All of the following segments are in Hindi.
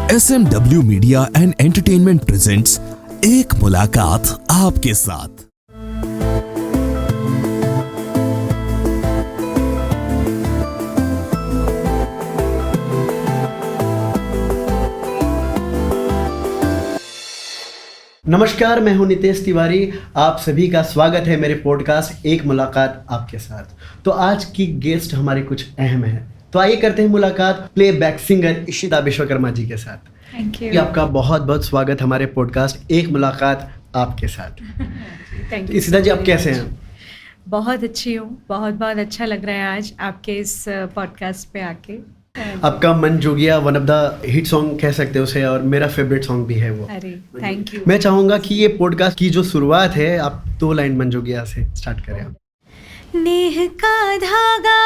SMW media and entertainment presents एक मुलाकात आपके साथ। नमस्कार, मैं हूं नितेश तिवारी। आप सभी का स्वागत है मेरे पॉडकास्ट एक मुलाकात आपके साथ। तो आज की गेस्ट हमारे कुछ अहम है, तो आइए करते हैं मुलाकात प्लेबैक सिंगर इशिता विश्वकर्मा जी के साथ। Thank you. आपका बहुत बहुत स्वागत हमारे पॉडकास्ट एक मुलाकात आपके साथ। Thank you. इशिता जी, आप कैसे हैं? बहुत अच्छी हूँ, बहुत बहुत अच्छा लग रहा है आज आपके इस पॉडकास्ट पे आके। आपका मन जोगिया one of the hit song कह सकते हो उसे, और मेरा फेवरेट सॉन्ग भी है वो। अरे थैंक यू। मैं चाहूंगा कि ये पॉडकास्ट की जो शुरुआत है, आप 2 लाइन मन जोगिया से स्टार्ट करें। नेह का धागा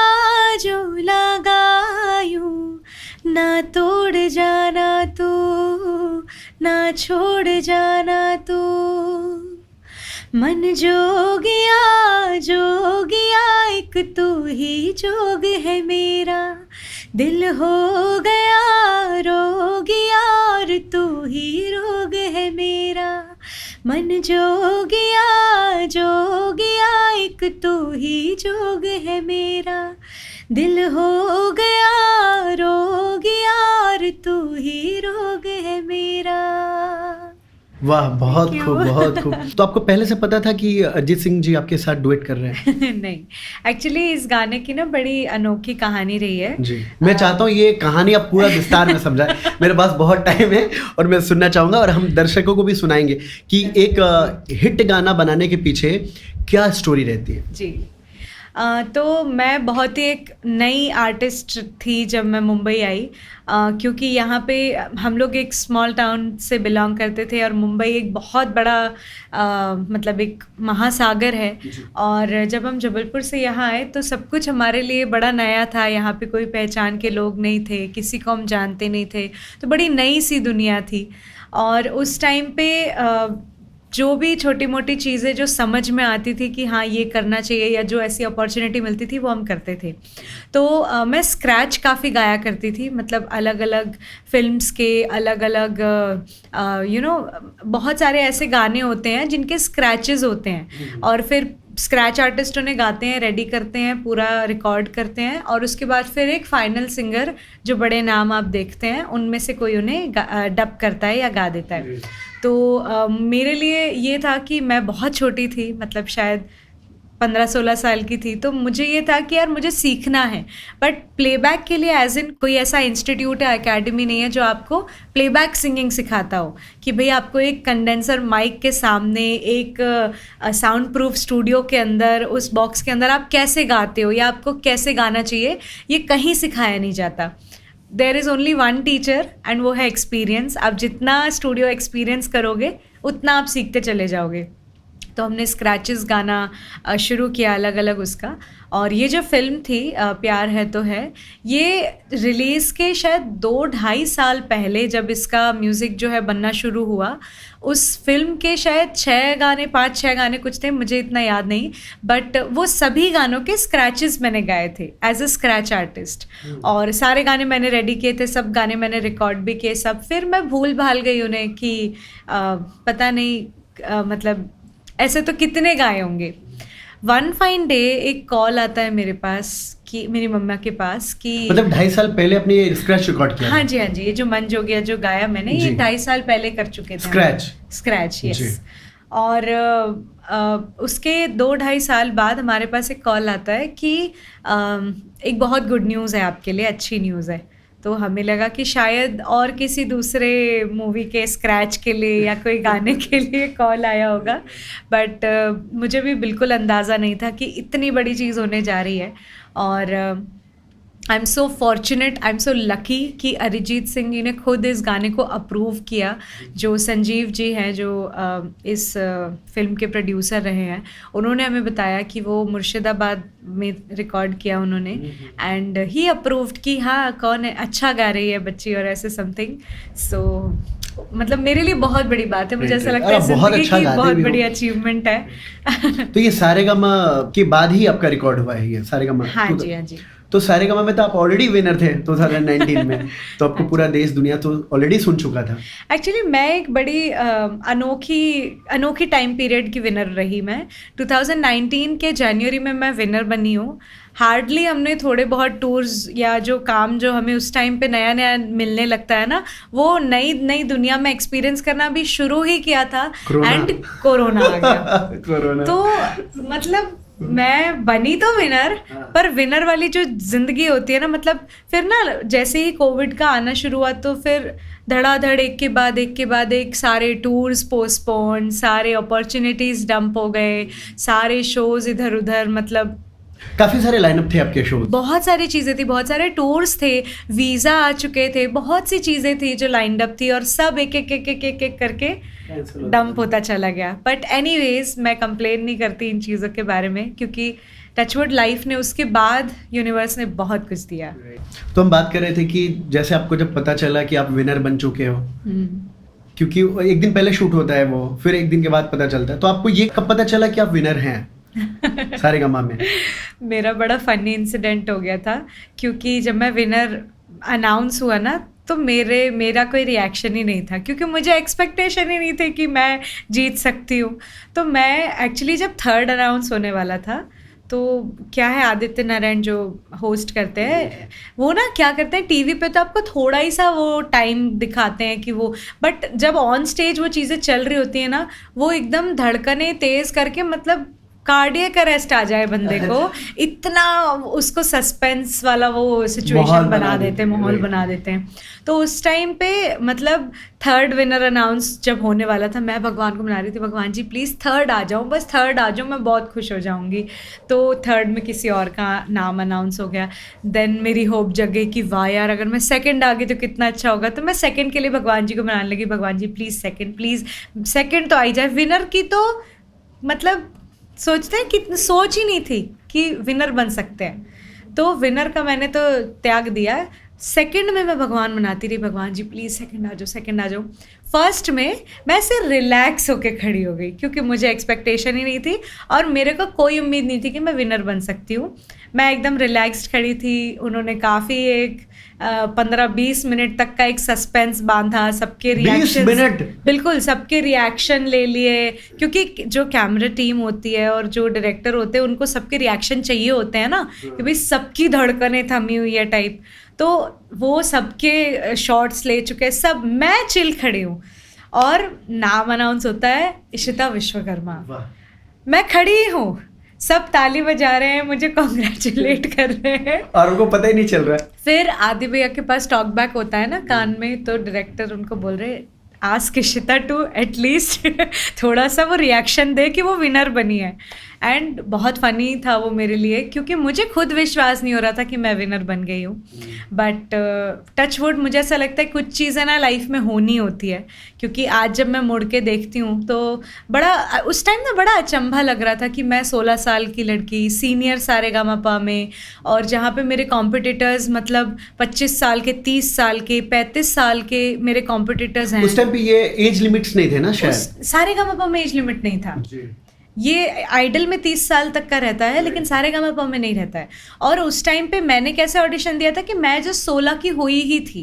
जो लगा यूं, ना तोड़ जाना तू, ना छोड़ जाना तू। मन जोगिया जोगिया एक तू ही जोग है मेरा, दिल हो गया रोगिया और तू ही रोग है मेरा। मन जोगिया जोगिया एक तू ही जोग है मेरा, दिल हो गया रोगिया और तू ही रोग है मेरा। वाह, बहुत खूब, बहुत खूब। तो आपको पहले से पता था कि अरिजीत सिंह जी आपके साथ डुएट कर रहे हैं? नहीं, एक्चुअली इस गाने की ना बड़ी अनोखी कहानी रही है जी। मैं चाहता हूँ ये कहानी आप पूरा विस्तार में समझाएं। मेरे पास बहुत टाइम है और मैं सुनना चाहूँगा, और हम दर्शकों को भी सुनाएंगे कि एक हिट गाना बनाने के पीछे क्या स्टोरी रहती है। जी। तो मैं बहुत ही एक नई आर्टिस्ट थी जब मैं मुंबई आई, क्योंकि यहाँ पे हम लोग एक स्मॉल टाउन से बिलोंग करते थे और मुंबई एक बहुत बड़ा मतलब एक महासागर है। और जब हम जबलपुर से यहाँ आए तो सब कुछ हमारे लिए बड़ा नया था। यहाँ पे कोई पहचान के लोग नहीं थे, किसी को हम जानते नहीं थे, तो बड़ी नई सी दुनिया थी। और उस टाइम पे जो भी छोटी मोटी चीज़ें जो समझ में आती थी कि हाँ ये करना चाहिए, या जो ऐसी अपॉर्चुनिटी मिलती थी वो हम करते थे। तो मैं स्क्रैच काफ़ी गाया करती थी, मतलब अलग अलग फिल्म्स के अलग अलग बहुत सारे ऐसे गाने होते हैं जिनके स्क्रैचेस होते हैं, और फिर स्क्रैच आर्टिस्ट उन्हें गाते हैं, रेडी करते हैं, पूरा रिकॉर्ड करते हैं, और उसके बाद फिर एक फाइनल सिंगर जो बड़े नाम आप देखते हैं उनमें से कोई उन्हें डब करता है या गा देता है। तो मेरे लिए ये था कि मैं बहुत छोटी थी, मतलब शायद 15-16 साल की थी, तो मुझे ये था कि यार मुझे सीखना है। बट प्लेबैक के लिए एज इन कोई ऐसा इंस्टीट्यूट या एकेडमी नहीं है जो आपको प्लेबैक सिंगिंग सिखाता हो कि भाई आपको एक कंडेंसर माइक के सामने एक साउंड प्रूफ स्टूडियो के अंदर उस बॉक्स के अंदर आप कैसे गाते हो या आपको कैसे गाना चाहिए, ये कहीं सिखाया नहीं जाता। There is only one teacher and वो है एक्सपीरियंस। आप जितना स्टूडियो एक्सपीरियंस करोगे उतना आप सीखते चले जाओगे। तो हमने स्क्रैचेस गाना शुरू किया अलग अलग उसका। और ये जो फिल्म थी प्यार है तो है, ये रिलीज़ के शायद 2-2.5 साल पहले जब इसका म्यूज़िक जो है बनना शुरू हुआ, उस फिल्म के शायद 5-6 गाने कुछ थे, मुझे इतना याद नहीं, बट वो सभी गानों के स्क्रैचेस मैंने गाए थे एज अ स्क्रैच आर्टिस्ट। और सारे गाने मैंने रेडी किए थे, सब गाने मैंने रिकॉर्ड भी किए सब। फिर मैं भूल भाल गई उन्हें कि पता नहीं मतलब ऐसे तो कितने गाए होंगे। वन फाइन डे एक कॉल आता है मेरे पास, कि मेरी मम्मा के पास, कि मतलब 2.5 साल पहले अपने स्क्रैच रिकॉर्ड किया? हाँ जी, हाँ जी। ये जो मन जोगिया जो गाया मैंने, ये 2.5 साल पहले कर चुके थे। Scratch yes. और उसके 2-2.5 साल बाद हमारे पास एक कॉल आता है कि एक बहुत गुड न्यूज़ है आपके लिए, अच्छी न्यूज़ है। तो हमें लगा कि शायद और किसी दूसरे मूवी के स्क्रैच के लिए या कोई गाने के लिए कॉल आया होगा, बट मुझे भी बिल्कुल अंदाज़ा नहीं था कि इतनी बड़ी चीज़ होने जा रही है। और I am so fortunate, I am so lucky कि अरिजीत सिंह जी ने खुद इस गाने को अप्रूव किया। जो संजीव जी हैं, जो इस फिल्म के प्रोड्यूसर रहे हैं, उन्होंने हमें बताया कि वो मुर्शिदाबाद में रिकॉर्ड किया उन्होंने, एंड ही अप्रूव्ड कि हाँ कौन है, अच्छा गा रही है बच्ची और ऐसे समथिंग। सो मतलब मेरे लिए बहुत बड़ी बात है, मुझे ऐसा लगता है जिंदगी की बहुत बड़ी अचीवमेंट है। तो ये सारेगामा के बाद ही आपका रिकॉर्ड हुआ है ये सारेगामा? हाँ जी, हाँ जी। तो सारेगामा में तो आप ऑलरेडी विनर थे 2019 में, तो आपको पूरा देश दुनिया तो ऑलरेडी सुन चुका था। एक्चुअली मैं एक बड़ी अनोखी टाइम पीरियड की विनर रही। मैं 2019 के जनवरी में मैं विनर बनी हूँ। हार्डली हमने थोड़े बहुत टूर्स या जो काम जो हमें उस टाइम पे नया नया मिलने लगता है ना, वो नई नई दुनिया में एक्सपीरियंस करना भी शुरू ही किया था एंड कोरोना आ गया। कोरोना तो मतलब मैं बनी तो विनर, पर विनर वाली जो जिंदगी होती है ना, मतलब फिर ना जैसे ही कोविड का आना शुरू हुआ तो फिर धड़ाधड़ एक के बाद एक सारे टूर्स पोस्टपोन, सारे अपॉर्चुनिटीज डंप हो गए, सारे शोज इधर उधर, मतलब काफी सारे लाइनअप थे आपके शो, बहुत सारी चीज़ें थी, बहुत सारे टूर्स थे, वीज़ा आ चुके थे, बहुत सी चीज़ें थी जो लाइंड अप थी और सब एक एक करके डंप होता चला गया। बट एनीवेज मैं कंप्लेन नहीं करती इन चीज़ों के बारे में, क्योंकि टचवुड लाइफ ने उसके बाद यूनिवर्स ने बहुत कुछ दिया। तो हम बात कर रहे थे कि जैसे आपको जब पता चला कि आप विनर बन चुके हो, क्योंकि एक दिन पहले शूट होता है वो, फिर एक दिन के बाद पता चलता है, तो आपको ये कब पता चला कि आप विनर हैं सारेगामा में? मेरा बड़ा फनी इंसिडेंट हो गया था, क्योंकि जब मैं विनर अनाउंस हुआ ना तो मेरा कोई रिएक्शन ही नहीं था, क्योंकि मुझे एक्सपेक्टेशन ही नहीं थे कि मैं जीत सकती हूँ। तो मैं एक्चुअली जब थर्ड अनाउंस होने वाला था, तो क्या है, आदित्य नारायण जो होस्ट करते हैं वो ना क्या करते हैं, टीवी पे तो आपको थोड़ा ही सा वो टाइम दिखाते हैं कि वो, बट जब ऑन स्टेज वो चीज़ें चल रही होती है ना, वो एकदम धड़कने तेज़ करके, मतलब कार्डियक अरेस्ट आ जाए बंदे को, इतना उसको सस्पेंस वाला वो सिचुएशन बना देते हैं, माहौल बना देते हैं। तो उस टाइम पे मतलब थर्ड विनर अनाउंस जब होने वाला था, मैं भगवान को मना रही थी, भगवान जी प्लीज़ थर्ड आ जाऊँ, बस थर्ड आ जाऊँ, मैं बहुत खुश हो जाऊँगी। तो थर्ड में किसी और का नाम अनाउंस हो गया। देन मेरी होप जगे कि वाह यार, अगर मैं सेकंड आ गई तो कितना अच्छा होगा। तो मैं सेकंड के लिए भगवान जी को मनाने लगी, भगवान जी प्लीज़ सेकंड तो आई जाए। विनर की तो मतलब सोचते हैं कि सोच ही नहीं थी कि विनर बन सकते हैं। तो विनर का मैंने तो त्याग दिया। सेकंड में मैं भगवान मनाती रही, भगवान जी प्लीज़ सेकंड आ जाओ। फर्स्ट में मैं ऐसे रिलैक्स होके खड़ी हो गई, क्योंकि मुझे एक्सपेक्टेशन ही नहीं थी और मेरे को कोई उम्मीद नहीं थी कि मैं विनर बन सकती हूँ। मैं एकदम रिलैक्स्ड खड़ी थी। उन्होंने काफ़ी एक 15-20 मिनट तक का एक सस्पेंस बांधा, सबके रिएक्शन, बिल्कुल सबके रिएक्शन ले लिए, क्योंकि जो कैमरा टीम होती है और जो डायरेक्टर होते हैं उनको सबके रिएक्शन चाहिए होते हैं ना, कि भाई सबकी धड़कनें थमी हुई है टाइप। तो वो सबके शॉट्स ले चुके, सब मैं चिल खड़ी हूँ और नाम अनाउंस होता है इशिता विश्वकर्मा। मैं खड़ी हूँ, सब ताली बजा रहे हैं, मुझे कॉन्ग्रेचुलेट कर रहे हैं और उनको पता ही नहीं चल रहा है। फिर आदि भैया के पास टॉक बैक होता है ना कान में, तो डायरेक्टर उनको बोल रहे आस्क इशिता टू एटलीस्ट थोड़ा सा वो रिएक्शन दे कि वो विनर बनी है। एंड बहुत फ़नी था वो मेरे लिए, क्योंकि मुझे खुद विश्वास नहीं हो रहा था कि मैं विनर बन गई हूँ। बट टच वुड, मुझे ऐसा लगता है कुछ चीज़ें ना लाइफ में होनी होती है, क्योंकि आज जब मैं मुड़ के देखती हूँ तो बड़ा, उस टाइम ना बड़ा अचंभा लग रहा था कि मैं 16 साल की लड़की सीनियर सारेगामापा में, और जहाँ पे मेरे कॉम्पिटिटर्स मतलब 25 साल के, 30 साल के, 35 साल के मेरे कॉम्पिटिटर्स हैं। उस टाइम पे ये एज लिमिट्स नहीं थे ना शायद, सारेगामापा में एज लिमिट नहीं था। ये आइडल में 30 साल तक का रहता है, लेकिन सारेगामापा में नहीं रहता है। और उस टाइम पे मैंने कैसे ऑडिशन दिया था कि मैं जो 16 की हुई ही थी,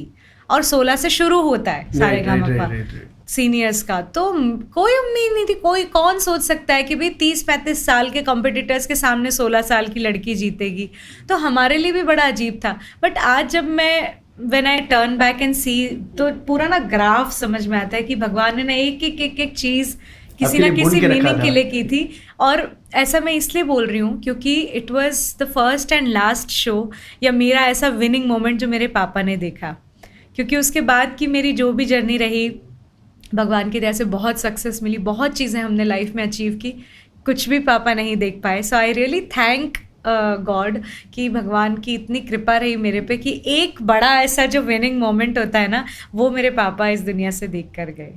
और 16 से शुरू होता है सारेगामापा सीनियर्स का, तो कोई उम्मीद नहीं थी, कौन सोच सकता है कि भाई 30-35 साल के कॉम्पिटिटर्स के सामने 16 साल की लड़की जीतेगी। तो हमारे लिए भी बड़ा अजीब था। बट आज जब मैं when I turn back and see, तो पूरा ना ग्राफ समझ में आता है कि भगवान ने ना एक चीज़ किसी ना किसी मीनिंग के लिए की थी। और ऐसा मैं इसलिए बोल रही हूँ क्योंकि it was the first and last show, या मेरा ऐसा विनिंग मोमेंट जो मेरे पापा ने देखा, क्योंकि उसके बाद की मेरी जो भी जर्नी रही, भगवान की दया से बहुत सक्सेस मिली, बहुत चीज़ें हमने लाइफ में अचीव की, कुछ भी पापा नहीं देख पाए। सो आई रियली थैंक गॉड कि भगवान की इतनी कृपा रही मेरे पे कि एक बड़ा ऐसा जो विनिंग मोमेंट होता है ना, वो मेरे पापा इस दुनिया से देख कर गए।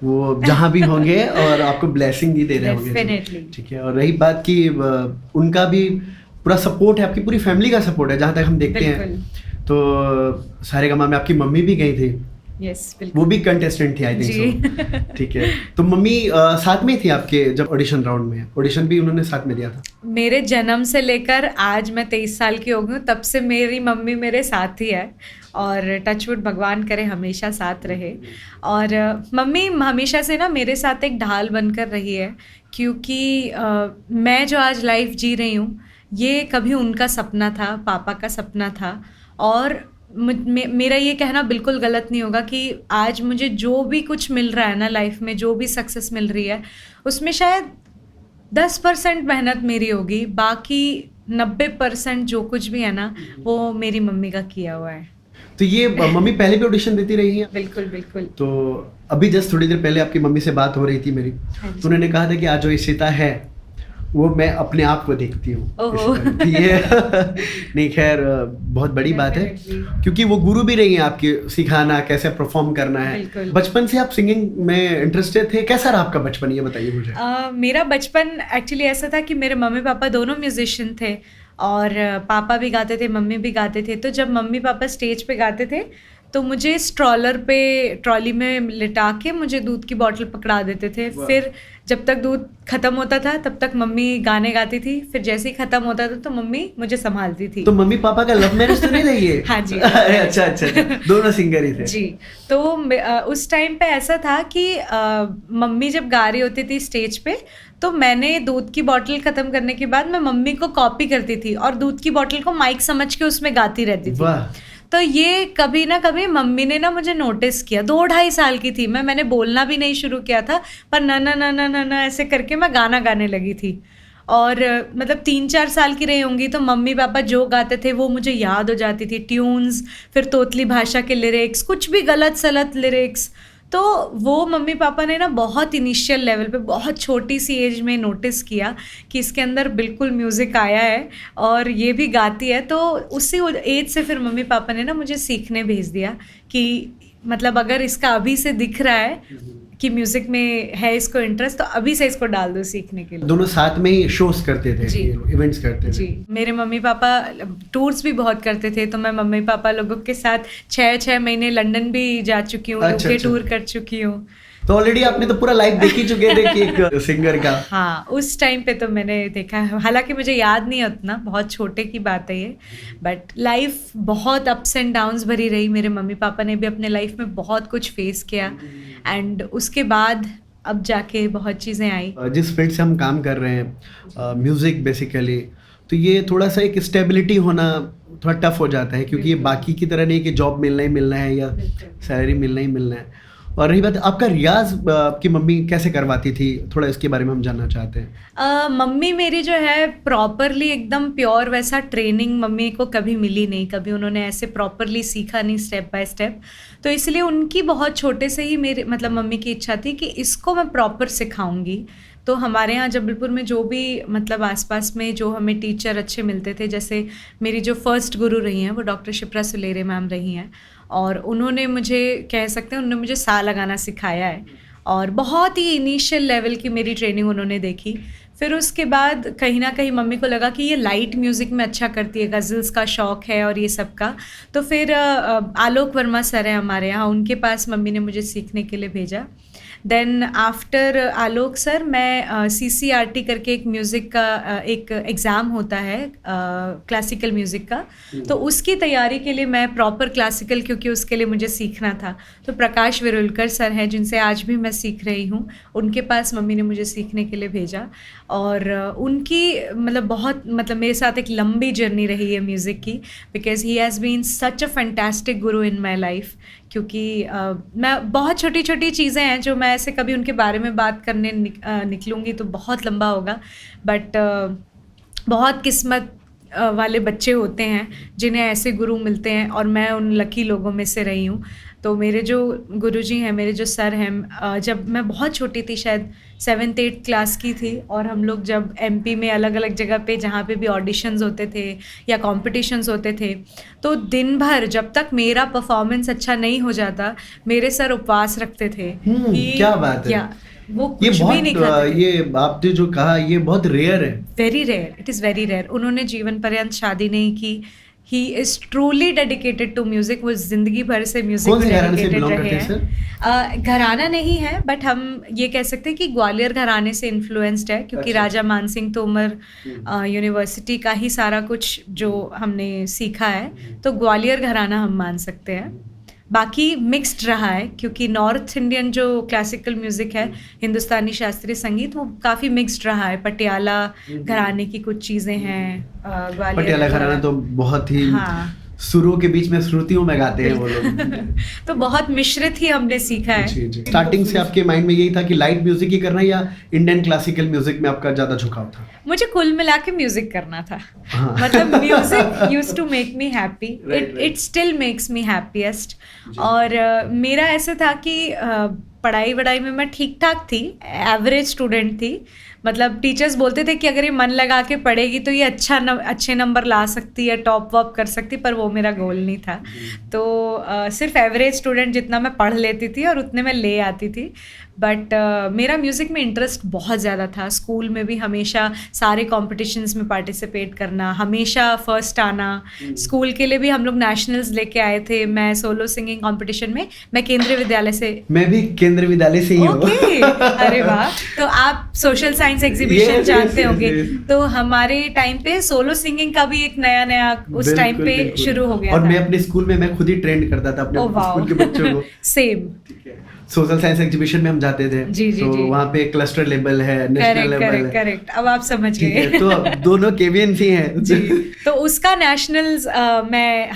वो जहाँ भी होंगे और आपको ब्लेसिंग भी दे रहे होंगे। डेफिनेटली। ठीक है। और रही बात कि उनका भी पूरा सपोर्ट है, आपकी पूरी फैमिली का सपोर्ट है जहाँ तक हम देखते हैं। तो सारेगामा में आपकी मम्मी भी गई थी, यस बिल्कुल। वो भी कंटेस्टेंट थी आई थिंक जी। सो। ठीक है, तो मम्मी साथ में थी आपके जब ऑडिशन राउंड में? ऑडिशन भी उन्होंने साथ में दिया था? मेरे जन्म से लेकर आज मैं 23 साल की हो गई हूँ, तब से मेरी मम्मी मेरे साथ ही है, और टचवुड भगवान करे हमेशा साथ रहे। और मम्मी हमेशा से ना मेरे साथ एक ढाल बनकर रही है, क्योंकि मैं जो आज लाइफ जी रही हूँ ये कभी उनका सपना था, पापा का सपना था। और मेरा ये कहना बिल्कुल गलत नहीं होगा कि आज मुझे जो भी कुछ मिल रहा है ना लाइफ में, जो भी सक्सेस मिल रही है, उसमें शायद 10% मेहनत मेरी होगी, बाकी 90% जो कुछ भी है ना वो मेरी मम्मी का किया हुआ है। तो ये मम्मी पहले भी ऑडिशन देती रही है? बिल्कुल बिल्कुल। तो अभी जस्ट थोड़ी देर पहले आपकी मम्मी से बात हो रही थी मेरी, तो उन्होंने कहा था कि आज जो इशिता है वो मैं अपने आप को देखती हूँ। ये नहीं, खैर बहुत बड़ी बात है, क्योंकि वो गुरु भी रही हैं आपकी, सिखाना कैसे परफॉर्म करना है। बचपन से आप सिंगिंग में इंटरेस्टेड थे? कैसा रहा आपका बचपन, ये बताइए मुझे। मेरा बचपन एक्चुअली ऐसा था कि मेरे मम्मी पापा दोनों म्यूजिशियन थे, और पापा भी गाते थे, मम्मी भी गाते थे। तो जब मम्मी पापा स्टेज पे गाते थे तो मुझे स्ट्रॉलर पे ट्रॉली में लिटा के मुझे दूध की बोतल पकड़ा देते थे। फिर जब तक दूध खत्म होता था तब तक मम्मी गाने गाती थी, फिर जैसे ही खत्म होता था तो मम्मी मुझे संभालती थी। तो मम्मी पापा का लव मैरिज तो नहीं रही है? हाँ जी। अरे अच्छा, दोनों सिंगर ही थे। जी। तो उस टाइम पे ऐसा था कि मम्मी जब गा रही होती थी स्टेज पे, तो मैंने दूध की बोतल खत्म करने के बाद मैं मम्मी को कॉपी करती थी और दूध की बोतल को माइक समझ के उसमें गाती रहती थी। तो ये कभी ना कभी मम्मी ने ना मुझे नोटिस किया। 2-2.5 साल की थी मैंने बोलना भी नहीं शुरू किया था, पर ना ना ना ना ना ना ऐसे करके मैं गाना गाने लगी थी। और मतलब 3-4 साल की रही होंगी तो मम्मी पापा जो गाते थे वो मुझे याद हो जाती थी, ट्यून्स, फिर तोतली भाषा के लिरिक्स, कुछ भी गलत सलत लिरिक्स। तो वो मम्मी पापा ने ना बहुत इनिशियल लेवल पे, बहुत छोटी सी एज में नोटिस किया कि इसके अंदर बिल्कुल म्यूज़िक आया है और ये भी गाती है। तो उसी एज से फिर मम्मी पापा ने ना मुझे सीखने भेज दिया कि मतलब अगर इसका अभी से दिख रहा है कि म्यूजिक में है इसको इंटरेस्ट, तो अभी से इसको डाल दो सीखने के लिए। दोनों साथ में ही शोज करते थे, इवेंट्स करते थे? जी। मेरे मम्मी पापा टूर्स भी बहुत करते थे, तो मैं मम्मी पापा लोगों के साथ 6-6 महीने लंदन भी जा चुकी हूँ, यूके टूर कर चुकी हूँ। तो ऑलरेडी आपने तो पूरा लाइफ देख ही चुके थे कि एक सिंगर का। हाँ, उस टाइम पे तो मैंने देखा है, हालांकि मुझे याद नहीं है उतना, बहुत छोटे की बात है ये, बट लाइफ बहुत अप्स एंड डाउन्स भरी रही। मेरे मम्मी पापा ने भी अपने लाइफ में बहुत कुछ फेस किया, एंड उसके बाद अब जाके बहुत चीज़ें आई। जिस फील्ड से हम काम कर रहे हैं, म्यूज़िक बेसिकली, तो ये थोड़ा सा एक स्टेबिलिटी होना थोड़ा टफ हो जाता है, क्योंकि ये बाकी की तरह नहीं कि जॉब मिलना ही मिलना है या सैलरी मिलना ही मिलना है। और रही बात आपका रियाज, आपकी मम्मी कैसे करवाती थी, थोड़ा इसके बारे में हम जानना चाहते हैं। मम्मी मेरी जो है प्रॉपरली एकदम प्योर वैसा ट्रेनिंग मम्मी को कभी मिली नहीं, कभी उन्होंने ऐसे प्रॉपरली सीखा नहीं स्टेप बाय स्टेप। तो इसलिए उनकी बहुत छोटे से ही मेरे मतलब मम्मी की इच्छा थी कि इसको मैं प्रॉपर सिखाऊंगी। तो हमारे यहाँ जबलपुर में जो भी मतलब आसपास में जो हमें टीचर अच्छे मिलते थे, जैसे मेरी जो फर्स्ट गुरु रही हैं वो डॉक्टर शिप्रा सुलेरे मैम रही हैं, और उन्होंने मुझे कह सकते हैं उन्होंने मुझे सा लगाना सिखाया है, और बहुत ही इनिशियल लेवल की मेरी ट्रेनिंग उन्होंने देखी। फिर उसके बाद कहीं ना कहीं मम्मी को लगा कि ये लाइट म्यूज़िक में अच्छा करती है, गज़ल्स का शौक़ है और ये सब का। तो फिर आलोक वर्मा सर हैं हमारे यहाँ, उनके पास मम्मी ने मुझे सीखने के लिए भेजा। देन आफ्टर आलोक सर मैं CCRT करके एक म्यूज़िक का एक एग्ज़ाम होता है क्लासिकल म्यूज़िक का, तो उसकी तैयारी के लिए मैं प्रॉपर क्लासिकल, क्योंकि उसके लिए मुझे सीखना था, तो प्रकाश विरुलकर सर हैं जिनसे आज भी मैं सीख रही हूँ, उनके पास मम्मी ने मुझे सीखने के लिए भेजा। और उनकी मतलब बहुत मतलब मेरे साथ एक लंबी जर्नी रही है म्यूज़िक की, because he has been such a fantastic guru in my life. क्योंकि मैं बहुत छोटी छोटी चीज़ें हैं जो मैं ऐसे कभी उनके बारे में बात करने निकलूँगी तो बहुत लंबा होगा, बट बहुत किस्मत वाले बच्चे होते हैं जिन्हें ऐसे गुरु मिलते हैं, और मैं उन लकी लोगों में से रही हूँ। तो मेरे जो गुरुजी हैं, मेरे जो सर हैं, जब मैं बहुत छोटी थी, शायद 7th-8th क्लास की थी, और हम लोग जब MP में अलग अलग जगह पे जहाँ पे भी ऑडिशंस होते थे या कॉम्पिटिशन्स होते थे, तो दिन भर जब तक मेरा परफॉर्मेंस अच्छा नहीं हो जाता, मेरे सर उपवास रखते थे। क्या बात है, वो कुछ भी नहीं खाते थे। ये आपने जो कहा ये बहुत रेयर है, very rare, it is very rare. उन्होंने जीवन पर्यंत शादी नहीं की, he is truly dedicated to music. वो ज़िंदगी भर से म्यूज़िक कौन में से घराने से डेडिकेटेड belong रहे करते हैं हैं। घराना नहीं है, बट हम ये कह सकते हैं कि ग्वालियर घराने से इन्फ्लुएंस्ड है, क्योंकि अच्छा। राजा मानसिंह तोमर यूनिवर्सिटी का ही सारा कुछ जो हमने सीखा है, तो ग्वालियर घराना हम मान सकते हैं। बाकी मिक्स्ड रहा है, क्योंकि नॉर्थ इंडियन जो क्लासिकल म्यूज़िक है, हिंदुस्तानी शास्त्रीय संगीत, वो काफ़ी मिक्स्ड रहा है। पटियाला घराने की कुछ चीज़ें हैं, ग्वालियर पटियाला घराना तो बहुत ही हाँ सुरों के बीच में श्रुतियों में गाते हैं वो लोग। तो बहुत मिश्रित ही हमने सीखा है। जी जी। स्टार्टिंग से आपके माइंड में यही था कि लाइट म्यूजिक ही करना है, या इंडियन क्लासिकल म्यूजिक में आपका ज्यादा झुकाव था? मुझे कुल मिला के म्यूजिक करना था। हाँ। मतलब music used to make me happy, Right, it still makes me happiest. और मेरा ऐसे था कि पढ़ाई वढ़ाई में मैं ठीक ठाक थी, एवरेज स्टूडेंट थी। मतलब टीचर्स बोलते थे कि अगर ये मन लगा के पढ़ेगी तो ये अच्छे नंबर ला सकती है, टॉप वॉप कर सकती, पर वो मेरा गोल नहीं था। तो सिर्फ एवरेज स्टूडेंट जितना मैं पढ़ लेती थी और उतने में ले आती थी। बट मेरा म्यूज़िक में इंटरेस्ट बहुत ज़्यादा था। स्कूल में भी हमेशा सारे कॉम्पिटिशन्स में पार्टिसिपेट करना, हमेशा फर्स्ट आना। स्कूल के लिए भी हम लोग नेशनल्स लेके आए थे। मैं सोलो सिंगिंग कंपटीशन में, मैं केंद्रीय विद्यालय से। मैं भी केंद्रीय विद्यालय से ही हूँ। ओके, अरे वाह। तो आप सोशल साइंस एग्जीबिशन Yes, जानते yes, होंगे। yes. तो हमारे टाइम पे सोलो सिंगिंग का भी एक नया उस टाइम पे बिल्कुल। शुरू हो गया और था। मैं अपने स्कूल में मैं खुद ही ट्रेंड करता था अपने Oh, wow. स्कूल के बच्चों को। सेम। सोशल साइंस एग्जीबिशन में हम जाते थे। जी, जी, तो जी। वहाँ पे क्लस्टर लेवल है, नेशनल लेवल है। करेक्ट। अब आप समझ ठीक गए। है, तो अब दोनों केवीएन ही हैं। जी। तो उसका नेशनल्स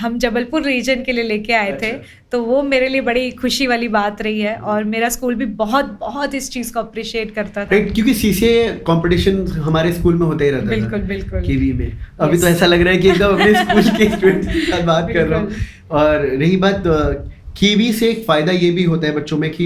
हम जबलपुर रीजन के लिए लेके आए थे। अच्छा। तो वो मेरे लिए बड़ी खुशी वाली बात रही है, और मेरा स्कूल भी बहुत बहुत इस चीज़ को अप्रिशिएट करता था। राइट, क्योंकि सीसीए कंपटीशन हमारे स्कूल में होता ही रहता था। बिल्कुल। केवी में अभी Yes. तो ऐसा लग रहा है कि एकदम अपने स्कूल के स्टूडेंट्स के साथ बात कर रहा हूँ। और रही बात कीवी से, एक फायदा ये भी होता है बच्चों में कि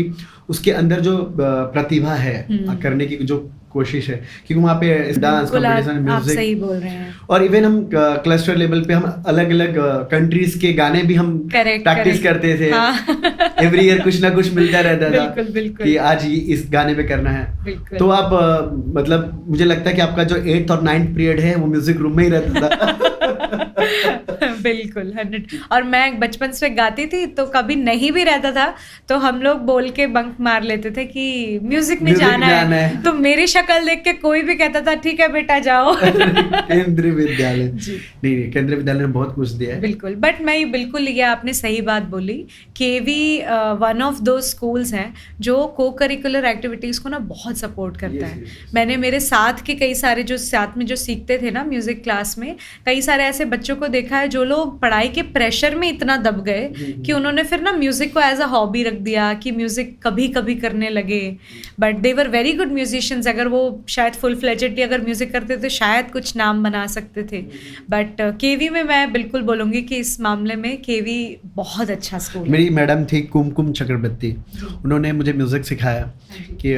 उसके अंदर जो प्रतिभा है करने की जो कोशिश है, क्योंकि वहाँ पे डांस कंपटीशन, आप म्यूजिक, सही बोल रहे हैं। और इवन हम क्लस्टर लेवल पे हम अलग अलग कंट्रीज के गाने भी हम प्रैक्टिस करते थे। एवरी ईयर कुछ ना कुछ मिलता रहता था। बिल्कुल। कि आज ये इस गाने पे करना है। बिल्कुल। तो आप मतलब मुझे लगता है कि आपका जो 8th और 9th पीरियड है वो म्यूजिक रूम में ही रहता था। बिल्कुल 100। और मैं बचपन से गाती थी, तो कभी नहीं भी रहता था तो हम लोग बोल के बंक मार लेते थे कि म्यूजिक में जाना है। तो मेरी शक्ल देख के कोई भी कहता था ठीक है बेटा जाओ। केंद्रीय विद्यालय। जी। नहीं, केंद्रीय विद्यालय ने बहुत कुछ दिया है। बिल्कुल। बट मैं बिल्कुल, ये आपने सही बात बोली। केवी वन ऑफ दो स्कूल्स हैं जो को करिकुलर एक्टिविटीज़ को ना बहुत सपोर्ट करता है। मैंने मेरे साथ के कई सारे जो साथ में जो सीखते थे ना म्यूज़िक क्लास में, कई सारे ऐसे बच्चों को देखा है जो लोग पढ़ाई के प्रेशर में इतना दब गए कि उन्होंने फिर ना म्यूज़िक को एज अ हॉबी रख दिया, कि म्यूज़िक कभी कभी करने लगे। But they were very good musicians. अगर वो शायद फुल फ्लेजेडली अगर म्यूज़िक करते तो शायद कुछ नाम बना सकते थे। बट केवी में मैं बिल्कुल बोलूँगी कि इस मामले में केवी बहुत अच्छा स्कूल है। मेरी मैडम थी कुमकुम चक्रवर्ती, उन्होंने मुझे म्यूजिक सिखाया कि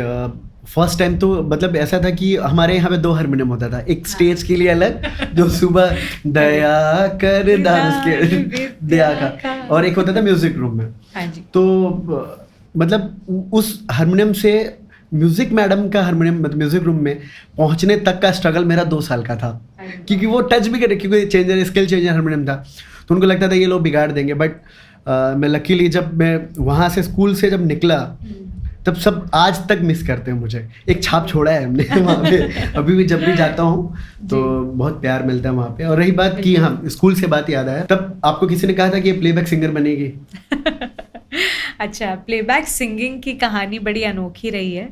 फर्स्ट टाइम तो मतलब ऐसा था कि हमारे यहाँ पे 2 हारमोनियम होता था, एक स्टेज के लिए अलग जो सुबह दया कर डांस के दया का, और एक होता था म्यूजिक रूम में। हाँ जी। तो मतलब उस हारमोनियम से म्यूजिक मैडम का हारमोनियम मतलब म्यूजिक रूम में पहुंचने तक का स्ट्रगल मेरा 2 साल का था, क्योंकि वो टच भी करे, क्योंकि चेंजर स्केल चेंजर हारमोनियम था। तो उनको लगता था ये लोग बिगाड़ देंगे। बट मैं लकीली जब मैं वहाँ से स्कूल से जब निकला तब सब आज तक मिस करते हैं मुझे। एक छाप छोड़ा है हमने वहाँ पे। अभी भी जब भी जाता हूँ तो बहुत प्यार मिलता है वहाँ पे। और रही बात कि हाँ, स्कूल से बात याद आया, तब आपको किसी ने कहा था कि ये प्लेबैक सिंगर बनेगी? अच्छा, प्लेबैक सिंगिंग की कहानी बड़ी अनोखी रही है।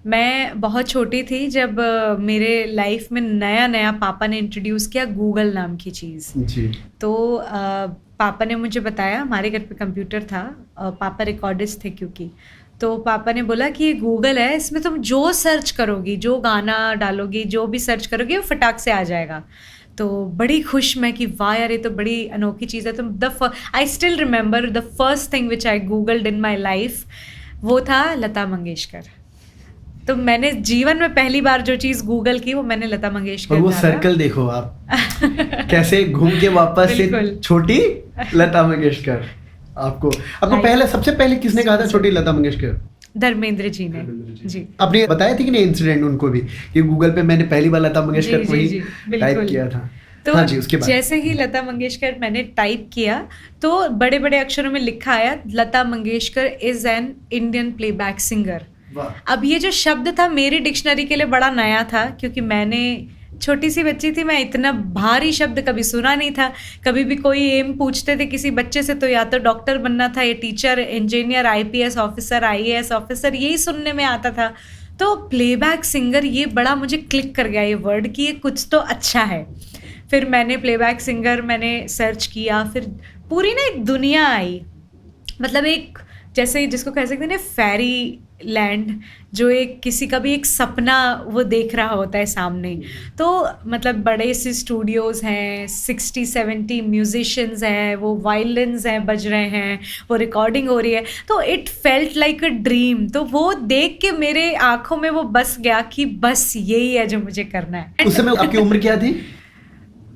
मैं बहुत छोटी थी जब मेरे लाइफ में नया पापा ने इंट्रोड्यूस किया गूगल नाम की चीज़। जी। तो पापा ने मुझे बताया, हमारे घर पे कंप्यूटर था, पापा रिकॉर्डिस्ट थे क्योंकि, तो पापा ने बोला कि ये गूगल है, इसमें तुम जो सर्च करोगी, जो गाना डालोगी, जो भी सर्च करोगी वो फटाक से आ जाएगा। तो बड़ी खुश मैं कि वाह यार ये तो बड़ी अनोखी चीज़ है। तो I still remember the first thing which I googled in my life, वो था लता मंगेशकर। तो मैंने जीवन में पहली बार जो चीज़ गूगल की वो मैंने लता मंगेशकर। और वो सर्कल देखो आप कैसे घूम के वापस से छोटी लता मंगेशकर। आपको पहले सबसे पहले किसने कहा था छोटी लता मंगेशकर? धर्मेंद्र जी ने। जी। आपने बताया थी कि नहीं इंसिडेंट उनको भी कि गूगल पे मैंने पहली बार लता मंगेशकर को ही टाइप किया था? तो हाँ जी, उसके बाद जैसे ही लता मंगेशकर मैंने टाइप किया तो बड़े बड़े अक्षरों में लिखा आया, Lata Mangeshkar is an Indian playback singer. वाह। अब ये जो शब्द था मेरी डिक्शनरी के लिए बड़ा नया था, क्योंकि मैंने छोटी सी बच्ची थी, मैं इतना भारी शब्द कभी सुना नहीं था। कभी भी कोई एम पूछते थे किसी बच्चे से तो या तो डॉक्टर बनना था, या teacher, engineer, IPS officer, IAS officer, यही सुनने में आता था। तो प्लेबैक सिंगर ये बड़ा मुझे क्लिक कर गया ये वर्ड कि ये कुछ तो अच्छा है। फिर मैंने प्लेबैक सिंगर मैंने सर्च किया, फिर पूरी ना एक दुनिया आई, मतलब एक जैसे जिसको कह सकते हैं ना फेरी लैंड, जो एक किसी का भी एक सपना वो देख रहा होता है सामने। तो मतलब बड़े से स्टूडियोज़ हैं, 60-70 म्यूजिशियंस हैं, वो वायलिन्स हैं बज रहे हैं, वो रिकॉर्डिंग हो रही है, तो it felt like a dream. तो वो देख के मेरे आंखों में वो बस गया कि बस यही है जो मुझे करना है। उस समय आपकी उम्र क्या थी?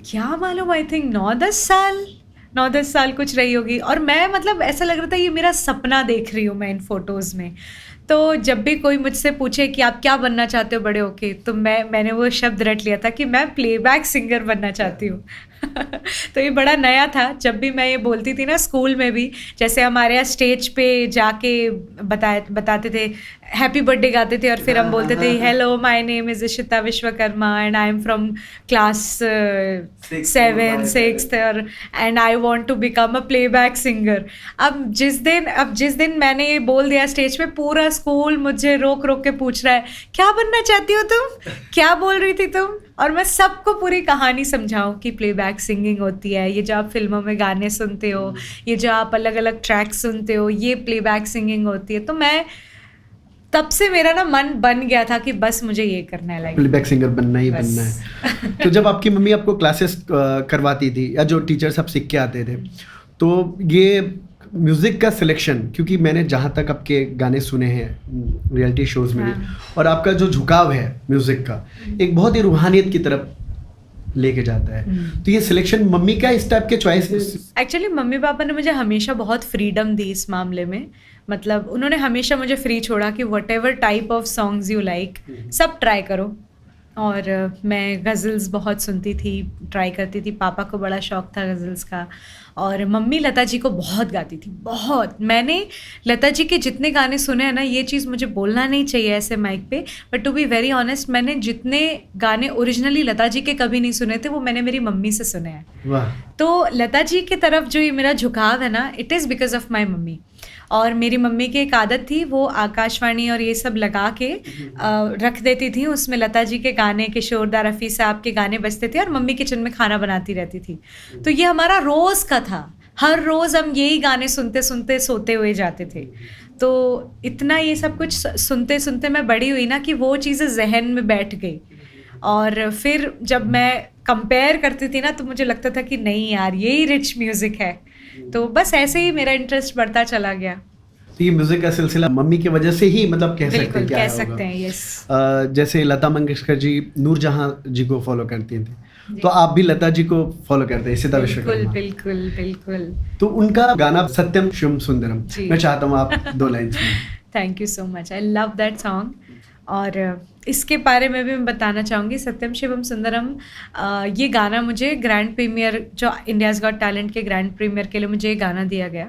क्या मालूम, आई थिंक 9-10 साल कुछ रही होगी। और मैं मतलब ऐसा लग रहा था ये मेरा सपना देख रही हूँ मैं इन फोटोज़ में। तो जब भी कोई मुझसे पूछे कि आप क्या बनना चाहते हो बड़े होके, तो मैंने वो शब्द रट लिया था कि मैं प्लेबैक सिंगर बनना चाहती हूँ। तो ये बड़ा नया था। जब भी मैं ये बोलती थी ना स्कूल में भी, जैसे हमारे यहाँ स्टेज पे जाके बताते थे, हैप्पी बर्थडे गाते थे, और फिर हम बोलते थे hello my name is Ishita Vishwakarma and I am from class 7, 6 और and I want to become a playback singer. अब जिस दिन मैंने ये बोल दिया स्टेज पे, पूरा स्कूल मुझे रोक रोक के पूछ रहा है क्या बनना चाहती हो तुम, क्या बोल रही थी तुम। और मैं सबको पूरी कहानी समझाऊं कि प्लेबैक सिंगिंग होती है, ये जो आप फिल्मों में गाने सुनते हो, ये जो आप अलग अलग ट्रैक्स सुनते हो, ये प्लेबैक सिंगिंग होती है। तो मैं तब से मेरा ना मन बन गया था कि बस मुझे ये करना है, लाइक प्लेबैक सिंगर बनना ही बनना है। तो जब आपकी मम्मी आपको क्लासेस करवाती थी या जो टीचर सब सीख के आते थे, तो ये म्यूज़िक का सिलेक्शन, क्योंकि मैंने जहाँ तक आपके गाने सुने हैं रियलिटी शोज़ में भी, और आपका जो झुकाव है म्यूज़िक का एक बहुत ही रूहानियत की तरफ लेके जाता है, तो ये सिलेक्शन मम्मी का इस टाइप के चॉइस? एक्चुअली मम्मी पापा ने मुझे हमेशा बहुत फ्रीडम दी इस मामले में। मतलब उन्होंने हमेशा मुझे फ्री छोड़ा कि what ever type of songs you like सब ट्राई करो। और मैं गज़ल्स बहुत सुनती थी, ट्राई करती थी। पापा को बड़ा शौक़ था गज़ल्स का, और मम्मी लता जी को बहुत गाती थी, बहुत। मैंने लता जी के जितने गाने सुने हैं ना, ये चीज़ मुझे बोलना नहीं चाहिए ऐसे माइक पे, but to be very honest, मैंने जितने गाने ओरिजिनली लता जी के कभी नहीं सुने थे वो मैंने मेरी मम्मी से सुने हैं। वाह। तो लता जी की तरफ जो ये मेरा झुकाव है ना, it is because of my mummy. और मेरी मम्मी की एक आदत थी, वो आकाशवाणी और ये सब लगा के रख देती थी, उसमें लता जी के गाने, किशोरदा रफ़ी साहब के गाने बजते थे, और मम्मी किचन में खाना बनाती रहती थी। तो ये हमारा रोज़ का था, हर रोज़ हम यही गाने सुनते सुनते सोते हुए जाते थे। तो इतना ये सब कुछ सुनते सुनते मैं बड़ी हुई ना कि वो चीज़ें जहन में बैठ गई। और फिर जब मैं कंपेयर करती थी ना, तो मुझे लगता था कि नहीं यार, यही रिच म्यूज़िक है। तो बस ऐसे ही मेरा इंटरेस्ट बढ़ता चला गया। तो ये म्यूजिक का सिलसिला मम्मी की वजह से ही, मतलब कह सकते हैं, क्या कह सकते हैं, यस। जैसे लता मंगेशकर जी नूरजहां जी को फॉलो करती थी, तो आप भी लता जी को फॉलो करते हैं, इशिता विश्वकर्मा। बिल्कुल बिल्कुल। तो उनका गाना सत्यम शिवम सुंदरम, मैं चाहता हूँ आप 2 लाइन सुनाएं। Thank you so much, I love that song. और इसके बारे में भी मैं बताना चाहूँगी, सत्यम शिवम सुंदरम, ये गाना मुझे ग्रैंड प्रीमियर, जो इंडियाज़ गॉट टैलेंट के ग्रैंड प्रीमियर के लिए मुझे ये गाना दिया गया।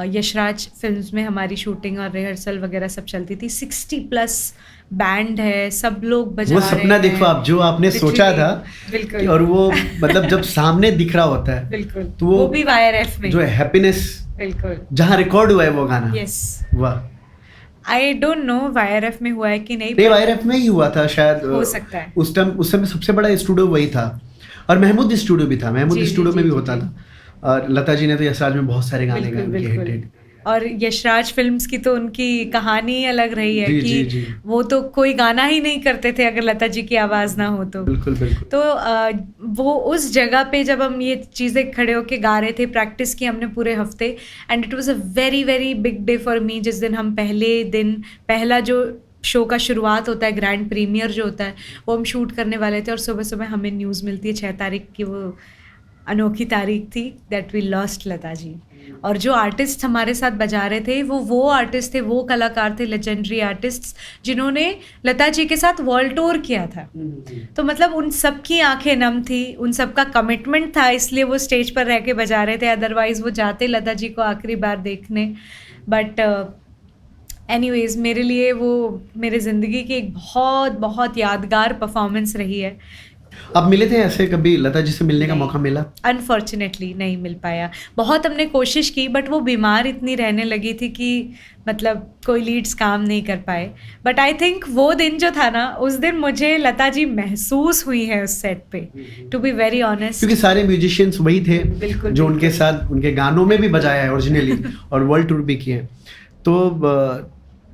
यशराज फिल्म्स में हमारी शूटिंग और रिहर्सल वगैरह सब चलती थी। 60+ बैंड है, सब लोग बजा रहे हैं। वो सपना देखो आप, जो आपने सोचा था, बिल्कुल, और वो मतलब जब सामने दिख रहा होता है, बिल्कुल, तो वो भी YRF में, जो हैप्पीनेस, बिल्कुल, जहाँ रिकॉर्ड हुआ है वो गाना। यस। वाह। आई डोंट नो YRF में हुआ है कि नहीं, YRF में ही हुआ था शायद, हो सकता है। उस समय सबसे बड़ा स्टूडियो वही था, और महमूद स्टूडियो भी था, महमूद स्टूडियो में भी होता था। और लता जी ने तो यशराज में बहुत सारे गाने गाए, हिटेड। और यशराज फिल्म्स की तो उनकी कहानी अलग रही है कि जी। वो तो कोई गाना ही नहीं करते थे अगर लता जी की आवाज़ ना हो तो। बिल्कुल बिल्कुल। तो वो उस जगह पे जब हम ये चीज़ें खड़े होके गा रहे थे, प्रैक्टिस की हमने पूरे हफ्ते, and it was a very very big day for me. जिस दिन हम पहला जो शो का शुरुआत होता है, ग्रैंड प्रीमियर जो होता है, वो हम शूट करने वाले थे, और सुबह सुबह हमें न्यूज़ मिलती है 6 तारीख की, वो अनोखी तारीख थी that we lost Lata ji. और जो आर्टिस्ट हमारे साथ बजा रहे थे वो आर्टिस्ट थे, वो कलाकार थे, लेजेंडरी आर्टिस्ट जिन्होंने लता जी के साथ वर्ल्ड टूर किया था। तो मतलब उन सब की आंखें नम थी, उन सब का कमिटमेंट था, इसलिए वो स्टेज पर रह के बजा रहे थे, अदरवाइज वो जाते लता जी को आखिरी बार देखने। बट एनीवेज मेरे लिए वो मेरे ज़िंदगी की एक बहुत बहुत यादगार परफॉर्मेंस रही है। आप मिले थे ऐसे कभी, लता जी से मिलने का नहीं। मौका मिला? अनफॉर्चुनेटली नहीं मिल पाया। बहुत हमने कोशिश की बट वो बीमार इतनी रहने लगी थी कि मतलब कोई लीड्स काम नहीं कर पाए। बट आई थिंक वो दिन जो था ना, उस दिन मुझे लता जी महसूस हुई है उस सेट पे, टू बी वेरी ऑनेस्ट। क्योंकि सारे म्यूजिशियंस वही थे बिल्कुल, जो उनके साथ उनके गानों में भी बजाया है ओरिजिनली और वर्ल्ड टूर भी किए हैं। तो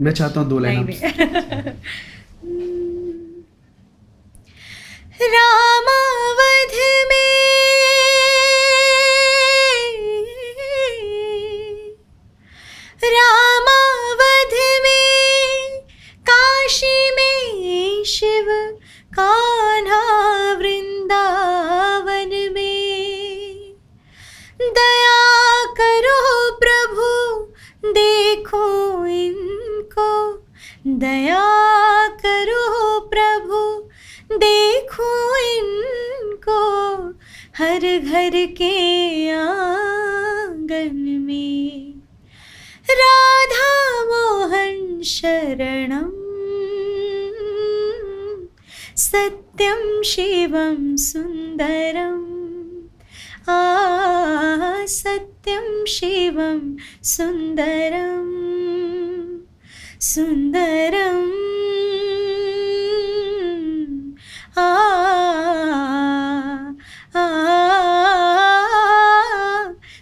मैं चाहता हूँ 2 लाइन आपसे। रामावध में काशी में शिव, कान्हा वृंदावन में। दया करो प्रभु देखो इनको, दया करो प्रभु देखो इनको, हर घर के आंगन में। राधा मोहन शरणम, सत्यम शिवम सुंदरम, सत्यम शिवम सुंदरम, सुंदरम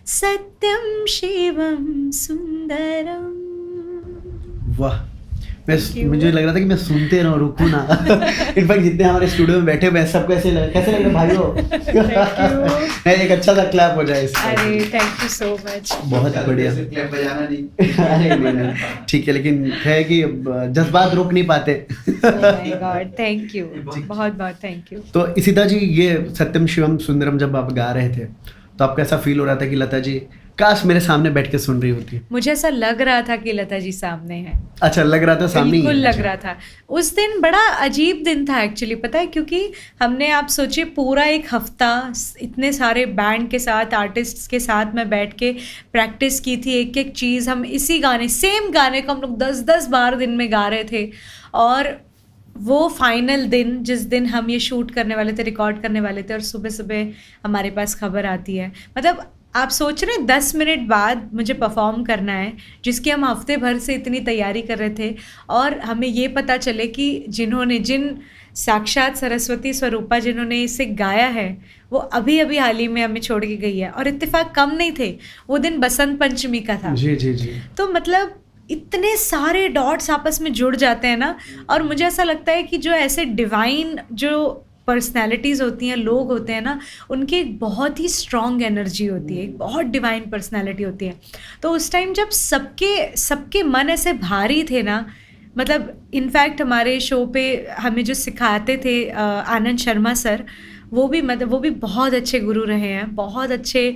सत्यम शिवम सुंदरम। वाह, मुझे लग रहा था कि मैं सुनते रहूं, रुकूं ना। इनफैक्ट जितने हमारे स्टूडियो में बैठे हुए हैं सबको ऐसे कैसे लग रहा भाइयों? एक अच्छा सा क्लैप हो जाए इसका। अरे थैंक यू सो मच। बहुत बढ़िया। क्लैप बजाना नहीं। अरे नहीं, ठीक है, लेकिन है कि जज्बात रोक नहीं पाते। गॉड थैंक यू, बहुत बहुत थैंक यू। तो इसिता जी, ये सत्यम शिवम सुंदरम जब आप गा रहे थे तो आपको ऐसा फील हो रहा था कि लता जी काश मेरे सामने बैठ के सुन रही होती? मुझे ऐसा लग रहा था कि लता जी सामने है। अच्छा, लग रहा था सामने ही है। बिल्कुल लग रहा था। उस दिन बड़ा अजीब दिन था एक्चुअली, पता है, क्योंकि हमने, आप सोचिए, पूरा एक हफ्ता इतने सारे बैंड के साथ, आर्टिस्ट्स के साथ मैं बैठ के प्रैक्टिस की थी। एक एक चीज़ हम इसी गाने, सेम गाने को हम लोग 10-10 बार दिन में गा रहे थे। और वो फाइनल दिन, जिस दिन हम ये शूट करने वाले थे, रिकॉर्ड करने वाले थे, और सुबह सुबह हमारे पास खबर आती है। मतलब आप सोच रहे हैं 10 मिनट बाद मुझे परफॉर्म करना है, जिसकी हम हफ्ते भर से इतनी तैयारी कर रहे थे, और हमें ये पता चले कि जिन साक्षात सरस्वती स्वरूपा जिन्होंने इसे गाया है वो अभी अभी हाल ही में हमें छोड़ के गई है। और इत्तेफाक कम नहीं थे, वो दिन बसंत पंचमी का था। जी जी जी। तो मतलब इतने सारे डॉट्स आपस में जुड़ जाते हैं ना। और मुझे ऐसा लगता है कि जो ऐसे डिवाइन जो पर्सनैलिटीज़ होती हैं, लोग होते हैं ना, उनकी एक बहुत ही स्ट्रॉन्ग एनर्जी होती है, एक बहुत डिवाइन पर्सनैलिटी होती है। तो उस टाइम जब सबके मन ऐसे भारी थे ना, मतलब इनफैक्ट हमारे शो पे हमें जो सिखाते थे आनंद शर्मा सर, वो भी बहुत अच्छे गुरु रहे हैं, बहुत अच्छे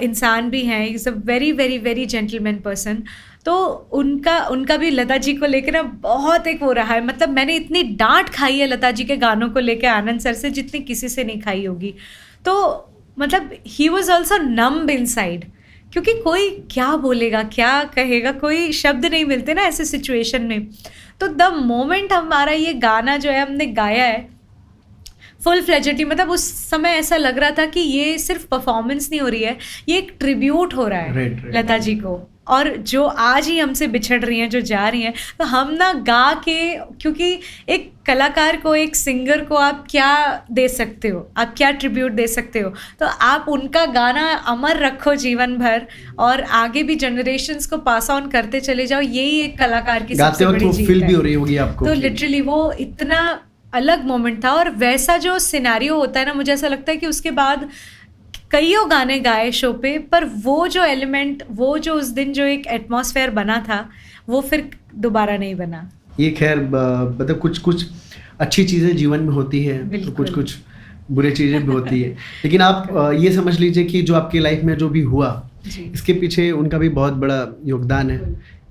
इंसान भी हैं। Is a very very very gentleman person. तो उनका भी लता जी को लेकर ना बहुत एक वो रहा है। मतलब मैंने इतनी डांट खाई है लता जी के गानों को लेकर आनंद सर से, जितनी किसी से नहीं खाई होगी। तो मतलब he was also numb inside, क्योंकि कोई क्या बोलेगा, क्या कहेगा, कोई शब्द नहीं मिलते ना ऐसे सिचुएशन में। तो द मोमेंट हमारा ये गाना जो है हमने गाया है फुल फ्लेजेडली, मतलब उस समय ऐसा लग रहा था कि ये सिर्फ परफॉर्मेंस नहीं हो रही है, ये एक ट्रिब्यूट हो रहा है लता जी को, और जो आज ही हमसे बिछड़ रही हैं, जो जा रही हैं। तो हम ना गा के, क्योंकि एक कलाकार को, एक सिंगर को आप क्या दे सकते हो, आप क्या ट्रिब्यूट दे सकते हो? तो आप उनका गाना अमर रखो जीवन भर, और आगे भी जनरेशन्स को पास ऑन करते चले जाओ। यही एक कलाकार की सबसे बड़ी जीत है। फील भी हो रही होगी आपको? तो लिटरली वो इतना अलग मोमेंट था। और वैसा जो सिनेरियो होता है ना, मुझे ऐसा लगता है कि उसके बाद कईयों गाने गाए शो पे, पर वो जो एलिमेंट, वो जो उस दिन जो एक एटमॉस्फेयर बना था, वो फिर दोबारा नहीं बना। ये खैर मतलब कुछ अच्छी चीज़ें जीवन में होती है, तो कुछ बुरी चीज़ें भी होती है। लेकिन आप ये समझ लीजिए कि जो आपकी लाइफ में जो भी हुआ जी। इसके पीछे उनका भी बहुत बड़ा योगदान है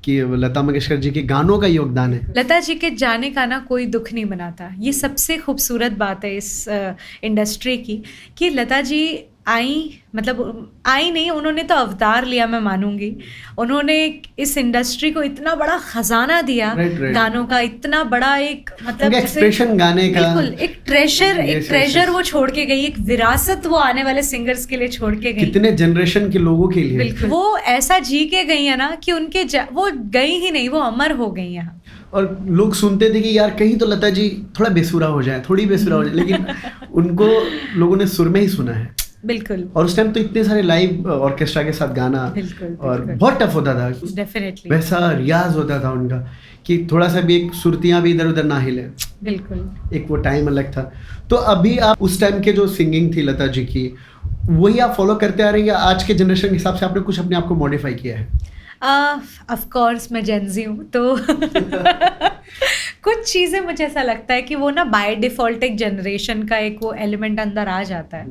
कि लता मंगेशकर जी के गानों का योगदान है। लता जी के जाने का ना कोई दुख नहीं बनाता, ये सबसे खूबसूरत बात है इस इंडस्ट्री की, कि लता जी आई, मतलब आई नहीं, उन्होंने तो अवतार लिया, मैं मानूंगी। उन्होंने इस इंडस्ट्री को इतना बड़ा खजाना दिया, Right. गानों का इतना बड़ा एक, मतलब उनका एक्सप्रेशन गाने का, बिल्कुल एक ट्रेजर वो छोड़ के गई, एक विरासत वो आने वाले सिंगर्स के लिए छोड़ के गई, कितने जनरेशन के लोगों के लिए। बिल्कुल वो ऐसा जी के गई है ना कि उनके वो गई ही नहीं, वो अमर हो गई यहाँ। और लोग सुनते थे कि यार कहीं तो लता जी थोड़ा बेसुरा हो जाए, थोड़ी बेसुरा हो जाए, लेकिन उनको लोगों ने सुर में ही सुना है। बिल्कुल। और उस टाइम तो इतने सारे लाइव ऑर्केस्ट्रा के साथ गाना, बिल्कुल, और बिल्कुल। बहुत टफ होता था, डेफिनेटली वैसा रियाज होता था उनका कि थोड़ा सा भी एक सुरतियां भी इधर उधर ना हिले, बिल्कुल। एक वो टाइम अलग था। तो अभी आप उस टाइम के जो सिंगिंग थी लता जी की, वही आप फॉलो करते आ रहे हैं या आज के जनरेशन के हिसाब से आपने कुछ अपने आप को मॉडिफाई किया है? ऑफ कोर्स मैं जेनजी हूँ, तो कुछ चीज़ें मुझे ऐसा लगता है कि वो ना बाय डिफ़ॉल्ट एक जनरेशन का एक वो एलिमेंट अंदर आ जाता है।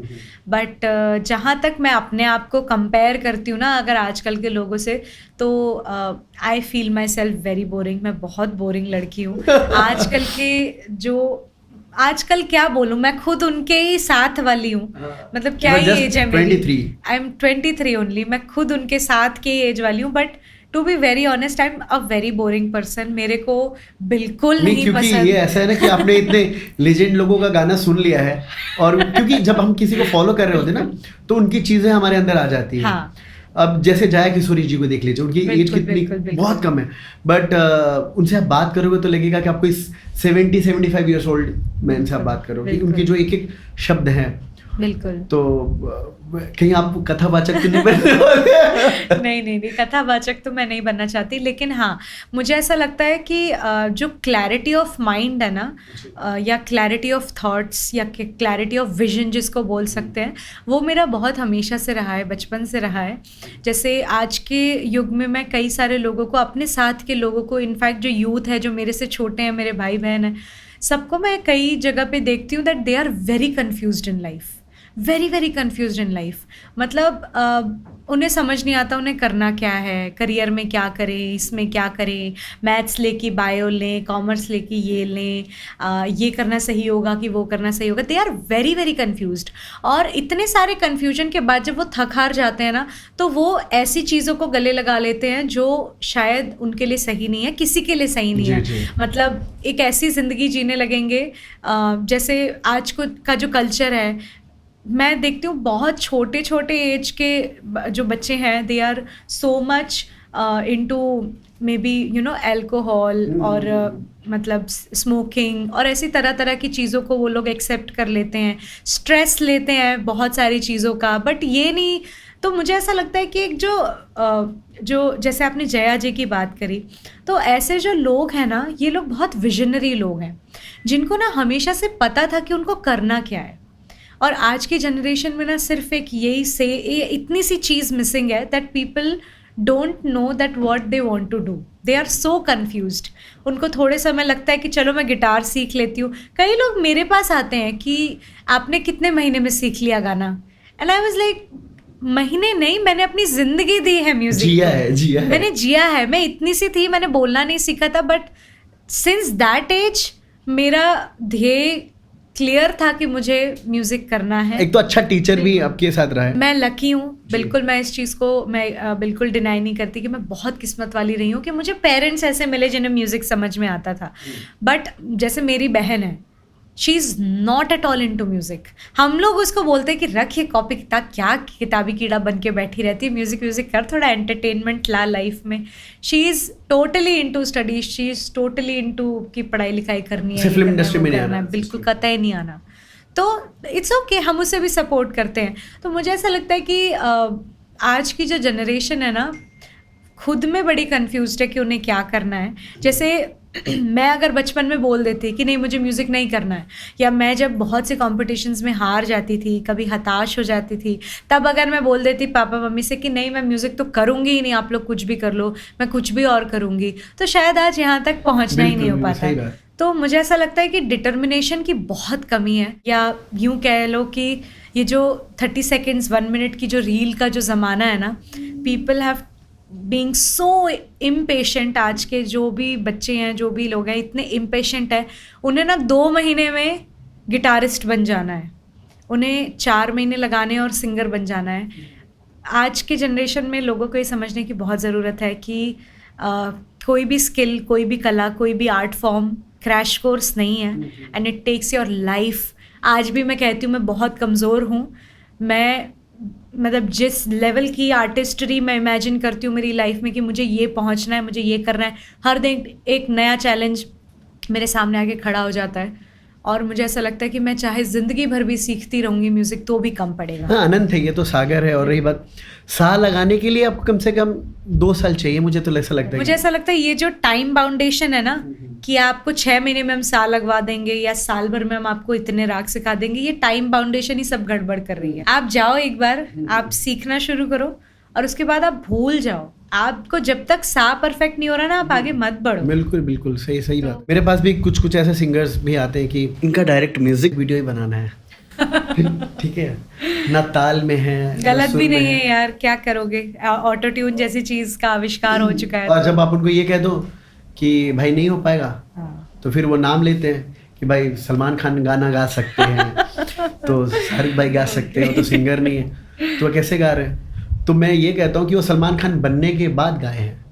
बट जहाँ तक मैं अपने आप को कंपेयर करती हूँ ना अगर आजकल के लोगों से, तो I feel my self very boring. मैं बहुत बोरिंग लड़की हूँ। आजकल के जो आजकल क्या बोलूँ, मैं खुद उनके ही साथ वाली हूँ। मतलब क्या ही एज है मेरी, 23। I am 23 only. मैं खुद उनके साथ के एज वाली हूँ, but to be very honest I am a very boring person. मेरे को बिल्कुल नहीं क्योंकि पसंद। ये ऐसा है ना कि आपने इतने लेजेंड लोगों का गाना सुन लिया है, और क्योंकि जब हम किसी को फॉलो कर रहे होते हैं ना, तो उनकी चीजें हमारे अंदर आ जाती हैं। हाँ। अब जैसे जाया किशोरी जी को देख लीजिए, उनकी एज बिल्कुल, कितनी बिल्कुल, बिल्कुल। बहुत कम है, बट उनसे आप बात करोगे तो लगेगा कि आपको इस 70-75 ईयर्स ओल्ड मैन से आप बात करोगे। बिल्कुल। उनके जो एक एक शब्द हैं, बिल्कुल। तो कहीं आप कथावाचक तो नहीं बनने वाले? नहीं, कथावाचक तो मैं नहीं बनना चाहती, लेकिन हाँ मुझे ऐसा लगता है कि जो क्लैरिटी ऑफ माइंड है ना, या क्लैरिटी ऑफ थॉट्स या क्लैरिटी ऑफ विजन जिसको बोल सकते हैं, वो मेरा बहुत हमेशा से रहा है, बचपन से रहा है। जैसे आज के युग में मैं कई सारे लोगों को, अपने साथ के लोगों को, इनफैक्ट जो यूथ है, जो मेरे से छोटे हैं, मेरे भाई बहन हैं, सबको मैं कई जगह पे देखती हूँ that they are very confused in life, very very confused in life. मतलब उन्हें समझ नहीं आता उन्हें करना क्या है, करियर में क्या करें, इसमें क्या करें, मैथ्स लेके बायो लें, कॉमर्स लेके ये लें, ये करना सही होगा कि वो करना सही होगा। They are very very confused. और इतने सारे कन्फ्यूजन के बाद जब वो थक हार जाते हैं ना, तो वो ऐसी चीज़ों को गले लगा लेते हैं जो शायद उनके लिए सही नहीं है, किसी के लिए सही नहीं है। मतलब एक ऐसी ज़िंदगी जीने लगेंगे जैसे आज का जो कल्चर है, मैं देखती हूँ बहुत छोटे छोटे एज के जो बच्चे हैं, they are so much into maybe you know alcohol और मतलब स्मोकिंग और ऐसी तरह तरह की चीज़ों को वो लोग एक्सेप्ट कर लेते हैं, स्ट्रेस लेते हैं बहुत सारी चीज़ों का। बट ये नहीं, तो मुझे ऐसा लगता है कि एक जो जैसे आपने जया जी की बात करी, तो ऐसे जो लोग हैं ना, ये लोग बहुत विजनरी लोग हैं, जिनको ना हमेशा से पता था कि उनको करना क्या है। और आज की जनरेशन में ना सिर्फ एक ये इतनी सी चीज़ मिसिंग है that people don't know that what they want to do. They are so confused. उनको थोड़े समय लगता है कि चलो मैं गिटार सीख लेती हूँ। कई लोग मेरे पास आते हैं कि आपने कितने महीने में सीख लिया गाना, एंड आई वाज लाइक, महीने नहीं, मैंने अपनी ज़िंदगी दी है म्यूज़िक, जिया है, मैंने जिया है। मैं इतनी सी थी, मैंने बोलना नहीं सीखा था, बट सिंस दैट एज मेरा ध्येय क्लियर था कि मुझे म्यूजिक करना है। एक तो अच्छा टीचर भी आपके साथ रहा है। मैं लकी हूँ, बिल्कुल। मैं इस चीज़ को मैं बिल्कुल डिनाई नहीं करती कि मैं बहुत किस्मत वाली रही हूँ कि मुझे पेरेंट्स ऐसे मिले जिन्हें म्यूज़िक समझ में आता था। बट जैसे मेरी बहन है, she is not at all into music. हम लोग उसको बोलते हैं कि रख ये कॉपी किताब, क्या किताबी कीड़ा बन के बैठी रहती है, म्यूज़िक कर, थोड़ा एंटरटेनमेंट ला लाइफ में। She is totally into studies, she is totally into की पढ़ाई लिखाई करनी है, फिल्म इंडस्ट्री में नहीं आना, बिल्कुल कतई नहीं आना। तो इट्स ओके, हम उसे भी सपोर्ट करते हैं। तो मुझे ऐसा लगता है कि आज की जो जनरेशन है ना, खुद में बड़ी कंफ्यूज्ड है कि उन्हें क्या करना है। जैसे मैं अगर बचपन में बोल देती कि नहीं मुझे म्यूज़िक नहीं करना है, या मैं जब बहुत से कॉम्पिटिशन्स में हार जाती थी, कभी हताश हो जाती थी, तब अगर मैं बोल देती पापा मम्मी से कि नहीं मैं म्यूज़िक तो करूँगी ही नहीं, आप लोग कुछ भी कर लो, मैं कुछ भी और करूँगी, तो शायद आज यहाँ तक पहुँचना ही नहीं हो पाता। तो मुझे ऐसा लगता है कि डिटर्मिनेशन की बहुत कमी है, या यूँ कह लो कि ये जो 30 सेकेंड्स 1 मिनट की जो रील का जो ज़माना है ना, people have being so impatient. आज के जो भी बच्चे हैं, जो भी लोग हैं, इतने इम्पेशेंट है, उन्हें ना 2 महीने में गिटारिस्ट बन जाना है, उन्हें 4 महीने लगाने हैं और सिंगर बन जाना है। आज के जनरेशन में लोगों को ये समझने की बहुत ज़रूरत है कि कोई भी स्किल, कोई भी कला, कोई भी आर्ट फॉर्म क्रैश कोर्स नहीं है, and it takes your life. आज भी मैं कहती हूँ मैं बहुत कमज़ोर हूँ, मैं मतलब जिस लेवल की आर्टिस्ट्री मैं इमेजिन करती हूँ मेरी लाइफ में कि मुझे ये पहुँचना है, मुझे ये करना है, हर दिन एक नया चैलेंज मेरे सामने आके खड़ा हो जाता है, और मुझे ऐसा लगता है कि मैं चाहे ज़िंदगी भर भी सीखती रहूँगी म्यूज़िक तो भी कम पड़ेगा। हाँ, अनंत है, ये तो सागर है। और रही बात सा लगाने के लिए आपको कम से कम 2 साल चाहिए, मुझे तो ऐसा लगता है। मुझे ऐसा लगता है ये जो टाइम बाउंडेशन है ना, कि आपको 6 महीने में हम साल लगवा देंगे या साल भर में हम आपको इतने राग सिखा देंगे, ये टाइम बाउंडेशन ही सब गड़बड़ कर रही है। आप जाओ एक बार, आप सीखना शुरू करो और उसके बाद आप भूल जाओ। आपको जब तक सा परफेक्ट नहीं हो रहा ना, आप आगे मत बढ़ो। बिल्कुल बिल्कुल सही बात। मेरे पास भी कुछ ऐसे सिंगर्स भी आते हैं कि इनका डायरेक्ट म्यूजिक वीडियो ही बनाना है। ठीक है ना, ताल में है, गलत भी नहीं है यार, क्या करोगे, ऑटो ट्यून जैसी चीज का आविष्कार हो चुका है। और जब आप उनको ये कह दो कि भाई नहीं हो पाएगा, तो फिर वो नाम लेते हैं कि भाई सलमान खान गाना गा सकते हैं, तो शाहरुख भाई गा सकते हैं, वो तो सिंगर नहीं है, तो वो कैसे गा रहे हैं? तो मैं ये कहता हूँ कि वो सलमान खान बनने के बाद गाए हैं।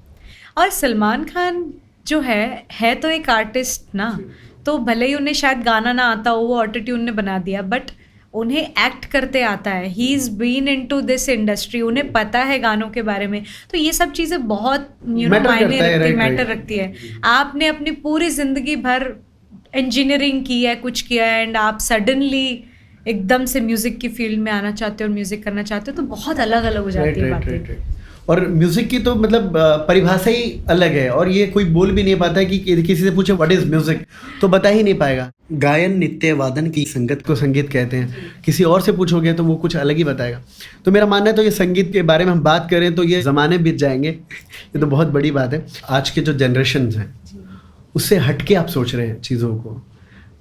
और सलमान खान जो है तो एक आर्टिस्ट ना, तो भले ही उन्हें शायद गाना ना आता हो, वो ऑटो ट्यून ने बना दिया, बट उन्हें एक्ट करते आता है। He is been into this industry, उन्हें पता है गानों के बारे में, तो ये सब चीज़ें बहुत मायने रखती, मैटर रखती है। आपने अपनी पूरी ज़िंदगी भर इंजीनियरिंग की है, कुछ किया है, एंड आप सडनली एकदम से म्यूज़िक की फील्ड में आना चाहते हो और म्यूज़िक करना चाहते हो, तो बहुत अलग अलग हो जाती है बातें। और म्यूजिक की तो मतलब परिभाषा ही अलग है, और ये कोई बोल भी नहीं पाता है कि किसी से पूछे व्हाट इज म्यूजिक तो बता ही नहीं पाएगा। गायन नित्य वादन की संगत को संगीत कहते हैं, किसी और से पूछोगे तो वो कुछ अलग ही बताएगा। तो मेरा मानना है तो ये संगीत के बारे में हम बात करें तो ये ज़माने बीत जाएंगे, ये तो बहुत बड़ी बात है। आज के जो जनरेशन हैं उससे हटके आप सोच रहे हैं चीज़ों को,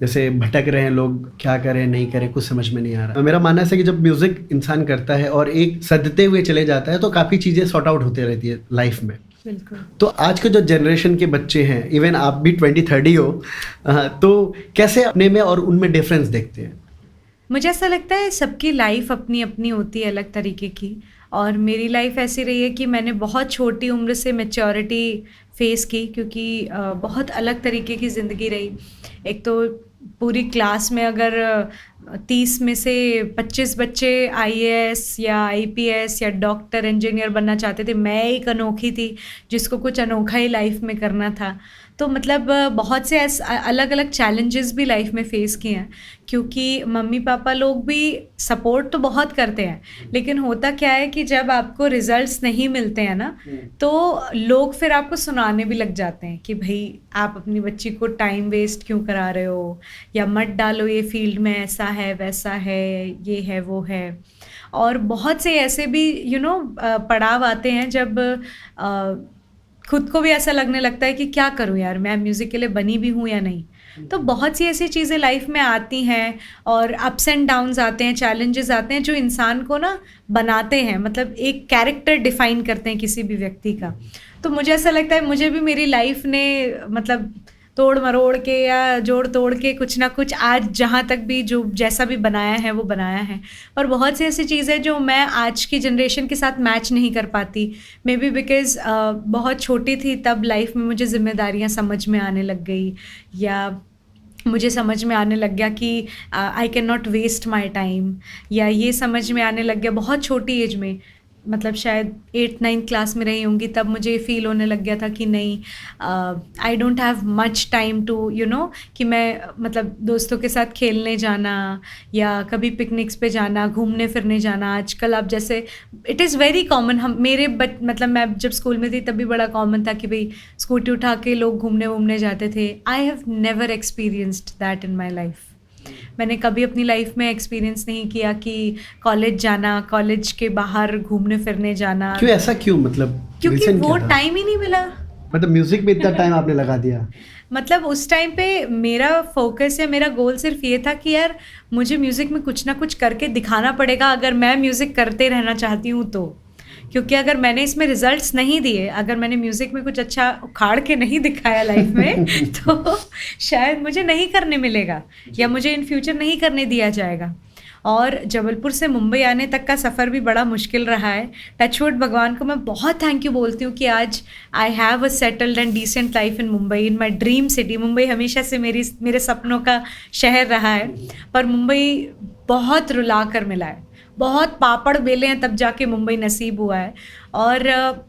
जैसे भटक रहे हैं लोग, क्या करें नहीं करें कुछ समझ में नहीं आ रहा। मेरा मानना है कि जब म्यूजिक इंसान करता है और एक सदते हुए चले जाता है तो काफ़ी चीज़ें सॉर्ट आउट होती रहती है लाइफ में। बिल्कुल। तो आज के जो जनरेशन के बच्चे हैं, इवन आप भी 20-30 हो, तो कैसे अपने में और उनमें डिफरेंस देखते हैं? मुझे ऐसा लगता है सबकी लाइफ अपनी अपनी होती है अलग तरीके की, और मेरी लाइफ ऐसी रही है कि मैंने बहुत छोटी उम्र से मैच्योरिटी फेस की, क्योंकि बहुत अलग तरीके की ज़िंदगी रही। एक तो पूरी क्लास में अगर 30 में से 25 बच्चे IAS या IPS या डॉक्टर इंजीनियर बनना चाहते थे, मैं एक अनोखी थी जिसको कुछ अनोखा ही लाइफ में करना था। तो मतलब बहुत से अलग अलग चैलेंजेस भी लाइफ में फ़ेस किए हैं, क्योंकि मम्मी पापा लोग भी सपोर्ट तो बहुत करते हैं, लेकिन होता क्या है कि जब आपको रिजल्ट्स नहीं मिलते हैं ना, तो लोग फिर आपको सुनाने भी लग जाते हैं कि भाई आप अपनी बच्ची को टाइम वेस्ट क्यों करा रहे हो, या मत डालो ये फील्ड में, ऐसा है वैसा है, ये है वो है। और बहुत से ऐसे भी पड़ाव आते हैं जब खुद को भी ऐसा लगने लगता है कि क्या करूं यार, मैं म्यूज़िक के लिए बनी भी हूं या नहीं। तो बहुत सी ऐसी चीज़ें लाइफ में आती हैं, और अप्स एंड डाउन्स आते हैं, चैलेंजेस आते हैं, जो इंसान को ना बनाते हैं, मतलब एक कैरेक्टर डिफाइन करते हैं किसी भी व्यक्ति का। तो मुझे ऐसा लगता है मुझे भी मेरी लाइफ ने मतलब तोड़ मरोड़ के या जोड़ तोड़ के कुछ ना कुछ आज जहाँ तक भी जो जैसा भी बनाया है वो बनाया है। और बहुत सी ऐसी चीज़ें जो मैं आज की जनरेशन के साथ मैच नहीं कर पाती, मे बी बिकॉज़ बहुत छोटी थी तब लाइफ में मुझे जिम्मेदारियाँ समझ में आने लग गई, या मुझे समझ में आने लग गया कि I can not waste my time, या ये समझ में आने लग गया बहुत छोटी एज में, मतलब शायद 8-9 क्लास में रही होंगी, तब मुझे फील होने लग गया था कि नहीं, I don't have much time to कि मैं मतलब दोस्तों के साथ खेलने जाना या कभी पिकनिक्स पे जाना, घूमने फिरने जाना। आजकल आप जैसे इट इज़ वेरी कॉमन, हम मतलब मैं जब स्कूल में थी तब भी बड़ा कॉमन था कि भाई स्कूटी उठा के लोग घूमने वूमने जाते थे। I have never experienced that in my life. मैंने कभी अपनी लाइफ में एक्सपीरियंस नहीं किया कि कॉलेज जाना, कॉलेज के बाहर घूमने फिरने जाना। क्यों, ऐसा क्यों, मतलब क्योंकि वो टाइम ही नहीं मिला। मतलब म्यूजिक में इतना टाइम आपने लगा दिया? मतलब उस टाइम पे मेरा फोकस या मेरा गोल सिर्फ ये था कि यार मुझे म्यूज़िक में कुछ ना कुछ करके दिखाना पड़ेगा, अगर मैं म्यूज़िक करते रहना चाहती हूँ तो। क्योंकि अगर मैंने इसमें रिजल्ट्स नहीं दिए, अगर मैंने म्यूज़िक में कुछ अच्छा उखाड़ के नहीं दिखाया लाइफ में तो शायद मुझे नहीं करने मिलेगा या मुझे इन फ्यूचर नहीं करने दिया जाएगा। और जबलपुर से मुंबई आने तक का सफ़र भी बड़ा मुश्किल रहा है। टचवुड, भगवान को मैं बहुत थैंक यू बोलती हूँ कि आज I have a settled and decent life in Mumbai, in my dream city. Mumbai हमेशा से मेरे सपनों का शहर रहा है, पर मुंबई बहुत रुला कर मिला है, बहुत पापड़ बेले हैं तब जाके मुंबई नसीब हुआ है। और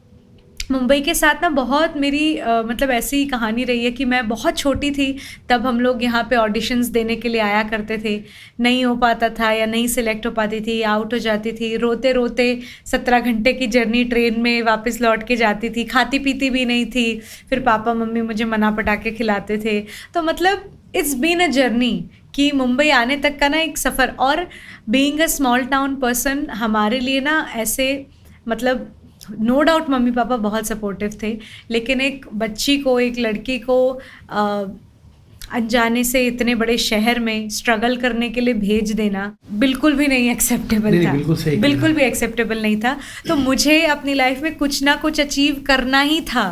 मुंबई के साथ ना बहुत मेरी मतलब ऐसी कहानी रही है कि मैं बहुत छोटी थी तब हम लोग यहाँ पे ऑडिशंस देने के लिए आया करते थे, नहीं हो पाता था या नहीं सिलेक्ट हो पाती थी, आउट हो जाती थी, रोते रोते 17 घंटे की जर्नी ट्रेन में वापस लौट के जाती थी, खाती पीती भी नहीं थी, फिर पापा मम्मी मुझे मना पटा के खिलाते थे। तो मतलब इट्स बीन अ जर्नी कि मुंबई आने तक का ना एक सफ़र। और being a small town person हमारे लिए ना ऐसे मतलब नो डाउट मम्मी पापा बहुत सपोर्टिव थे, लेकिन एक बच्ची को, एक लड़की को अनजाने से इतने बड़े शहर में स्ट्रगल करने के लिए भेज देना बिल्कुल भी नहीं एक्सेप्टेबल था। बिल्कुल भी एक्सेप्टेबल नहीं था। तो मुझे अपनी लाइफ में कुछ ना कुछ अचीव करना ही था,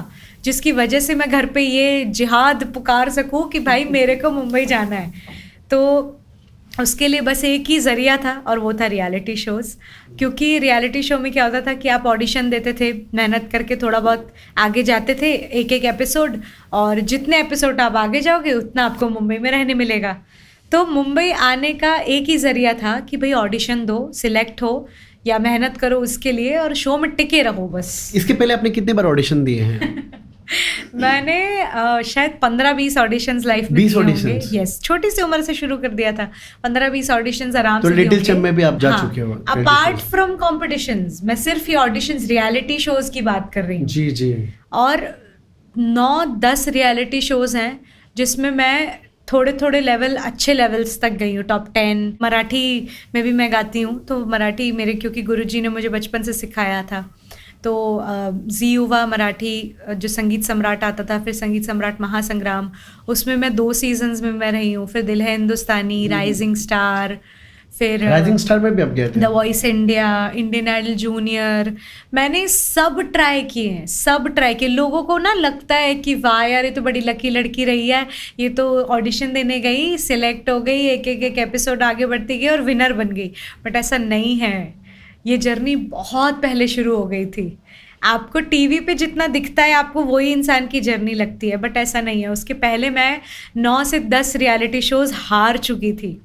जिसकी वजह से मैं घर पे ये जिहाद पुकार सकूं कि भाई मेरे को मुंबई जाना है। तो उसके लिए बस एक ही ज़रिया था और वो था रियलिटी शोज़। क्योंकि रियलिटी शो में क्या होता था कि आप ऑडिशन देते थे, मेहनत करके थोड़ा बहुत आगे जाते थे, एक एक एपिसोड, और जितने एपिसोड आप आगे जाओगे उतना आपको मुंबई में रहने मिलेगा। तो मुंबई आने का एक ही ज़रिया था कि भाई ऑडिशन दो, सिलेक्ट हो या मेहनत करो उसके लिए और शो में टिके रहो बस। इसके पहले आपने कितने बार ऑडिशन दिए हैं? मैंने शायद 15-20 ऑडिशंस लाइफ में 20 दिए होंगे। ऑडिशंस? यस, छोटी सी उम्र से शुरू कर दिया था। 15-20 ऑडिशंस आराम तो से लिटिल दिए चैम्प होंगे। में भी आप जा हाँ, चुके हो? अपार्ट फ्रॉम कॉम्पिटिशंस, मैं सिर्फ ये ऑडिशंस रियलिटी शोज की बात कर रही हूँ। जी जी। और 9-10 रियलिटी शोज हैं जिसमें मैं थोड़े थोड़े लेवल, अच्छे लेवल्स तक गई हूँ, टॉप 10। मराठी में भी मैं गाती हूँ, तो मराठी मेरे क्योंकि गुरुजी ने मुझे बचपन से सिखाया था। तो जी युवा मराठी जो संगीत सम्राट आता था, फिर संगीत सम्राट महासंग्राम, उसमें मैं 2 सीजन्स में मैं रही हूँ। फिर दिल है हिंदुस्तानी, राइजिंग स्टार, फिर राइजिंग स्टार में भी आप गए थे? The Voice India, Indian Idol Junior, मैंने सब ट्राई किए हैं, सब ट्राई किए। लोगों को ना लगता है कि वाह यार ये तो बड़ी लकी लड़की रही है, ये तो ऑडिशन देने गई, सिलेक्ट हो गई, एक एपिसोड आगे बढ़ती गई और विनर बन गई। बट ऐसा नहीं है, ये जर्नी बहुत पहले शुरू हो गई थी। आपको टीवी पे जितना दिखता है आपको वही इंसान की जर्नी लगती है, बट ऐसा नहीं है। उसके पहले मैं 9 से 10 रियलिटी शोज़ हार चुकी थी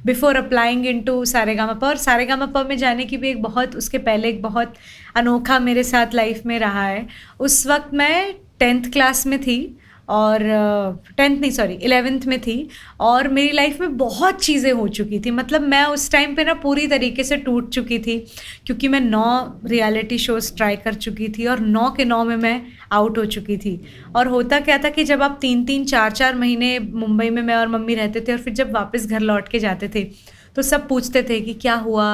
बिफोर अप्लाइंग इनटू सारेगामापा। और सारेगामापा में जाने की भी एक बहुत, उसके पहले एक बहुत अनोखा मेरे साथ लाइफ में रहा है। उस वक्त मैं 10th क्लास में थी और 11th में थी, और मेरी लाइफ में बहुत चीज़ें हो चुकी थी। मतलब मैं उस टाइम पे ना पूरी तरीके से टूट चुकी थी, क्योंकि मैं 9 रियलिटी शोज़ ट्राई कर चुकी थी और 9 के 9 में मैं आउट हो चुकी थी। और होता क्या था कि जब आप 3-3, 4-4 महीने मुंबई में मैं और मम्मी रहते थे और फिर जब वापस घर लौट के जाते थे तो सब पूछते थे कि क्या हुआ,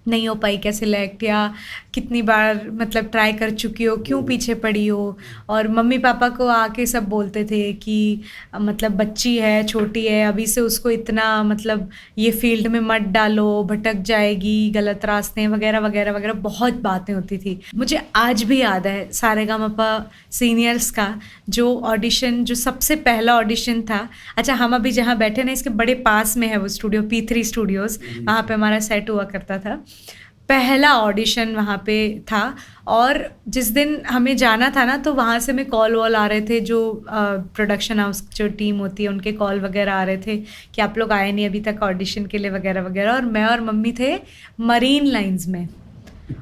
नहीं हो पाई क्या सिलेक्ट, या कितनी बार मतलब ट्राई कर चुकी हो, क्यों पीछे पड़ी हो। और मम्मी पापा को आके सब बोलते थे कि मतलब बच्ची है, छोटी है, अभी से उसको इतना मतलब ये फील्ड में मत डालो, भटक जाएगी, गलत रास्ते वगैरह वगैरह वगैरह, बहुत बातें होती थी। मुझे आज भी याद है सारेगामापा सीनियर्स का जो ऑडिशन, जो सबसे पहला ऑडिशन था। अच्छा, हम अभी जहाँ बैठे ना इसके बड़े पास में है वो स्टूडियो, P3 स्टूडियोज़, वहाँ पे हमारा सेट हुआ करता था। पहला ऑडिशन वहाँ पे था, और जिस दिन हमें जाना था ना तो वहाँ से में कॉल वॉल आ रहे थे, जो प्रोडक्शन हाउस जो टीम होती है उनके कॉल वगैरह आ रहे थे कि आप लोग आए नहीं अभी तक ऑडिशन के लिए वगैरह वगैरह। और मैं और मम्मी थे मरीन लाइंस में,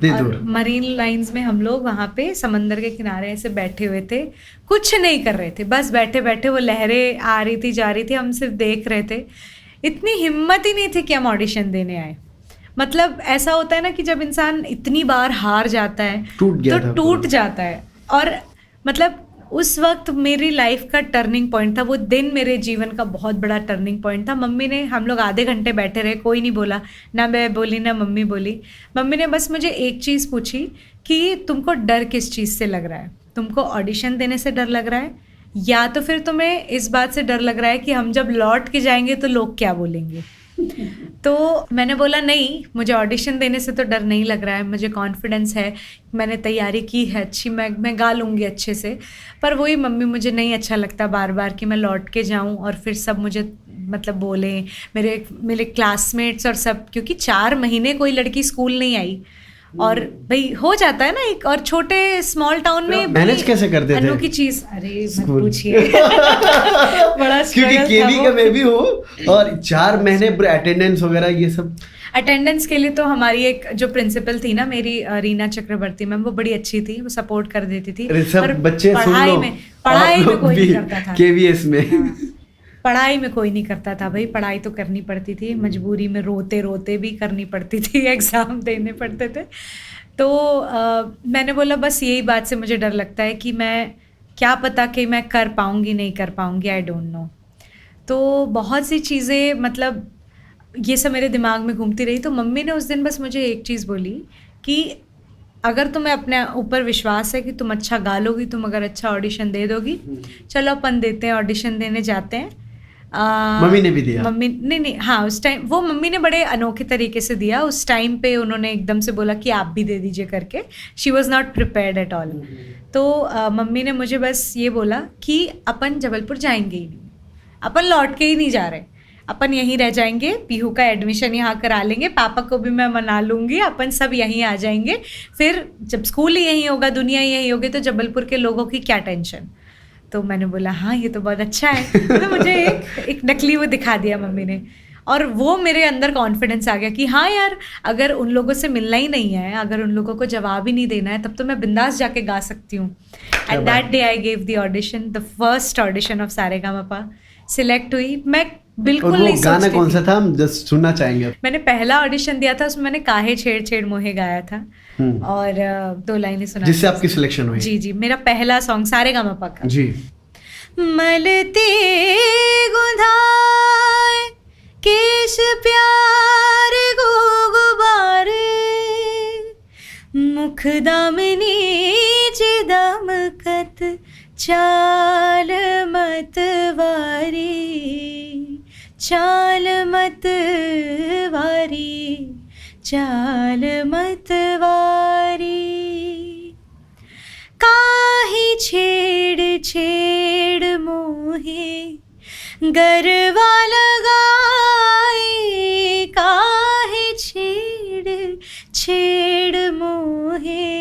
और मरीन लाइंस में हम लोग वहाँ पे समंदर के किनारे ऐसे बैठे हुए थे, कुछ नहीं कर रहे थे, बस बैठे बैठे वो लहरें आ रही थी जा रही थी, हम सिर्फ देख रहे थे। इतनी हिम्मत ही नहीं थी कि हम ऑडिशन देने आए। मतलब ऐसा होता है ना कि जब इंसान इतनी बार हार जाता है तो टूट जाता है। और मतलब उस वक्त मेरी लाइफ का टर्निंग पॉइंट था, वो दिन मेरे जीवन का बहुत बड़ा टर्निंग पॉइंट था। मम्मी ने, हम लोग आधे घंटे बैठे रहे, कोई नहीं बोला, ना मैं बोली ना मम्मी बोली। मम्मी ने बस मुझे एक चीज़ पूछी कि तुमको डर किस चीज़ से लग रहा है। तुमको ऑडिशन देने से डर लग रहा है या तो फिर तुम्हें इस बात से डर लग रहा है कि हम जब लौट के जाएंगे तो लोग क्या बोलेंगे। तो मैंने बोला नहीं, मुझे ऑडिशन देने से तो डर नहीं लग रहा है, मुझे कॉन्फिडेंस है, मैंने तैयारी की है अच्छी, मैं गा लूँगी अच्छे से। पर वही मम्मी, मुझे नहीं अच्छा लगता बार बार कि मैं लौट के जाऊँ और फिर सब मुझे मतलब बोले, मेरे क्लासमेट्स और सब, क्योंकि 4 महीने कोई लड़की स्कूल नहीं आई और भाई हो जाता है ना एक, और छोटे स्मॉल टाउन में मैनेज कैसे करते थे अनोखी चीज, अरे मत पूछिए बड़ा क्योंकि केवी का मैं भी हूँ और 4 महीने पूरे अटेंडेंस वगैरह ये सब। अटेंडेंस के लिए तो हमारी एक जो प्रिंसिपल थी ना मेरी, रीना चक्रवर्ती मैम, वो बड़ी अच्छी थी, वो सपोर्ट कर देती थी। सब बच्चे पढ़ाई में कोई नहीं करता था। केवीएस में पढ़ाई में कोई नहीं करता था भाई, पढ़ाई तो करनी पड़ती थी, मजबूरी में रोते रोते भी करनी पड़ती थी, एग्ज़ाम देने पड़ते थे। तो मैंने बोला बस यही बात से मुझे डर लगता है कि मैं, क्या पता कि मैं कर पाऊँगी नहीं कर पाऊँगी, आई डोंट नो। तो बहुत सी चीज़ें मतलब ये सब मेरे दिमाग में घूमती रही। तो मम्मी ने उस दिन बस मुझे एक चीज़ बोली कि अगर तुम्हें अपने ऊपर विश्वास है कि तुम अच्छा गा लोगी, तुम अगर अच्छा ऑडिशन दे दोगी, चलो अपन देते हैं, ऑडिशन देने जाते हैं। मम्मी ने भी दिया? मम्मी नहीं, हाँ उस टाइम वो मम्मी ने बड़े अनोखे तरीके से दिया। उस टाइम पे उन्होंने एकदम से बोला कि आप भी दे दीजिए करके, she was not prepared at all. तो मम्मी ने मुझे बस ये बोला कि अपन जबलपुर जाएंगे ही नहीं, अपन लौट के ही नहीं जा रहे, अपन यहीं रह जाएंगे, पीहू का एडमिशन यहाँ करा लेंगे, पापा को भी मैं मना लूँगी, अपन सब यहीं आ जाएंगे, फिर जब स्कूल ही यहीं होगा, दुनिया ही यहीं होगी, तो जबलपुर के लोगों की क्या टेंशन। तो मैंने बोला हाँ ये तो बहुत अच्छा है। तो मुझे एक नकली वो दिखा दिया मम्मी ने, और वो मेरे अंदर कॉन्फिडेंस आ गया कि हाँ यार, अगर उन लोगों से मिलना ही नहीं है, अगर उन लोगों को जवाब ही नहीं देना है, तब तो मैं बिंदास जाके गा सकती हूँ। At that day I gave the audition, the first audition of Saregamapa. Select हुई, मैं बिल्कुल नहीं सोचती थी। गाना कौन सा था, हम जस्ट सुनना चाहेंगे। मैंने पहला ऑडिशन दिया था, उसमें मैंने काहे छेड़ छेड़ मोहे गाया था और 2 लाइनें सुना, जिससे आपकी सिलेक्शन हुई। जी, मेरा पहला सॉन्ग सारेगामापा का। जी। मलते गुंधाए केश प्यार गो गुबारे, मुख दामनी चिदमकत चाल मत वारी, चाल मत वारी, चाल मत वारी। काहे छेड़ छेड़ मोहे गरवा लगाए, काहे छेड़ छेड़ मोहे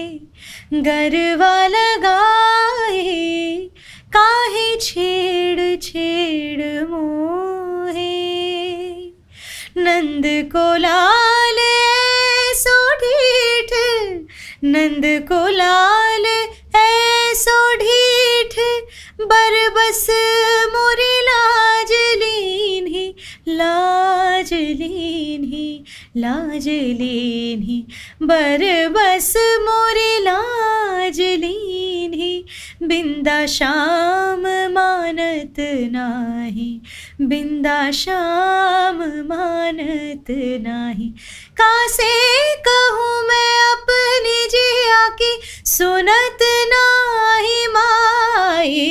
गरवा लगाए, काहे छेड़ छेड़ मोहे। नंद को लाल ऐसो ढीठ, नंद को लाल ऐसो ढीठ, बरबस मोरी लाज लीन्ही, लाज लीन्ही, लाज लीन्ही, बरबस मोरी लाज लीन्ही। बिंदा शाम मानत नाही, बिंदा शाम मानत नाही। कासे कहूँ मैं अपनी जिया की, सुनत नाही माई।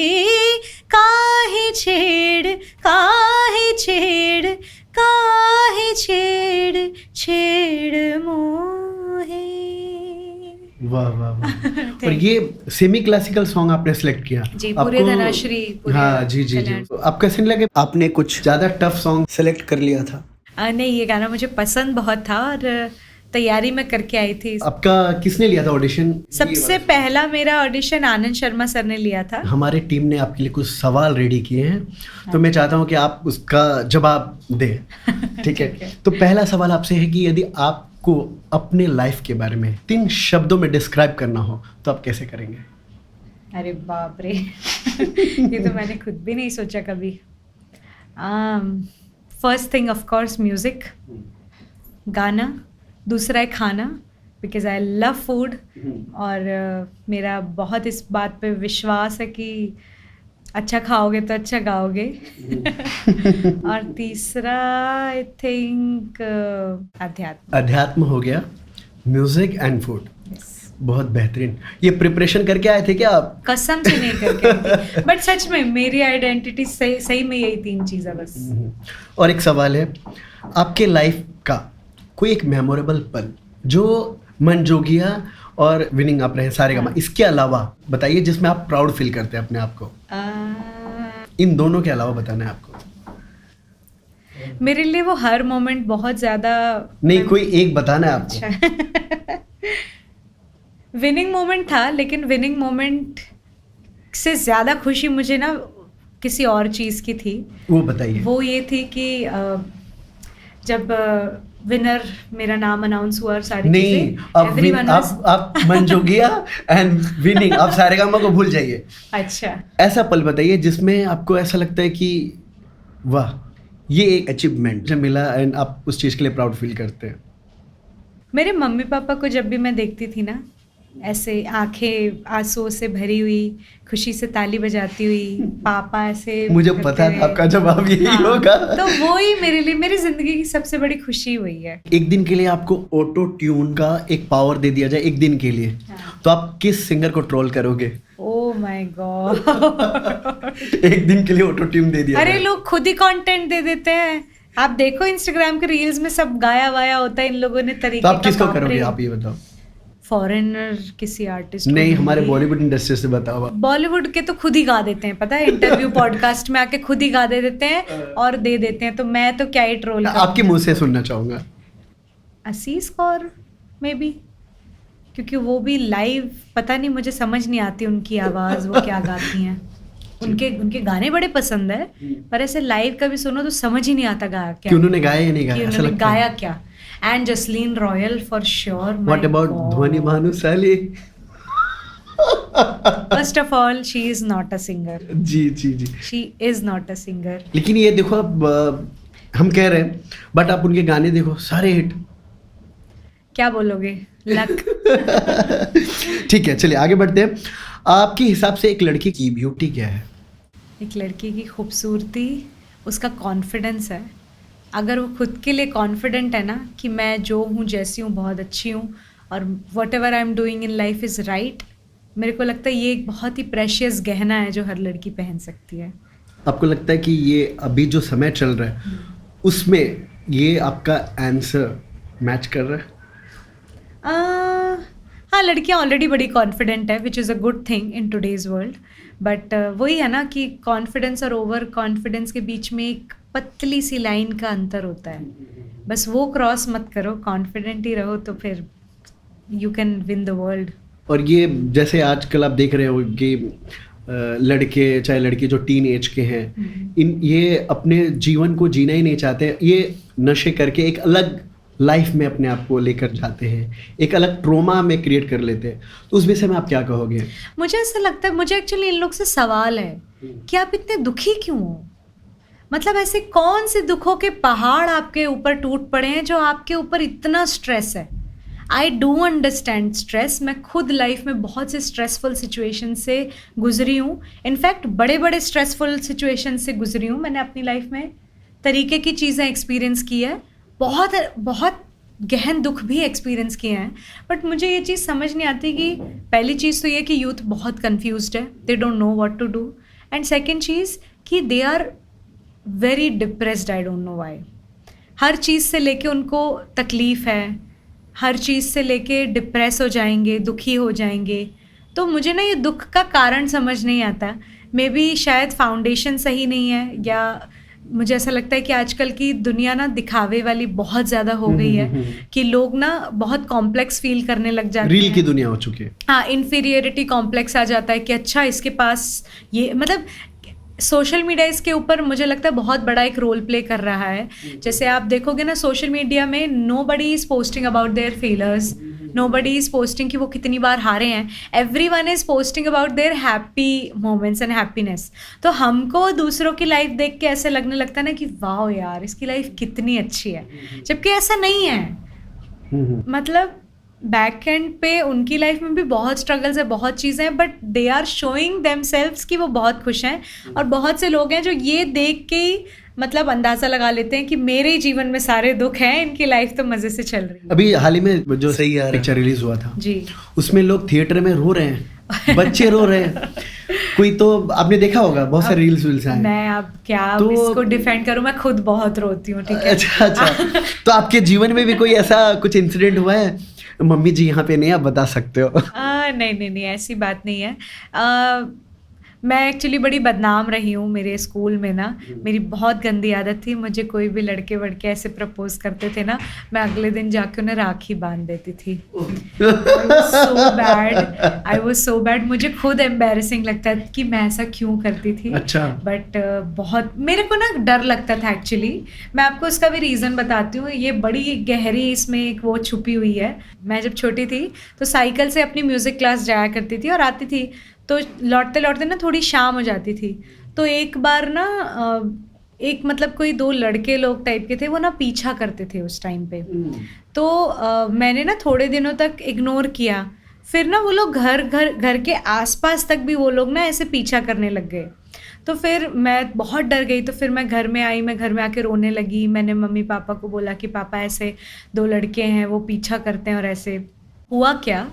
काहे छेड़, काहे छेड़, काहे छेड़ छेड़ मोहे। वाह वाह वाह। और ये सेमी क्लासिकल सॉन्ग आपने सिलेक्ट किया जी, पूरे धनाश्री। हाँ जी जी जी। आप कैसे लगे, आपने कुछ ज्यादा टफ सॉन्ग सिलेक्ट कर लिया था? नहीं, ये गाना मुझे पसंद बहुत था और तैयारी में करके आई थी। आपका किसने लिया था ऑडिशन? सबसे पहला मेरा ऑडिशन आनंद शर्मा सर ने लिया था। हमारे टीम ने आपके लिए कुछ सवाल रेडी किए हैं, तो मैं चाहता हूँ कि आप उसका जवाब दें। ठीक है। तो पहला सवाल आपसे है कि यदि आपको अपने लाइफ के बारे में 3 शब्दों में डिस्क्राइब करना हो तो आप कैसे करेंगे? अरे बाप रे ये तो मैंने खुद भी नहीं सोचा कभी। First thing of course music, गाना। दूसरा है खाना, बिकॉज आई लव फूड, और मेरा बहुत इस बात पे विश्वास है कि अच्छा खाओगे तो अच्छा गाओगे। और तीसरा आई थिंक अध्यात्म। अध्यात्म हो गया, म्यूजिक एंड फूड। बहुत बेहतरीन। ये प्रिपरेशन करके आए थे क्या आप? कसम से नहीं करके, बट सच में मेरी आइडेंटिटी सही सही में यही 3 चीज़ है बस। और एक सवाल है, आपके लाइफ का कोई एक मेमोरेबल पल जो मनजोगिया और विनिंग आप रहे सारेगामा, इसके अलावा बताइए जिसमें आप प्राउड फील करते हैं अपने आप को। इन दोनों के अलावा बताना है आपको। मेरे लिए वो हर मोमेंट बहुत ज़्यादा नहीं, कोई एक बताना है आपको। अच्छा विनिंग मोमेंट था, लेकिन विनिंग मोमेंट से ज़्यादा खुशी मुझे ना किसी और चीज़ की थी। वो बताइए। वो ये थी कि जब विनर मेरा नाम अनाउंस हुआ और सारी नहीं, चीजें, आप मनजोगिया एंड विनिंग, आप सारेगामा को भूल जाइए। अच्छा, ऐसा पल बताइए जिसमें आपको ऐसा लगता है कि वाह, ये एक अचीवमेंट जो मिला एंड आप उस चीज़ के लिए प्राउड फील करते हैं। मेरे मम्मी पापा को जब भी मैं देखती थी ना, ऐसे आंखें आंसुओं से भरी हुई, खुशी से ताली बजाती हुई, पापा ऐसे मुझे करते पता हुए। था आपका जवाब यही हाँ, होगा। तो वो ही मेरे लिए मेरी जिंदगी की सबसे बड़ी खुशी हुई है। एक दिन के लिए आपको ऑटो ट्यून का एक पावर दे दिया जाए एक दिन के लिए, हाँ। तो आप किस सिंगर को ट्रोल करोगे? ओह माय गॉड एक दिन के लिए ऑटो ट्यून दे दिया अरे जाए। लोग खुद ही कंटेंट दे देते हैं। आप देखो इंस्टाग्राम के रील्स में सब गाया वाया होता है, इन लोगों ने तरीके तो आप का। किसको बाप रे। करोगे, आप ये बताओ। फॉरेनर किसी आर्टिस्ट नहीं, हमारे बॉलीवुड इंडस्ट्री से बताओ आप। बॉलीवुड के तो खुद ही गा देते हैं, पता है, इंटरव्यू पॉडकास्ट में आके खुद ही गा दे देते हैं और दे देते हैं, तो मैं तो क्या ही ट्रोल आपके मुंह से सुनना चाहूंगा। असीस कौर मे बी, क्योंकि वो भी लाइव पता नहीं, मुझे समझ नहीं आती उनकी आवाज़, वो क्या गाती हैं। उनके गाने बड़े पसंद है, पर ऐसे लाइव कभी सुनो तो समझ ही नहीं आता गाया क्या, कि उन्होंने गाया या नहीं कि गाया, ऐसा उन्होंने लगता है। गाया क्या। And Jasleen Royal for sure. What about Dhvani Bhanushali? First of all she is not a singer, जी जी जी। She is not a singer. लेकिन ये देखो, अब हम कह रहे हैं, बट आप उनके गाने देखो, सारे हिट। क्या बोलोगे, लक। ठीक है, चलिए आगे बढ़ते हैं। आपके हिसाब से एक लड़की की ब्यूटी क्या है? एक लड़की की खूबसूरती उसका कॉन्फिडेंस है। अगर वो खुद के लिए कॉन्फिडेंट है ना कि मैं जो हूँ, जैसी हूँ, बहुत अच्छी हूँ और what ever I am doing in life is right, मेरे को लगता है ये एक बहुत ही प्रेशियस गहना है जो हर लड़की पहन सकती है। आपको लगता है कि ये अभी जो समय चल रहा है उसमें ये आपका आंसर मैच कर रहा है? हाँ, लड़कियाँ ऑलरेडी बड़ी कॉन्फिडेंट है, which is a good thing in today's world, but वही है ना कि कॉन्फिडेंस और ओवर कॉन्फिडेंस के बीच में एक पतली सी लाइन का अंतर होता है। बस वो क्रॉस मत करो, कॉन्फिडेंट ही रहो, तो फिर you can win the world. और ये जैसे आजकल आप देख रहे हो कि लड़के चाहे लड़की जो टीन एज के हैं, ये अपने जीवन को जीना ही नहीं चाहते, ये नशे करके एक अलग लाइफ में अपने आप को लेकर जाते हैं, एक अलग ट्रोमा में क्रिएट कर लेते हैं। तो उस विषय में आप क्या कहोगे? मुझे ऐसा लगता है, मुझे एक्चुअली इन लोग से सवाल है कि आप इतने दुखी क्यों हो? मतलब ऐसे कौन से दुखों के पहाड़ आपके ऊपर टूट पड़े हैं जो आपके ऊपर इतना स्ट्रेस है? I do understand stress. मैं खुद लाइफ में बहुत से स्ट्रेसफुल सिचुएशन से गुजरी हूँ, इनफैक्ट बड़े बड़े स्ट्रेसफुल सिचुएशन से गुजरी हूँ। मैंने अपनी लाइफ में तरीके की चीज़ें एक्सपीरियंस की है, बहुत बहुत गहन दुख भी एक्सपीरियंस किए हैं, बट मुझे ये चीज़ समझ नहीं आती कि पहली चीज़ तो ये कि यूथ बहुत कंफ्यूज्ड है, they don't know what to do, and second चीज़ कि they are very depressed, I don't know why. हर चीज़ से लेके उनको तकलीफ़ है, हर चीज़ से लेके डिप्रेस हो जाएंगे, दुखी हो जाएंगे। तो मुझे ना ये दुख का कारण समझ नहीं आता। मे बी शायद फाउंडेशन सही नहीं है, या मुझे ऐसा लगता है कि आजकल की दुनिया ना दिखावे वाली बहुत ज़्यादा हो गई है कि लोग ना बहुत कॉम्प्लेक्स फील करने लग जाते हैं। रील की दुनिया हो चुकी है। हाँ, इन्फीरियरिटी कॉम्प्लेक्स आ जाता है कि अच्छा इसके पास ये, मतलब सोशल मीडिया इसके ऊपर मुझे लगता है बहुत बड़ा एक रोल प्ले कर रहा है। जैसे आप देखोगे ना सोशल मीडिया में, nobody is posting about their failures, nobody is posting कि वो कितनी बार हारे हैं, everyone is posting about their happy moments and happiness. तो हमको दूसरों की लाइफ देख के ऐसे लगने लगता है ना कि वाह यार इसकी लाइफ कितनी अच्छी है, जबकि ऐसा नहीं है। मतलब बैक एंड पे उनकी लाइफ में भी बहुत स्ट्रगल्स है, बहुत चीज़ें हैं, but they are showing themselves कि वो बहुत खुश हैं। और बहुत से लोग हैं जो ये देख के ही मतलब अंदाजा लगा लेते हैं कि मेरे जीवन में सारे दुख हैं, इनकी लाइफ तो मजे से चल रही है। अभी हाल ही में जो सही पिक्चर रिलीज हुआ था जी, उसमें लोग थिएटर में रो रहे हैं, बच्चे रो रहे हैं। कोई तो आपने देखा होगा, बहुत सारे रील्स आए। मैं अब क्या तो इसको डिफेंड करूं, मैं खुद बहुत रोती हूँ, ठीक है। अच्छा तो आपके जीवन में भी कोई ऐसा कुछ इंसिडेंट हुआ है? मम्मी जी यहाँ पे नहीं, आप बता सकते हो। नहीं, ऐसी बात नहीं है। मैं एक्चुअली बड़ी बदनाम रही हूँ मेरे स्कूल में ना। मेरी बहुत गंदी आदत थी, मुझे कोई भी लड़के वड़के ऐसे प्रपोज करते थे ना, मैं अगले दिन जाके उन्हें राखी बांध देती थी। I was so bad. मुझे खुद एम्बेरसिंग लगता है कि मैं ऐसा क्यों करती थी। अच्छा। बट बहुत मेरे को ना डर लगता था एक्चुअली। मैं आपको उसका भी रीज़न बताती हूँ, ये बड़ी गहरी इसमें एक वो छुपी हुई है। मैं जब छोटी थी तो साइकिल से अपनी म्यूज़िक क्लास जाया करती थी और आती थी, तो लौटते लौटते ना थोड़ी शाम हो जाती थी। तो एक बार ना एक मतलब कोई 2 लड़के लोग टाइप के थे, वो ना पीछा करते थे उस टाइम पे। तो मैंने ना थोड़े दिनों तक इग्नोर किया। फिर ना वो लोग घर के आसपास तक भी वो लोग ना ऐसे पीछा करने लग गए। तो फिर मैं बहुत डर गई। तो फिर मैं घर में आई, मैं घर में आके रोने लगी। मैंने मम्मी पापा को बोला कि पापा ऐसे 2 लड़के हैं, वो पीछा करते हैं। और ऐसे हुआ क्या,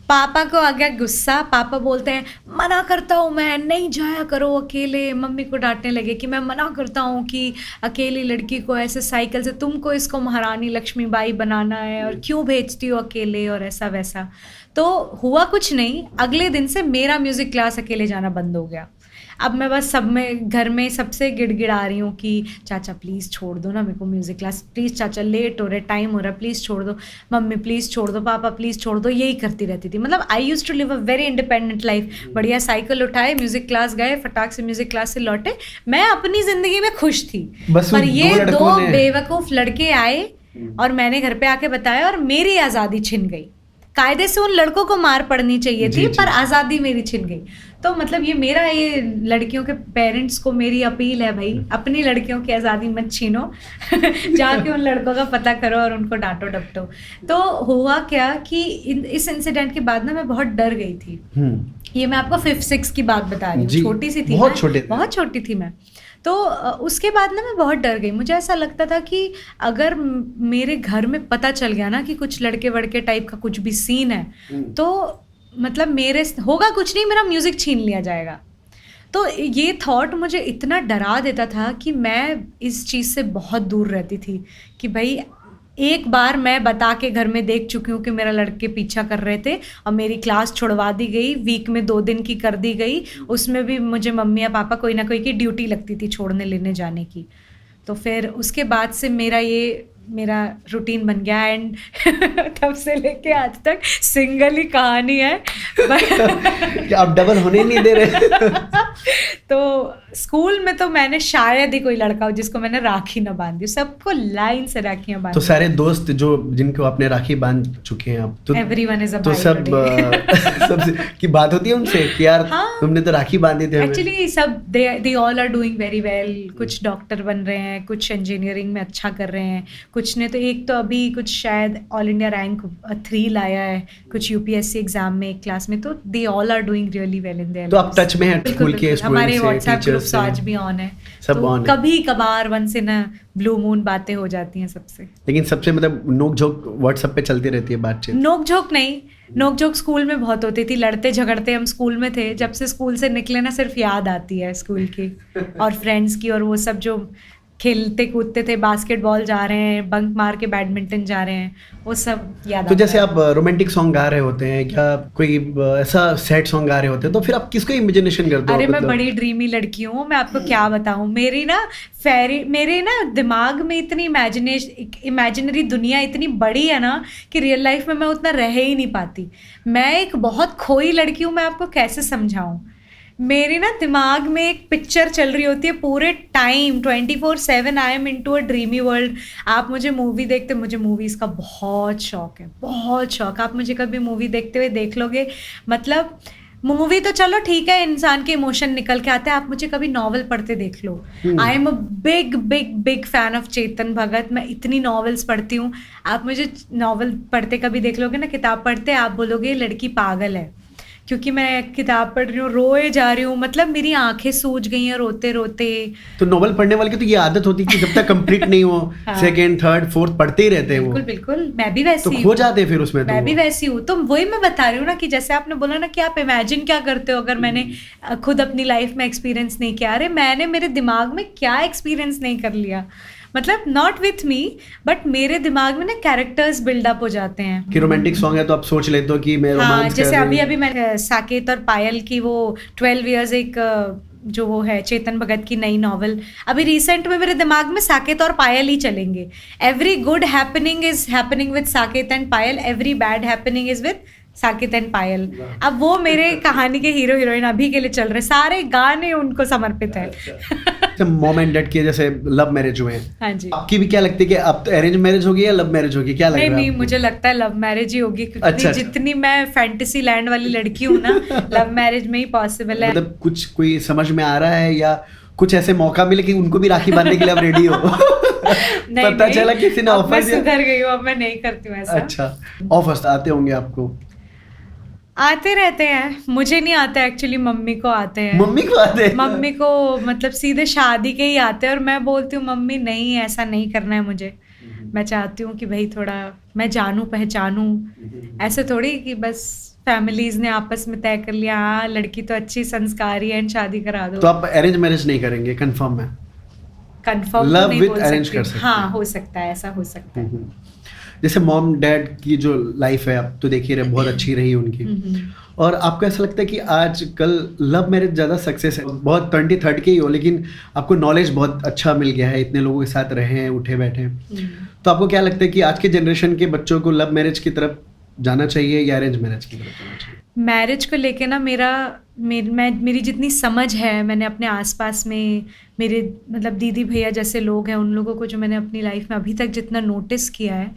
पापा को आ गया गुस्सा। पापा बोलते हैं मना करता हूँ मैं, नहीं जाया करो अकेले। मम्मी को डांटने लगे कि मैं मना करता हूँ कि अकेली लड़की को ऐसे साइकिल से, तुमको इसको महारानी लक्ष्मीबाई बनाना है और क्यों भेजती हो अकेले और ऐसा वैसा। तो हुआ कुछ नहीं, अगले दिन से मेरा म्यूज़िक क्लास अकेले जाना बंद हो गया। अब मैं बस घर में सबसे गिड़गिड़ा रही हूँ कि चाचा प्लीज़ छोड़ दो ना मेरे को म्यूज़िक क्लास, प्लीज़ चाचा लेट हो रहा है, टाइम हो रहा है, प्लीज़ छोड़ दो, मम्मी प्लीज़ छोड़ दो, पापा प्लीज़ छोड़ दो। यही करती रहती थी। मतलब I use to live a very independent life. बढ़िया साइकिल उठाए, म्यूज़िक क्लास गए, फटाक से म्यूज़िक क्लास से लौटे, मैं अपनी ज़िंदगी में खुश थी। पर ये 2 बेवकूफ़ लड़के आए और मैंने घर पे आके बताया और मेरी आज़ादी छिन गई। कायदे से उन लड़कों को मार पड़नी चाहिए थी, पर आज़ादी मेरी छिन गई। तो मतलब ये लड़कियों के पेरेंट्स को मेरी अपील है, भाई अपनी लड़कियों की आज़ादी मत छीनो। जाके उन लड़कों का पता करो और उनको डांटो डपटो। तो हुआ क्या कि इस इंसिडेंट के बाद ना मैं बहुत डर गई थी। ये मैं आपको 5th-6th की बात बता रही हूँ, छोटी सी थी, बहुत छोटी थी मैं। तो उसके बाद ना मैं बहुत डर गई। मुझे ऐसा लगता था कि अगर मेरे घर में पता चल गया ना कि कुछ लड़के वड़के टाइप का कुछ भी सीन है, तो मतलब मेरे होगा कुछ नहीं, मेरा म्यूज़िक छीन लिया जाएगा। तो ये थॉट मुझे इतना डरा देता था कि मैं इस चीज़ से बहुत दूर रहती थी कि भाई एक बार मैं बता के घर में देख चुकी हूँ कि मेरा लड़के पीछा कर रहे थे और मेरी क्लास छुड़वा दी गई, वीक में 2 दिन की कर दी गई। उसमें भी मुझे मम्मी या पापा कोई ना कोई की ड्यूटी लगती थी छोड़ने लेने जाने की। तो फिर उसके बाद से मेरा रूटीन बन गया एंड तब से लेके आज तक सिंगल ही कहानी है। आप डबल होने नहीं दे रहे। तो स्कूल में तो मैंने शायद ही कोई लड़का हो जिसको मैंने राखी ना बांधी, सबको लाइन से राखियां बांधी। तो सारे दोस्त जो जिनको आपने राखी बांध चुके हैं आप, तो एवरीवन इज अ तो सब की बात होती है उनसे कि यार तुमने तो राखी बांधी थी। एक्चुअली सब they all are doing very well. कुछ डॉक्टर बन रहे हैं, कुछ इंजीनियरिंग में अच्छा कर रहे हैं, कुछ ने तो एक तो अभी कुछ शायद ऑल इंडिया रैंक 3 लाया है, कुछ यूपीएससी एग्जाम में एक क्लास में। तो they all are doing really well in there. तो आप टच में हैं स्कूल के स्टूडेंट्स से, हमारे व्हाट्सएप ग्रुप्स आज भी ऑन है, सब तो ऑन है। कभी कभार वंस इन ब्लू मून बातें हो जाती हैं सबसे। लेकिन सबसे मतलब नोक झोंक व्हाट्सएप पे चलती रहती है बातचीत। नोक झोंक नहीं, नोक झोंक स्कूल में बहुत होती थी, लड़ते झगड़ते हम स्कूल में थे। जब से स्कूल से निकले ना सिर्फ याद आती है स्कूल की और फ्रेंड्स की, और वो सब जो खेलते कूदते थे, बास्केटबॉल जा रहे हैं, बंक मार के बैडमिंटन जा रहे हैं, वो सब याद। तो जैसे आप रोमांटिक सॉन्ग गा रहे होते हैं या कोई ऐसा सैड सॉन्ग गा रहे होते हैं, तो फिर आप किसको इमेजिनेशन करते हो? अरे मैं बड़ी ड्रीमी लड़की हूँ, मैं आपको क्या बताऊँ। मेरे ना दिमाग में इतनी इमेजिनरी दुनिया इतनी बड़ी है ना कि रियल लाइफ में मैं उतना रह ही नहीं पाती। मैं एक बहुत खोई लड़की हूँ, मैं आपको कैसे समझाऊँ। मेरी ना दिमाग में एक पिक्चर चल रही होती है पूरे time, 24/7 I am into a dreamy world. आप मुझे मूवी देखते, मुझे मूवीज़ का बहुत शौक है, बहुत शौक। आप मुझे कभी मूवी देखते हुए देख लोगे, मतलब मूवी तो चलो ठीक है, इंसान के इमोशन निकल के आते हैं, आप मुझे कभी नॉवल पढ़ते देख लो। I am a big big big fan of Chetan Bhagat. मैं इतनी नॉवेल्स पढ़ती हूँ, आप मुझे नॉवल पढ़ते कभी देख लोगे ना, किताब पढ़ते, आप बोलोगे ये लड़की पागल है, क्योंकि मैं किताब पढ़ रही हूँ, रोए जा रही हूँ, मतलब मेरी आंखें सूज गई हैं रोते रोते। तो नॉवल पढ़ने वाले की तो ये आदत होती है कि जब तक कंप्लीट नहीं हो हाँ। सेकंड थर्ड फोर्थ पढ़ते ही रहते हैं वो। बिल्कुल बिल्कुल, मैं भी वैसी तो हूँ। खो जाते हैं फिर उसमें। मैं भी वैसी हूँ, तो वही मैं बता रही हूँ ना कि जैसे आपने बोला ना कि आप इमेजिन क्या करते हो अगर मैंने खुद अपनी लाइफ में एक्सपीरियंस नहीं किया। अरे मैंने मेरे दिमाग में क्या एक्सपीरियंस नहीं कर लिया, मतलब नॉट विथ मी बट मेरे दिमाग में ना कैरेक्टर्स बिल्डअप हो जाते हैं। कि रोमांटिक सॉन्ग है तो आप सोच लेते हो कि मैं हाँ, रोमांस कर जैसे रही हूँ। अभी मैं साकेत और पायल की वो 12 इयर्स एक जो वो है चेतन भगत की नई नॉवल, अभी रिसेंट में मेरे दिमाग में साकेत और पायल ही चलेंगे। Every good happening is happening with Saket and Payal, every bad happening is with Saket and Payal. अब वो मेरे कहानी के हीरो हीरोइन अभी के लिए चल रहे, सारे गाने उनको समर्पित है। मॉम एंड डैड के जैसे लव मैरिज हुए हैं। हाँ जी। आपकी भी क्या लगती है कि अब तो अरेंज मैरिज होगी या लव मैरिज होगी, क्या लग रहा है नहीं, आपको? मुझे लगता है लव मैरिज ही होगी, क्योंकि अच्छा। जितनी मैं फैंटेसी लैंड वाली लड़की हूँ ना, लव मैरिज में ही पॉसिबल है। मतलब कुछ कोई समझ में आ रहा है या कुछ ऐसे मौका मिले कि उनको भी राखी बांधने के लिए अब रेडी हो? पता चला किसी ने अब मैं ऑफर सुधर गई हूँ, अब मैं नहीं करती हूँ ऐसा। अच्छा, ऑफर्स आते होंगे आपको? आते रहते हैं, मुझे नहीं आते एक्चुअली, मम्मी को आते हैं। मम्मी को आते हैं? मम्मी को मतलब सीधे शादी के ही आते हैं, और मैं बोलती हूँ मम्मी नहीं, ऐसा नहीं करना है मुझे। मैं चाहती हूँ कि भाई थोड़ा मैं जानूँ पहचानूँ, ऐसे थोड़ी कि बस फैमिलीज ने आपस में तय कर लिया हाँ लड़की तो अच्छी संस्कारी है एंड शादी करा दो। तो आप अरेंज मैरिज नहीं करेंगे कंफर्म है? कंफर्म Love तो नहीं with बोल arrange सकती। कर सकते हाँ हैं। हो सकता है, ऐसा हो सकता है। जैसे मॉम डैड की जो लाइफ है अब तो देखिए बहुत अच्छी रही उनकी, और आपको ऐसा लगता है कि आजकल लव मैरिज ज़्यादा सक्सेस है? बहुत 23rd के ही हो लेकिन आपको नॉलेज बहुत अच्छा मिल गया है, इतने लोगों के साथ रहे हैं, उठे बैठे हैं, तो आपको क्या लगता है कि आज के जनरेशन के बच्चों को लव मैरिज की तरफ जाना चाहिए या अरेंज मैरिज की तरफ जाना चाहिए? मैरिज को लेके ना मेरी जितनी समझ है, मैंने अपने आसपास में मेरे मतलब दीदी भैया जैसे लोग हैं, उन लोगों को जो मैंने अपनी लाइफ में अभी तक जितना नोटिस किया है,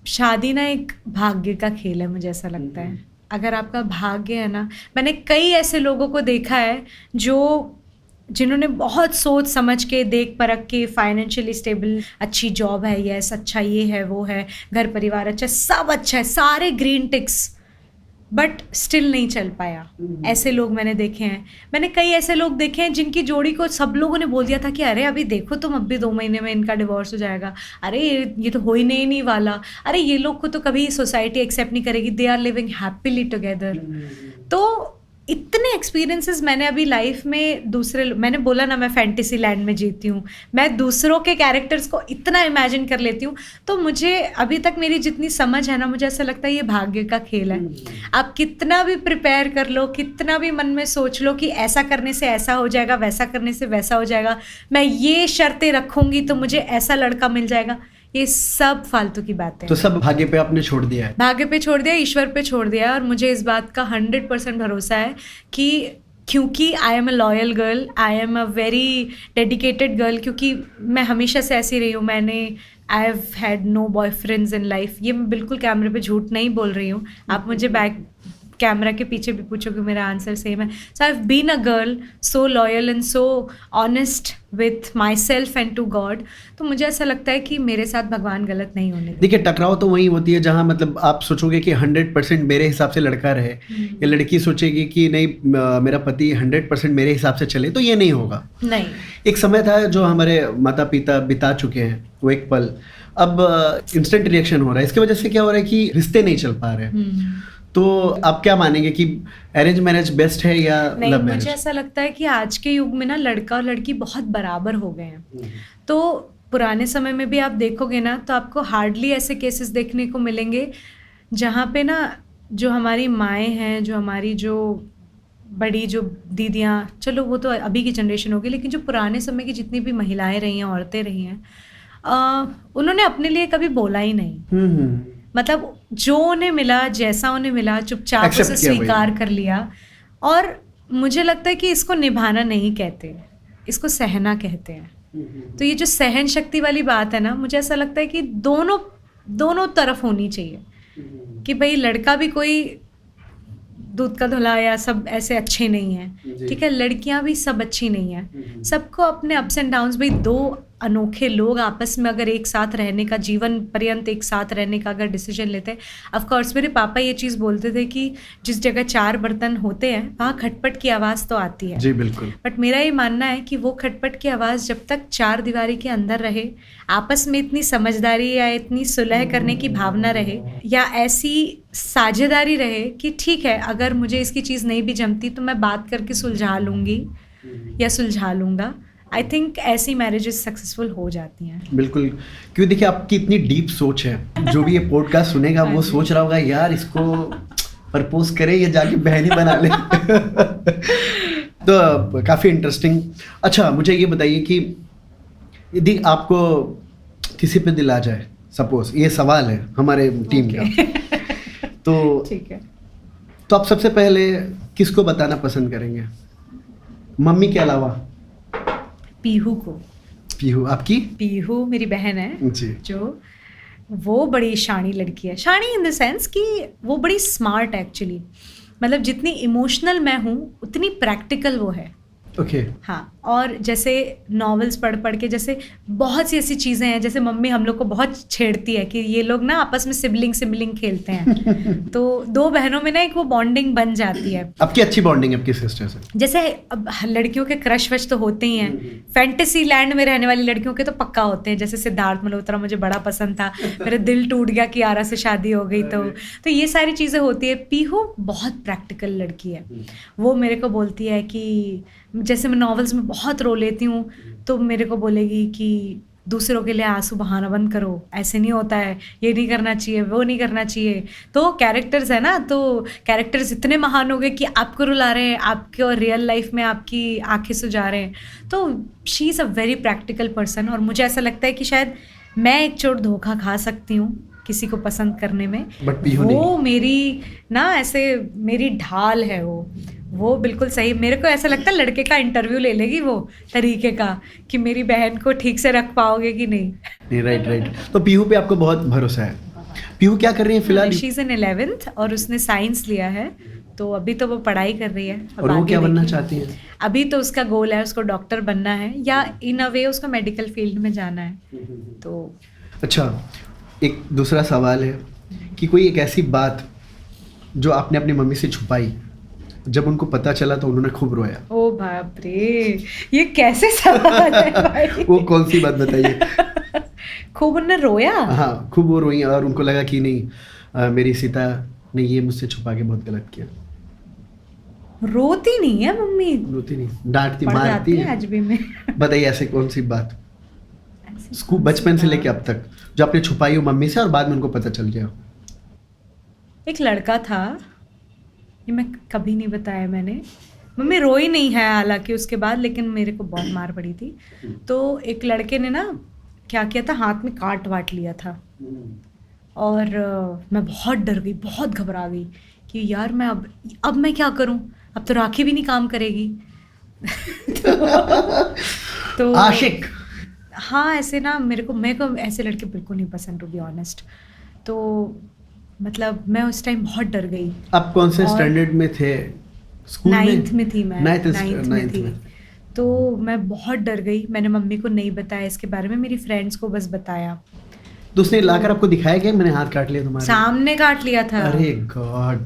शादी ना एक भाग्य का खेल है, मुझे ऐसा लगता है। अगर आपका भाग्य है ना, मैंने कई ऐसे लोगों को देखा है जिन्होंने बहुत सोच समझ के देख परख के फाइनेंशियली स्टेबल, अच्छी जॉब है, यस अच्छा ये है वो है, घर परिवार अच्छा, सब अच्छा है, सारे ग्रीन टिक्स, बट स्टिल नहीं चल पाया। ऐसे लोग मैंने देखे हैं। मैंने कई ऐसे लोग देखे हैं जिनकी जोड़ी को सब लोगों ने बोल दिया था कि अरे अभी देखो तुम, अब भी 2 महीने में इनका डिवोर्स हो जाएगा, अरे ये तो हो ही नहीं वाला, अरे ये लोग को तो कभी सोसाइटी एक्सेप्ट नहीं करेगी, they are living happily together. तो इतने एक्सपीरियंसेस मैंने अभी लाइफ में मैंने बोला ना मैं फैंटेसी लैंड में जीती हूँ, मैं दूसरों के कैरेक्टर्स को इतना इमेजिन कर लेती हूँ, तो मुझे अभी तक मेरी जितनी समझ है ना, मुझे ऐसा लगता है ये भाग्य का खेल है। आप कितना भी प्रिपेयर कर लो, कितना भी मन में सोच लो कि ऐसा करने से ऐसा हो जाएगा, वैसा करने से वैसा हो जाएगा, मैं ये शर्तें रखूंगी तो मुझे ऐसा लड़का मिल जाएगा, ये सब फालतू की बातें। तो सब भाग्य पे आपने छोड़ दिया है? भाग्य पे छोड़ दिया, ईश्वर पे छोड़ दिया, और मुझे इस बात का 100% भरोसा है कि क्योंकि I am a loyal girl, I am a very dedicated girl, क्योंकि मैं हमेशा से ऐसी रही हूँ। I have had no boyfriends in life, ये मैं बिल्कुल कैमरे पे झूठ नहीं बोल रही हूँ, आप मुझे बैक कैमरा के पीछे भी पूछोगे मेरा आंसर सेम है। So I have been a girl so loyal and so honest with myself and to God, तो मुझे ऐसा लगता है कि मेरे साथ भगवान गलत नहीं होने देते। देखिए टकराव तो वही होती है जहाँ मतलब आप सोचोगे कि 100% मेरे हिसाब से लड़का रहे, या लड़की सोचेगी कि नहीं मेरा पति 100% मेरे हिसाब से चले, तो ये नहीं होगा। नहीं, एक समय था जो हमारे माता पिता बिता चुके हैं, वो एक पल अब इंस्टेंट रिएक्शन हो रहा है, इसकी वजह से क्या हो रहा है कि रिश्ते नहीं चल पा रहे हैं। तो आप क्या मानेंगे कि अरेंज मैरिज बेस्ट है या नहीं, लव मैरिज? मुझे ऐसा लगता है कि आज के युग में ना लड़का और लड़की बहुत बराबर हो गए हैं। तो पुराने समय में भी आप देखोगे ना, तो आपको हार्डली ऐसे केसेस देखने को मिलेंगे जहाँ पे ना जो हमारी माएँ हैं, जो हमारी जो बड़ी जो दीदियाँ, चलो वो तो अभी की जनरेशन होगी, लेकिन जो पुराने समय की जितनी भी महिलाएं रही हैं, औरतें रही हैं, उन्होंने अपने लिए कभी बोला ही नहीं। मतलब जो उन्हें मिला, जैसा उन्हें मिला, चुपचाप उसे स्वीकार कर लिया। और मुझे लगता है कि इसको निभाना नहीं कहते, इसको सहना कहते हैं। तो ये जो सहन शक्ति वाली बात है ना, मुझे ऐसा लगता है कि दोनों तरफ होनी चाहिए, कि भाई लड़का भी कोई दूध का धुला या सब ऐसे अच्छे नहीं हैं, ठीक है, लड़कियां भी सब अच्छी नहीं हैं, सबको अपने अप्स एंड डाउन्स, भाई 2 अनोखे लोग आपस में अगर एक साथ रहने का, जीवन पर्यंत एक साथ रहने का अगर डिसीजन लेते हैं, ऑफ कोर्स मेरे पापा ये चीज़ बोलते थे कि जिस जगह 4 बर्तन होते हैं वहाँ खटपट की आवाज़ तो आती है। जी बिल्कुल। बट मेरा ये मानना है कि वो खटपट की आवाज़ जब तक 4 दीवारी के अंदर रहे, आपस में इतनी समझदारी या इतनी सुलह करने की भावना रहे, या ऐसी साझेदारी रहे कि ठीक है अगर मुझे इसकी चीज़ नहीं भी जमती तो मैं बात करके सुलझा लूँगी या सुलझा लूँगा, आई थिंक ऐसी मैरिजेस सक्सेसफुल हो जाती हैं। बिल्कुल, क्योंकि देखिए आपकी इतनी डीप सोच है, जो भी ये पॉडकास्ट सुनेगा वो सोच रहा होगा यार इसको प्रपोज करे या जाके बहनी बना ले। तो काफ़ी इंटरेस्टिंग। अच्छा मुझे ये बताइए कि यदि आपको किसी पे दिल आ जाए, सपोज ये सवाल है हमारे टीम का, तो ठीक है, तो आप सबसे पहले किसको बताना पसंद करेंगे, मम्मी के अलावा? पीहू को। पीहू आपकी? पीहू मेरी बहन है जी। जो, वो बड़ी शानी लड़की है, शानी इन द सेंस कि वो बड़ी स्मार्ट है एक्चुअली, मतलब जितनी इमोशनल मैं हूँ उतनी प्रैक्टिकल वो है। ओके। हाँ, और जैसे नॉवेल्स पढ़ पढ़ के, जैसे बहुत सी ऐसी चीज़ें हैं, जैसे मम्मी हम लोग को बहुत छेड़ती है कि ये लोग ना आपस में सिबलिंग खेलते हैं। तो 2 बहनों में ना एक वो बॉन्डिंग बन जाती है। आपकी अच्छी बॉन्डिंग है आपकी सिस्टर से? जैसे अब लड़कियों के क्रश वश तो होते ही हैं, फैंटेसी लैंड में रहने वाली लड़कियों के तो पक्का होते हैं, जैसे सिद्धार्थ मल्होत्रा मुझे बड़ा पसंद था, मेरा दिल टूट गया कि आरा से शादी हो गई, तो ये सारी चीज़ें होती है। पीहू बहुत प्रैक्टिकल लड़की है, वो मेरे को बोलती है कि जैसे मैं नॉवेल्स में बहुत रो लेती हूँ तो मेरे को बोलेगी कि दूसरों के लिए आंसू बहाना बंद करो, ऐसे नहीं होता है, ये नहीं करना चाहिए, वो नहीं करना चाहिए। तो कैरेक्टर्स है ना, तो कैरेक्टर्स इतने महान हो गए कि आपको रुला रहे हैं, आपके रियल लाइफ में आपकी आंखें सुझा रहे हैं। तो she is a very practical person, और मुझे ऐसा लगता है कि शायद मैं एक चोट धोखा खा सकती हूँ किसी को पसंद करने में, वो मेरी ना ऐसे मेरी ढाल है वो बिल्कुल सही। मेरे को ऐसा लगता है लड़के का इंटरव्यू ले लेगी वो तरीके का कि मेरी बहन को ठीक से रख पाओगे कि नहीं। राइट। तो पीहू पे आपको बहुत भरोसा है। पीहू क्या कर रही है फिलहाल? शी इज इन 11th और उसने साइंस लिया है, तो अभी तो वो पढ़ाई कर रही है। और वो क्या बनना चाहती है? अभी तो उसका गोल है उसको डॉक्टर बनना है, या इन अ वे उसको मेडिकल फील्ड में जाना है। तो अच्छा, एक दूसरा सवाल है कि कोई एक ऐसी बात जो आपने अपनी मम्मी से छुपाई, जब उनको पता चला तो उन्होंने खूब रोया? ओ बाप रे, ये कैसे सवाल है भाई? वो कौन सी बात बताइए? खूब उन्होंने रोया? हाँ, खूब वो रोई और उनको लगा कि नहीं मेरी सीता ने ये मुझसे छुपा के बहुत गलत किया। रोती नहीं है मम्मी? रोती नहीं, डांटती मारती है आज भी में। बताइए ऐसे कौन सी बात स्कूल बचपन से लेके अब तक जो आपने छुपाई हो मम्मी से और बाद में उनको पता चल गया? एक लड़का था, ये मैं कभी नहीं बताया मैंने, मम्मी रोई नहीं है हालांकि उसके बाद, लेकिन मेरे को बहुत मार पड़ी थी। तो एक लड़के ने ना क्या किया था, हाथ में काट वाट लिया था, और मैं बहुत डर गई, बहुत घबरा गई कि यार मैं अब मैं क्या करूं, अब तो राखी भी नहीं काम करेगी। तो आशिक। हाँ, ऐसे ना मेरे को ऐसे लड़के बिल्कुल नहीं पसंद, टू बी ऑनेस्ट। तो मतलब मैं उस टाइम बहुत डर गई। आप कौन से स्टैंडर्ड में थे? स्कूल में? 9th में थी मैं, 9th में थी। में। तो मैं बहुत डर गई, मैंने मम्मी को नहीं बताया इसके बारे में, मेरी फ्रेंड्स को बस बताया। तो उसने लाकर आपको दिखाया क्या मैंने हाथ काट लिया तुम्हारा? सामने काट लिया था। अरे गॉड,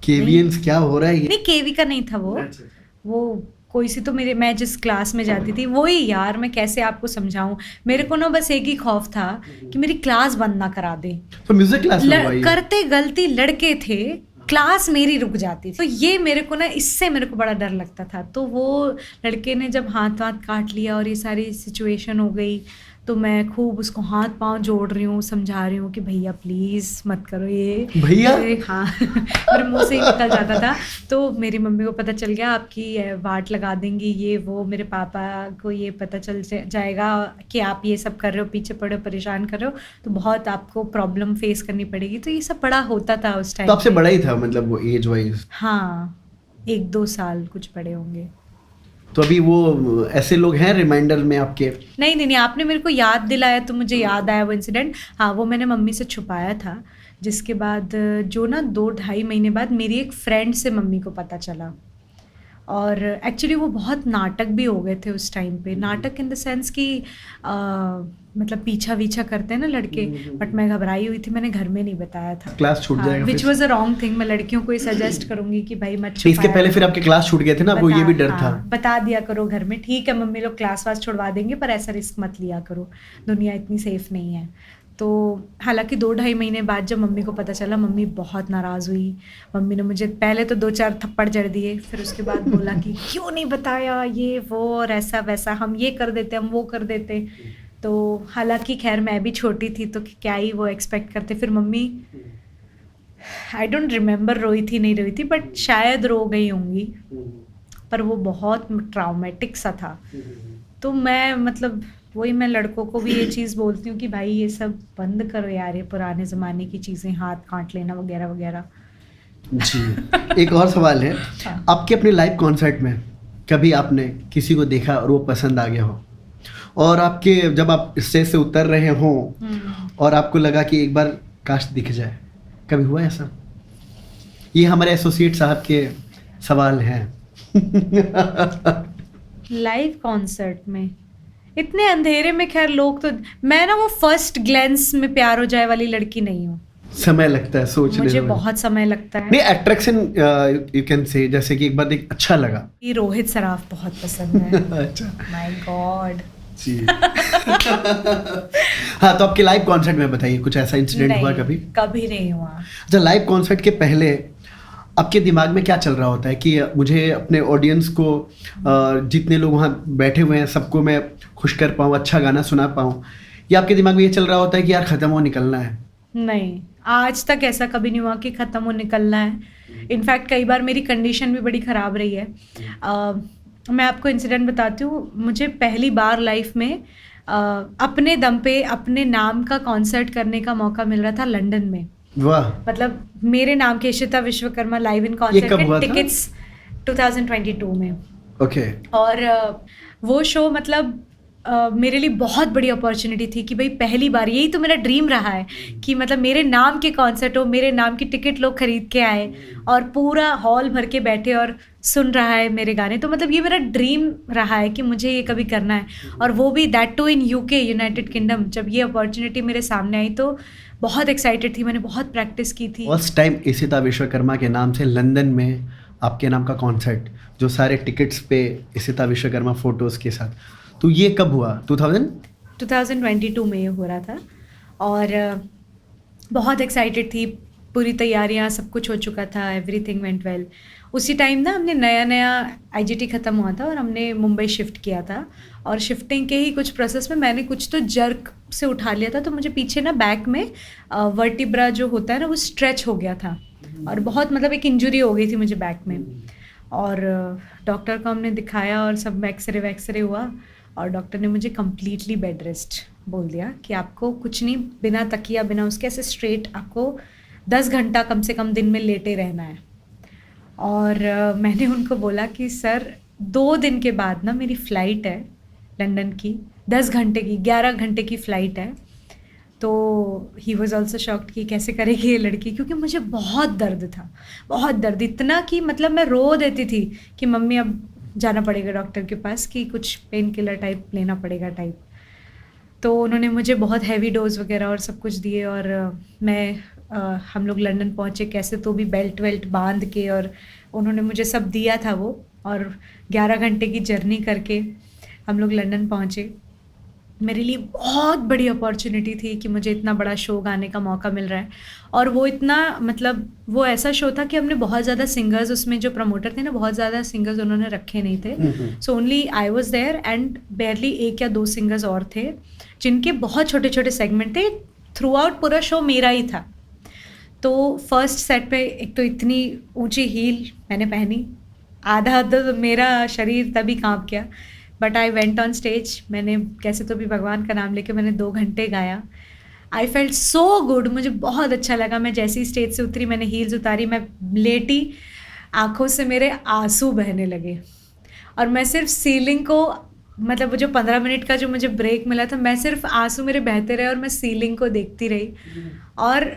केवियंस क्या हो रहा है ये? नहीं, केवी का नहीं था वो कोई सी तो मैं जिस क्लास में जाती थी वही, यार मैं कैसे आपको समझाऊं, मेरे को ना बस एक ही खौफ था कि मेरी क्लास बंद ना करा दे। तो म्यूजिक क्लास में हुआ ये? करते गलती लड़के थे, क्लास मेरी रुक जाती थी, तो ये मेरे को ना इससे मेरे को बड़ा डर लगता था। तो वो लड़के ने जब हाथ काट लिया और ये सारी सिचुएशन हो गई, तो मैं खूब उसको हाथ पांव जोड़ रही हूँ, समझा रही हूँ कि भैया प्लीज़ मत करो ये। भैया? हाँ। मेरे मुंह से ही निकल जाता था। तो मेरी मम्मी को पता चल गया, आपकी वाट लगा देंगी ये वो, मेरे पापा को ये पता चल जाएगा कि आप ये सब कर रहे हो, पीछे पड़े हो, परेशान कर रहे हो, तो बहुत आपको प्रॉब्लम फेस करनी पड़ेगी। तो ये सब बड़ा होता था उस टाइम। तो आपसे बड़ा ही था मतलब वो एज वाइज? हाँ, 1-2 साल कुछ बड़े होंगे। तो अभी वो ऐसे लोग हैं रिमाइंडर में आपके? नहीं, आपने मेरे को याद दिलाया तो मुझे याद आया वो इंसिडेंट। हाँ, वो मैंने मम्मी से छुपाया था, जिसके बाद जो ना 2-2.5 महीने बाद मेरी एक फ्रेंड से मम्मी को पता चला, और एक्चुअली वो बहुत नाटक भी हो गए थे उस टाइम पे, नाटक इन द सेंस कि मतलब पीछा वीछा करते हैं ना लड़के, बट मैं घबराई हुई थी, मैंने घर में नहीं बताया था। क्लास छूट जाएगा विच फिर। Was a wrong thing. मैं लड़कियों को ही सजेस्ट करूंगी कि भाई मत इसके छुपाया पहले फिर करो। आपके क्लास छूट गए थे ना, वो ये भी डर था। बता दिया करो घर में, ठीक है मम्मी लोग क्लास वास छुड़वा देंगे पर ऐसा रिस्क मत लिया करो, दुनिया इतनी सेफ नहीं है। तो हालांकि 2-2.5 महीने बाद जब मम्मी को पता चला, मम्मी बहुत नाराज़ हुई। मम्मी ने मुझे पहले तो 2-4 थप्पड़ जड़ दिए, फिर उसके बाद बोला कि क्यों नहीं बताया, ये वो और ऐसा वैसा, हम ये कर देते, हम वो कर देते। तो हालांकि खैर मैं भी छोटी थी तो क्या ही वो एक्सपेक्ट करते। फिर मम्मी, आई डोंट रिमेम्बर रोई थी नहीं रोई थी, बट शायद रो गई होंगी, पर वो बहुत ट्राउमेटिक सा था। तो मैं मतलब वही मैं लड़कों को भी ये चीज़ बोलती हूँ कि भाई ये सब बंद करो यार, ये पुराने ज़माने की चीज़ें, हाथ काट लेना वगैरह वगैरह। जी। एक और सवाल है, हाँ। आपके अपने लाइव कॉन्सर्ट में कभी आपने किसी को देखा और वो पसंद आ गया हो, और आपके जब आप स्टेज से उतर रहे हो और आपको लगा कि एक बार काश दिख जाए, कभी हुआ ऐसा? ये हमारे एसोसिएट साहब के सवाल हैं। लाइव कॉन्सर्ट में इतने अंधेरे में, खैर लोग तो, मैं ना वो फर्स्ट ग्लेंस में प्यार हो जाए वाली लड़की नहीं हूँ। समय लगता है सोचने मुझे में। बहुत समय लगता है। नहीं, अट्रैक्शन यू कैन से, जैसे कि एक बार देख अच्छा लगा। ये रोहित सराफ बहुत पसंद है। अच्छा माय गॉड। जी। हाँ, तो आपके लाइव कॉन्सर्ट में बताइए, कुछ ऐसा इंसिडेंट हुआ कभी? कभी नहीं हुआ। अच्छा, लाइव कॉन्सर्ट के पहले आपके दिमाग में क्या चल रहा होता है कि मुझे अपने ऑडियंस को, जितने लोग वहाँ बैठे हुए हैं सबको मैं खुश कर पाऊँ, अच्छा गाना सुना पाऊँ, या आपके दिमाग में ये चल रहा होता है कि यार ख़त्म हो निकलना है? नहीं, आज तक ऐसा कभी नहीं हुआ कि ख़त्म हो निकलना है। इनफैक्ट कई बार मेरी कंडीशन भी बड़ी ख़राब रही है। मैं आपको इंसिडेंट बताती हूँ। मुझे पहली बार लाइफ में अपने दम पे अपने नाम का कॉन्सर्ट करने का मौका मिल रहा था लंदन में। वाह। मतलब मेरे नाम के इशिता विश्वकर्मा लाइव इन ये कॉन्सर्ट कब हुआ के था? टिकट्स 2022 में। ओके। और वो शो मतलब मेरे लिए बहुत बड़ी अपॉर्चुनिटी थी कि भाई पहली बार, यही तो मेरा ड्रीम रहा है कि मतलब मेरे नाम के कॉन्सर्ट हो, मेरे नाम की टिकट लोग खरीद के आए और पूरा हॉल भर के बैठे और सुन रहा है मेरे गाने। तो मतलब ये मेरा ड्रीम रहा है कि मुझे ये कभी करना है, और वो भी that too in UK, United Kingdom. जब ये अपॉर्चुनिटी मेरे सामने आई तो बहुत एक्साइटेड थी, मैंने बहुत प्रैक्टिस की थी। फर्स्ट टाइम इशिता विश्वकर्मा के नाम से लंदन में आपके नाम का कॉन्सर्ट, जो सारे टिकट्स पे इशिता विश्वकर्मा फोटोज़ के साथ, तो ये कब हुआ? 2022 में ये हो रहा था और बहुत एक्साइटेड थी। पूरी तैयारियां, सब कुछ हो चुका था, एवरीथिंग वेंट वेल। उसी टाइम ना हमने नया आईजीटी ख़त्म हुआ था और हमने मुंबई शिफ्ट किया था, और शिफ्टिंग के ही कुछ प्रोसेस में मैंने कुछ तो जर्क से उठा लिया था, तो मुझे पीछे ना बैक में वर्टिब्रा जो होता है ना वो स्ट्रेच हो गया था, और बहुत मतलब एक इंजरी हो गई थी मुझे बैक में। और डॉक्टर को हमने दिखाया और सब एक्सरे वैक्सरे हुआ, और डॉक्टर ने मुझे कम्प्लीटली बेड रेस्ट बोल दिया कि आपको कुछ नहीं, बिना तकिया बिना उसके ऐसे स्ट्रेट आपको 10 घंटा कम से कम दिन में लेटे रहना है। और मैंने उनको बोला कि सर 2 दिन के बाद ना मेरी फ़्लाइट है लंदन की, 10 घंटे की, 11 घंटे की फ़्लाइट है। तो ही वॉज ऑल्सो शॉक्ड कि कैसे करेगी ये लड़की, क्योंकि मुझे बहुत दर्द था, बहुत दर्द, इतना कि मतलब मैं रो देती थी कि मम्मी अब जाना पड़ेगा डॉक्टर के पास, कि कुछ पेन किलर टाइप लेना पड़ेगा टाइप। तो उन्होंने मुझे बहुत हैवी डोज वगैरह और सब कुछ दिए, और हम लोग लंदन पहुँचे कैसे तो भी बेल्ट वेल्ट बांध के, और उन्होंने मुझे सब दिया था वो, और 11 घंटे की जर्नी करके हम लोग लंदन पहुँचे। मेरे लिए बहुत बड़ी अपॉर्चुनिटी थी कि मुझे इतना बड़ा शो गाने का मौका मिल रहा है, और वो इतना मतलब वो ऐसा शो था कि हमने बहुत ज़्यादा सिंगर्स, उसमें जो प्रमोटर थे ना बहुत ज़्यादा सिंगर्स उन्होंने रखे नहीं थे। So only I was there and barely 1 या 2 सिंगर्स और थे जिनके बहुत छोटे छोटे सेगमेंट थे। थ्रू आउट पूरा शो मेरा ही था। तो फर्स्ट सेट पे एक तो इतनी ऊंची हील मैंने पहनी, आधा तो मेरा शरीर तभी काँप गया, but I went on stage. मैंने कैसे तो भी भगवान का नाम लेके मैंने 2 घंटे गाया। आई फेल्ट सो गुड, मुझे बहुत अच्छा लगा। मैं जैसे ही स्टेज से उतरी, मैंने हील्स उतारी, मैं लेटी, आँखों से मेरे आंसू बहने लगे, और मैं सिर्फ सीलिंग को, मतलब वो जो 15 मिनट का जो मुझे ब्रेक मिला था, मैं सिर्फ आंसू मेरे बहते रहे और मैं सीलिंग को देखती रही। और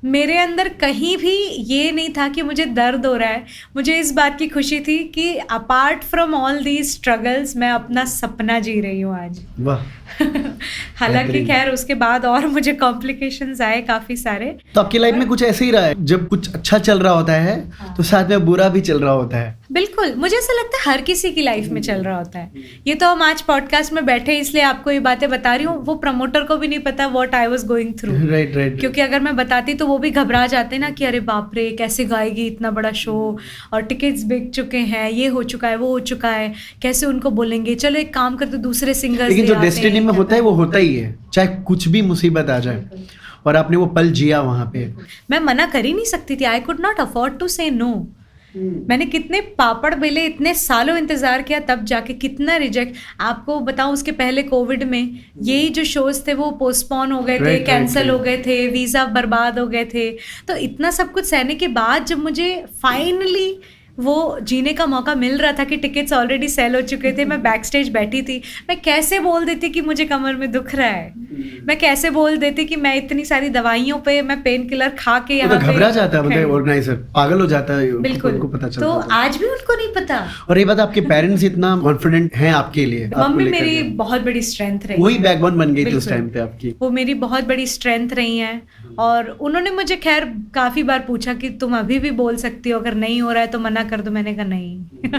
मेरे अंदर कहीं भी ये नहीं था कि मुझे दर्द हो रहा है। मुझे इस बात की खुशी थी कि apart from all these struggles मैं अपना सपना जी रही हूँ आज। वाह। हालांकि बेहतरीन। खैर उसके बाद और मुझे कॉम्प्लिकेशंस आए काफ़ी सारे। तो आपकी लाइफ में कुछ ऐसे ही रहा है, जब कुछ अच्छा चल रहा होता है तो साथ में बुरा भी चल रहा होता है? बिल्कुल, मुझे ऐसा लगता है हर किसी की लाइफ में चल रहा होता है। ये तो हम आज पॉडकास्ट में बैठे इसलिए आपको ये बातें बता रही हूँ, वो प्रमोटर को भी नहीं पता what I was going through. Right right. क्योंकि अगर मैं बताती तो वो भी घबरा जाते ना कि अरे बाप रे कैसे गाएगी इतना बड़ा शो, और टिकट्स बिक चुके हैं, ये हो चुका है, वो हो चुका है, कैसे उनको बोलेंगे, चलो एक काम करते दूसरे सिंगर्स। लेकिन जो डेस्टिनी में होता है वो होता ही है, चाहे कुछ भी मुसीबत आ जाए, और आपने वो पल जिया वहाँ पे। मैं मना कर ही नहीं सकती थी, I could not afford to say no. मैंने कितने पापड़ बेले, इतने सालों इंतजार किया, तब जाके कितना रिजेक्ट। आपको बताऊं उसके पहले कोविड में यही जो शोज थे वो पोस्टपोन हो गए थे, Right, कैंसिल right, हो गए थे, वीज़ा बर्बाद हो गए थे। तो इतना सब कुछ सहने के बाद जब मुझे फाइनली वो जीने का मौका मिल रहा था कि टिकट्स ऑलरेडी सेल हो चुके थे, मैं बैक स्टेज बैठी थी, मैं कैसे बोल देती कि मुझे कमर में दुख रहा है, मैं कैसे बोल देती कि मैं इतनी सारी दवाइयों पे, मैं पेन किलर खा के यहाँ तो पे घबरा जाता है, मतलब ऑर्गेनाइजर पागल हो जाता है, बिल्कुल। उनको पता चलता तो है। आज भी उनको नहीं पता। और ये बात, आपके पेरेंट्स इतना कॉन्फिडेंट हैं आपके लिए, आपको मम्मी लेकर मेरी के? बहुत बड़ी स्ट्रेंथ रही वही है। बैकबोन बन गई थी उस बिल्कुल। टाइम पे आपकी। वो मेरी बहुत बड़ी स्ट्रेंथ रही हैं, और उन्होंने मुझे खैर काफ़ी बार पूछा कि तुम अभी भी बोल सकती हो, अगर नहीं हो रहा है तो मना कर दो। मैंने कहा नहीं,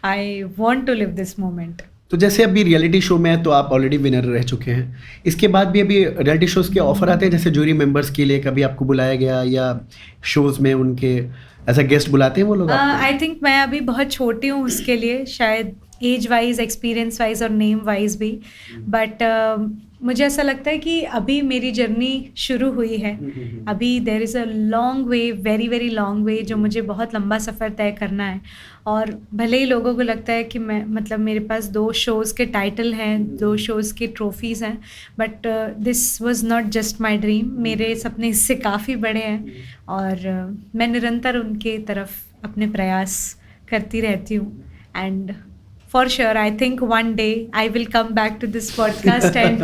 I want to live this moment. तो जैसे अभी रियलिटी शो में है तो आप ऑलरेडी विनर रह चुके हैं, इसके बाद भी अभी रियलिटी शोज के ऑफर आते हैं, जैसे जूरी मेंबर्स के लिए कभी आपको बुलाया गया, या शोज में उनके ऐसा गेस्ट बुलाते हैं वो लोग आपको? आई थिंक मैं अभी बहुत छोटी हूँ उसके लिए, शायद एज वाइज, एक्सपीरियंस वाइज और नेम वाइज भी, बट मुझे ऐसा लगता है कि अभी मेरी जर्नी शुरू हुई है। अभी there is a long way, very very long way, जो मुझे बहुत लंबा सफ़र तय करना है। और भले ही लोगों को लगता है कि मैं, मतलब मेरे पास 2 शोज़ के टाइटल हैं, 2 शोज़ की ट्रॉफीज़ हैं, but this was not just my dream. मेरे सपने इससे काफ़ी बड़े हैं, और मैं निरंतर उनके तरफ अपने प्रयास करती रहती हूँ। And for sure I think one day I will come back to this podcast and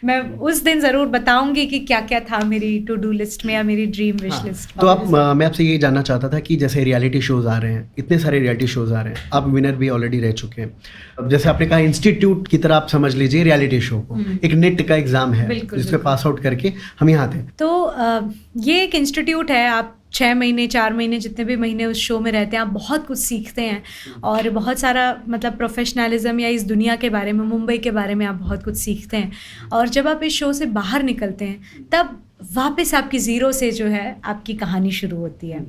मैं उस दिन ज़रूर बताऊंगी कि क्या क्या था मेरी टू डू लिस्ट में या मेरी ड्रीम विश लिस्ट। तो आप, मैं आपसे ये जानना चाहता था कि जैसे रियलिटी शोज आ रहे हैं, इतने सारे रियलिटी शोज आ रहे हैं, आप विनर भी ऑलरेडी रह चुके हैं, अब जैसे आपने कहा इंस्टीट्यूट की तरह आप समझ लीजिए रियलिटी शो को, एक नेट का एग्जाम है जिसपे पास आउट करके हम यहाँ थे। तो ये एक इंस्टीट्यूट है, आप 6 महीने 4 महीने जितने भी महीने उस शो में रहते हैं, आप बहुत कुछ सीखते हैं, और बहुत सारा मतलब प्रोफेशनलिज्म या इस दुनिया के बारे में, मुंबई के बारे में आप बहुत कुछ सीखते हैं। और जब आप इस शो से बाहर निकलते हैं तब वापस आपकी ज़ीरो से जो है आपकी कहानी शुरू होती है,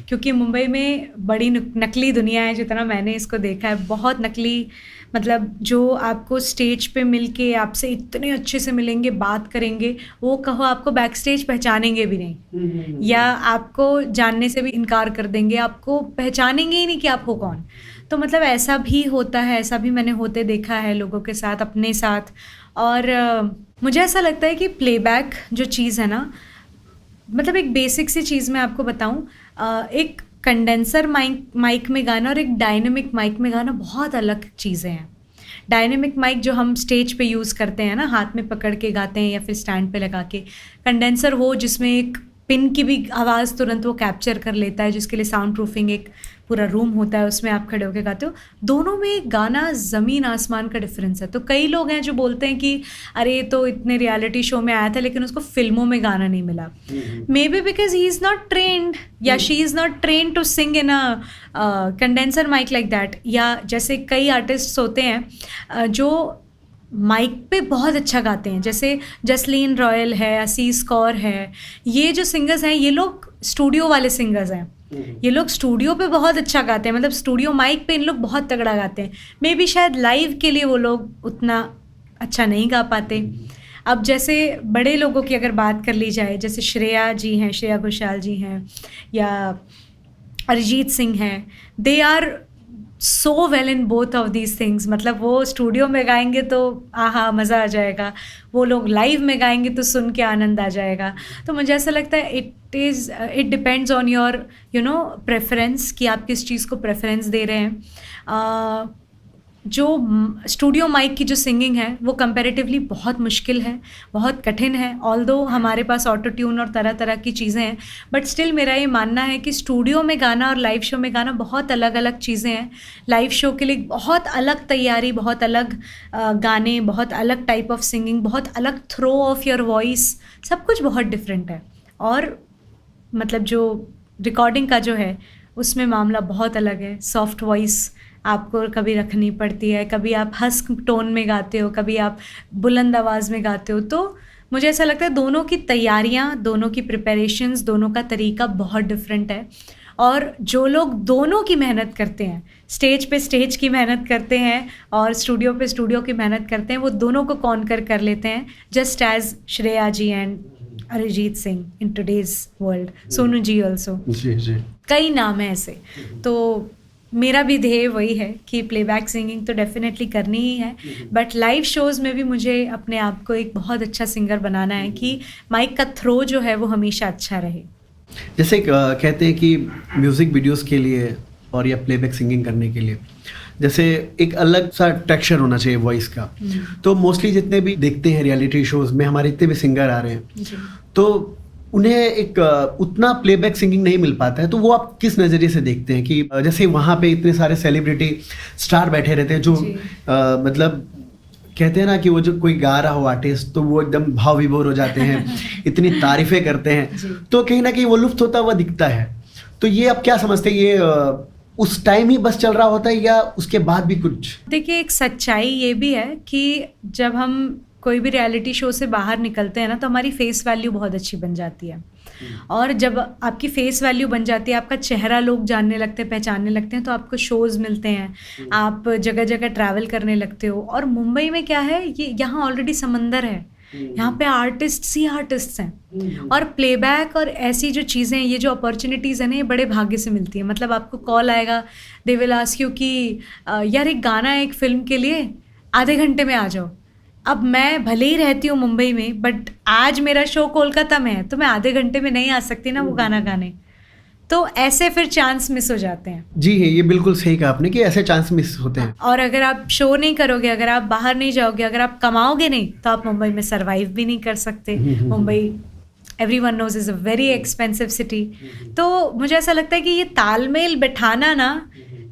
क्योंकि मुंबई में बड़ी नकली दुनिया है, जितना मैंने इसको देखा है, बहुत नकली। मतलब जो आपको स्टेज पे मिलके आपसे इतने अच्छे से मिलेंगे, बात करेंगे, वो कहो आपको बैक स्टेज पहचानेंगे भी नहीं, या आपको जानने से भी इनकार कर देंगे, आपको पहचानेंगे ही नहीं कि आप हो कौन। तो मतलब ऐसा भी होता है, ऐसा भी मैंने होते देखा है लोगों के साथ, अपने साथ। और मुझे ऐसा लगता है कि प्लेबैक जो चीज़ है ना, मतलब एक बेसिक सी चीज़ मैं आपको बताऊं, एक कंडेंसर माइक में गाना और एक डायनेमिक माइक में गाना बहुत अलग चीज़ें हैं। डायनेमिक माइक जो हम स्टेज पे यूज़ करते हैं ना, हाथ में पकड़ के गाते हैं या फिर स्टैंड पे लगा के, कंडेंसर वो जिसमें एक पिन की भी आवाज़ तुरंत वो कैप्चर कर लेता है, जिसके लिए साउंड प्रूफिंग एक पूरा रूम होता है, उसमें आप खड़े होकर गाते हो। दोनों में गाना ज़मीन आसमान का डिफरेंस है। तो कई लोग हैं जो बोलते हैं कि अरे तो इतने रियलिटी शो में आया था लेकिन उसको फिल्मों में गाना नहीं मिला। Maybe because he is not trained या she is not trained to sing in a condenser mic like that. या जैसे कई आर्टिस्ट्स होते हैं जो माइक पे बहुत अच्छा गाते हैं, जैसे जसलीन रॉयल है, असीस कौर है, ये जो सिंगर्स हैं ये लोग स्टूडियो वाले सिंगर्स हैं। ये लोग स्टूडियो पे बहुत अच्छा गाते हैं, मतलब स्टूडियो माइक पे इन लोग बहुत तगड़ा गाते हैं। मे बी शायद लाइव के लिए वो लोग उतना अच्छा नहीं गा पाते। अब जैसे बड़े लोगों की अगर बात कर ली जाए, जैसे श्रेया जी हैं, श्रेया घोषाल जी हैं, या अरिजीत सिंह हैं, they are so well in both of these things. मतलब वो स्टूडियो में गाएंगे तो आहा मज़ा आ जाएगा, वो लोग लाइव में गाएंगे तो सुन के आनंद आ जाएगा। तो मुझे ऐसा लगता है it depends on your preference, कि आप किस चीज़ को प्रेफरेंस दे रहे हैं। जो स्टूडियो माइक की जो सिंगिंग है वो कंपैरेटिवली बहुत मुश्किल है, बहुत कठिन है। ऑल्दो हमारे पास ऑटो ट्यून और तरह तरह की चीज़ें हैं, बट स्टिल मेरा ये मानना है कि स्टूडियो में गाना और लाइव शो में गाना बहुत अलग अलग चीज़ें हैं। लाइव शो के लिए बहुत अलग तैयारी, बहुत अलग गाने, बहुत अलग टाइप ऑफ सिंगिंग, बहुत अलग थ्रो ऑफ योर वॉइस, सब कुछ बहुत डिफरेंट है। और मतलब जो रिकॉर्डिंग का जो है उसमें मामला बहुत अलग है। सॉफ्ट वॉइस आपको कभी रखनी पड़ती है, कभी आप हस्क टोन में गाते हो, कभी आप बुलंद आवाज़ में गाते हो। तो मुझे ऐसा लगता है दोनों की तैयारियाँ, दोनों की प्रिपरेशंस, दोनों का तरीका बहुत डिफरेंट है। और जो लोग दोनों की मेहनत करते हैं, स्टेज पे स्टेज की मेहनत करते हैं और स्टूडियो पे स्टूडियो की मेहनत करते हैं, वो दोनों को कॉन्कर कर लेते हैं, just as Shreya ji and Arijit Singh in today's world, Sonu ji also. जी कई नाम हैं ऐसे। तो मेरा भी ध्येय वही है कि प्लेबैक सिंगिंग तो डेफिनेटली करनी ही है, बट लाइव शोज़ में भी मुझे अपने आप को एक बहुत अच्छा सिंगर बनाना है कि माइक का थ्रो जो है वो हमेशा अच्छा रहे। जैसे कहते हैं कि म्यूज़िक वीडियोस के लिए और या प्लेबैक सिंगिंग करने के लिए जैसे एक अलग सा टेक्सचर होना चाहिए वॉइस का। तो मोस्टली जितने भी देखते हैं रियलिटी शोज़ में हमारे इतने भी सिंगर आ रहे हैं, तो उन्हें एक उतना प्लेबैक सिंगिंग नहीं मिल पाता है। तो वो आप किस नज़रिए से देखते हैं कि जैसे वहाँ पे इतने सारे सेलिब्रिटी स्टार बैठे रहते हैं जो मतलब कहते हैं ना कि वो जो कोई गा रहा हो आर्टिस्ट तो वो एकदम भाव विभोर हो जाते हैं, इतनी तारीफें करते हैं, तो कहीं ना कहीं वो लुफ्त होता हुआ दिखता है। तो ये आप क्या समझते हैं, ये उस टाइम ही बस चल रहा होता है या उसके बाद भी कुछ? देखिए, एक सच्चाई ये भी है कि जब हम कोई भी रियलिटी शो से बाहर निकलते हैं ना, तो हमारी फेस वैल्यू बहुत अच्छी बन जाती है। और जब आपकी फेस वैल्यू बन जाती है, आपका चेहरा लोग जानने लगते हैं, पहचानने लगते हैं, तो आपको शोज़ मिलते हैं, आप जगह जगह ट्रैवल करने लगते हो। और मुंबई में क्या है, ये यहाँ ऑलरेडी समंदर है, यहाँ पे आर्टिस्ट ही आर्टिस्ट हैं। और प्लेबैक और ऐसी जो चीज़ें, ये जो अपॉर्चुनिटीज़ हैं ना, ये बड़े भाग्य से मिलती है। मतलब आपको कॉल आएगा, दे विल आस्क यू कि यार एक गाना है एक फ़िल्म के लिए, आधे घंटे में आ जाओ। अब मैं भले ही रहती हूँ मुंबई में, बट आज मेरा शो कोलकाता में है, तो मैं आधे घंटे में नहीं आ सकती ना वो गाना गाने। तो ऐसे फिर चांस मिस हो जाते हैं। जी है, ये बिल्कुल सही कहा आपने कि ऐसे चांस मिस होते हैं। और अगर आप शो नहीं करोगे, अगर आप बाहर नहीं जाओगे, अगर आप कमाओगे नहीं, तो आप मुंबई में सरवाइव भी नहीं कर सकते। Mumbai everyone knows is a very expensive city. तो मुझे ऐसा लगता है कि ये तालमेल बैठाना ना,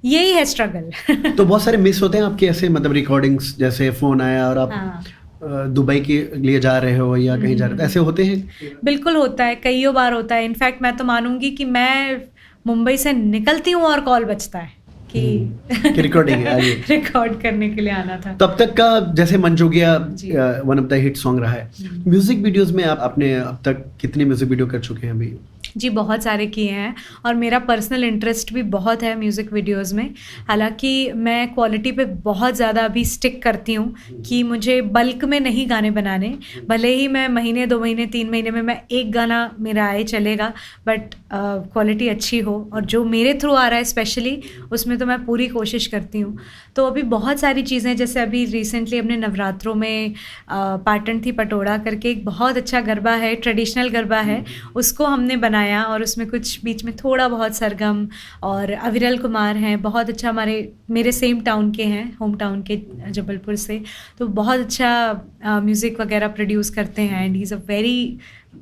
यही है स्ट्रगल। तो बहुत सारे मिस होते हैं आपके ऐसे, मतलब रिकॉर्डिंग्स, जैसे फ़ोन आया और आप दुबई के लिए जा रहे हो या कहीं जा रहे हो, ऐसे होते हैं? बिल्कुल होता है, कईयों बार होता है। इनफैक्ट मैं तो मानूंगी कि मैं मुंबई से निकलती हूँ और कॉल बजता है कि रिकॉर्डिंग है, रिकॉर्ड करने के लिए आना था। तब तक का जैसे मंजोगिया one of the hit song रहा है। म्यूजिक वीडियोस में आपने अब तक कितने म्यूजिक वीडियो कर चुके हैं अभी? जी, बहुत सारे किए हैं और मेरा पर्सनल इंटरेस्ट भी बहुत है म्यूज़िक वीडियोस में। हालांकि मैं क्वालिटी पे बहुत ज़्यादा अभी स्टिक करती हूँ कि मुझे बल्क में नहीं गाने बनाने। भले ही मैं महीने, 2 महीने, 3 महीने में मैं एक गाना मेरा आए चलेगा, बट क्वालिटी अच्छी हो और जो मेरे थ्रू आ रहा है स्पेशली, उसमें तो मैं पूरी कोशिश करती हूँ। तो अभी बहुत सारी चीज़ें, जैसे अभी रिसेंटली अपने नवरात्रों में पाटन थी पटोड़ा करके एक बहुत अच्छा गरबा है, ट्रेडिशनल गरबा है, उसको हमने बनाया और उसमें कुछ बीच में थोड़ा बहुत सरगम और अविरल कुमार हैं, बहुत अच्छा, मेरे सेम टाउन के हैं, होम टाउन के जबलपुर से। तो बहुत अच्छा म्यूज़िक वगैरह प्रोड्यूस करते हैं and he is a very,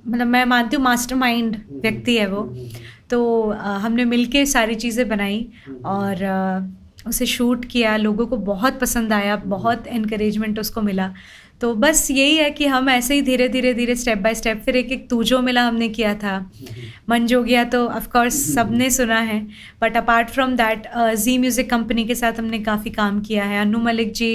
मतलब मैं मानती हूँ मास्टरमाइंड व्यक्ति है वो। तो हमने मिलके सारी चीज़ें बनाई और उसे शूट किया, लोगों को बहुत पसंद आया, बहुत एनकरेजमेंट उसको मिला। तो बस यही है कि हम ऐसे ही धीरे धीरे स्टेप बाय स्टेप, फिर एक तूजो मिला हमने किया था, मंजोगिया तो ऑफ कोर्स सबने सुना है, but apart from that Zee Music Company के साथ हमने काफ़ी काम किया है। अनु मलिक जी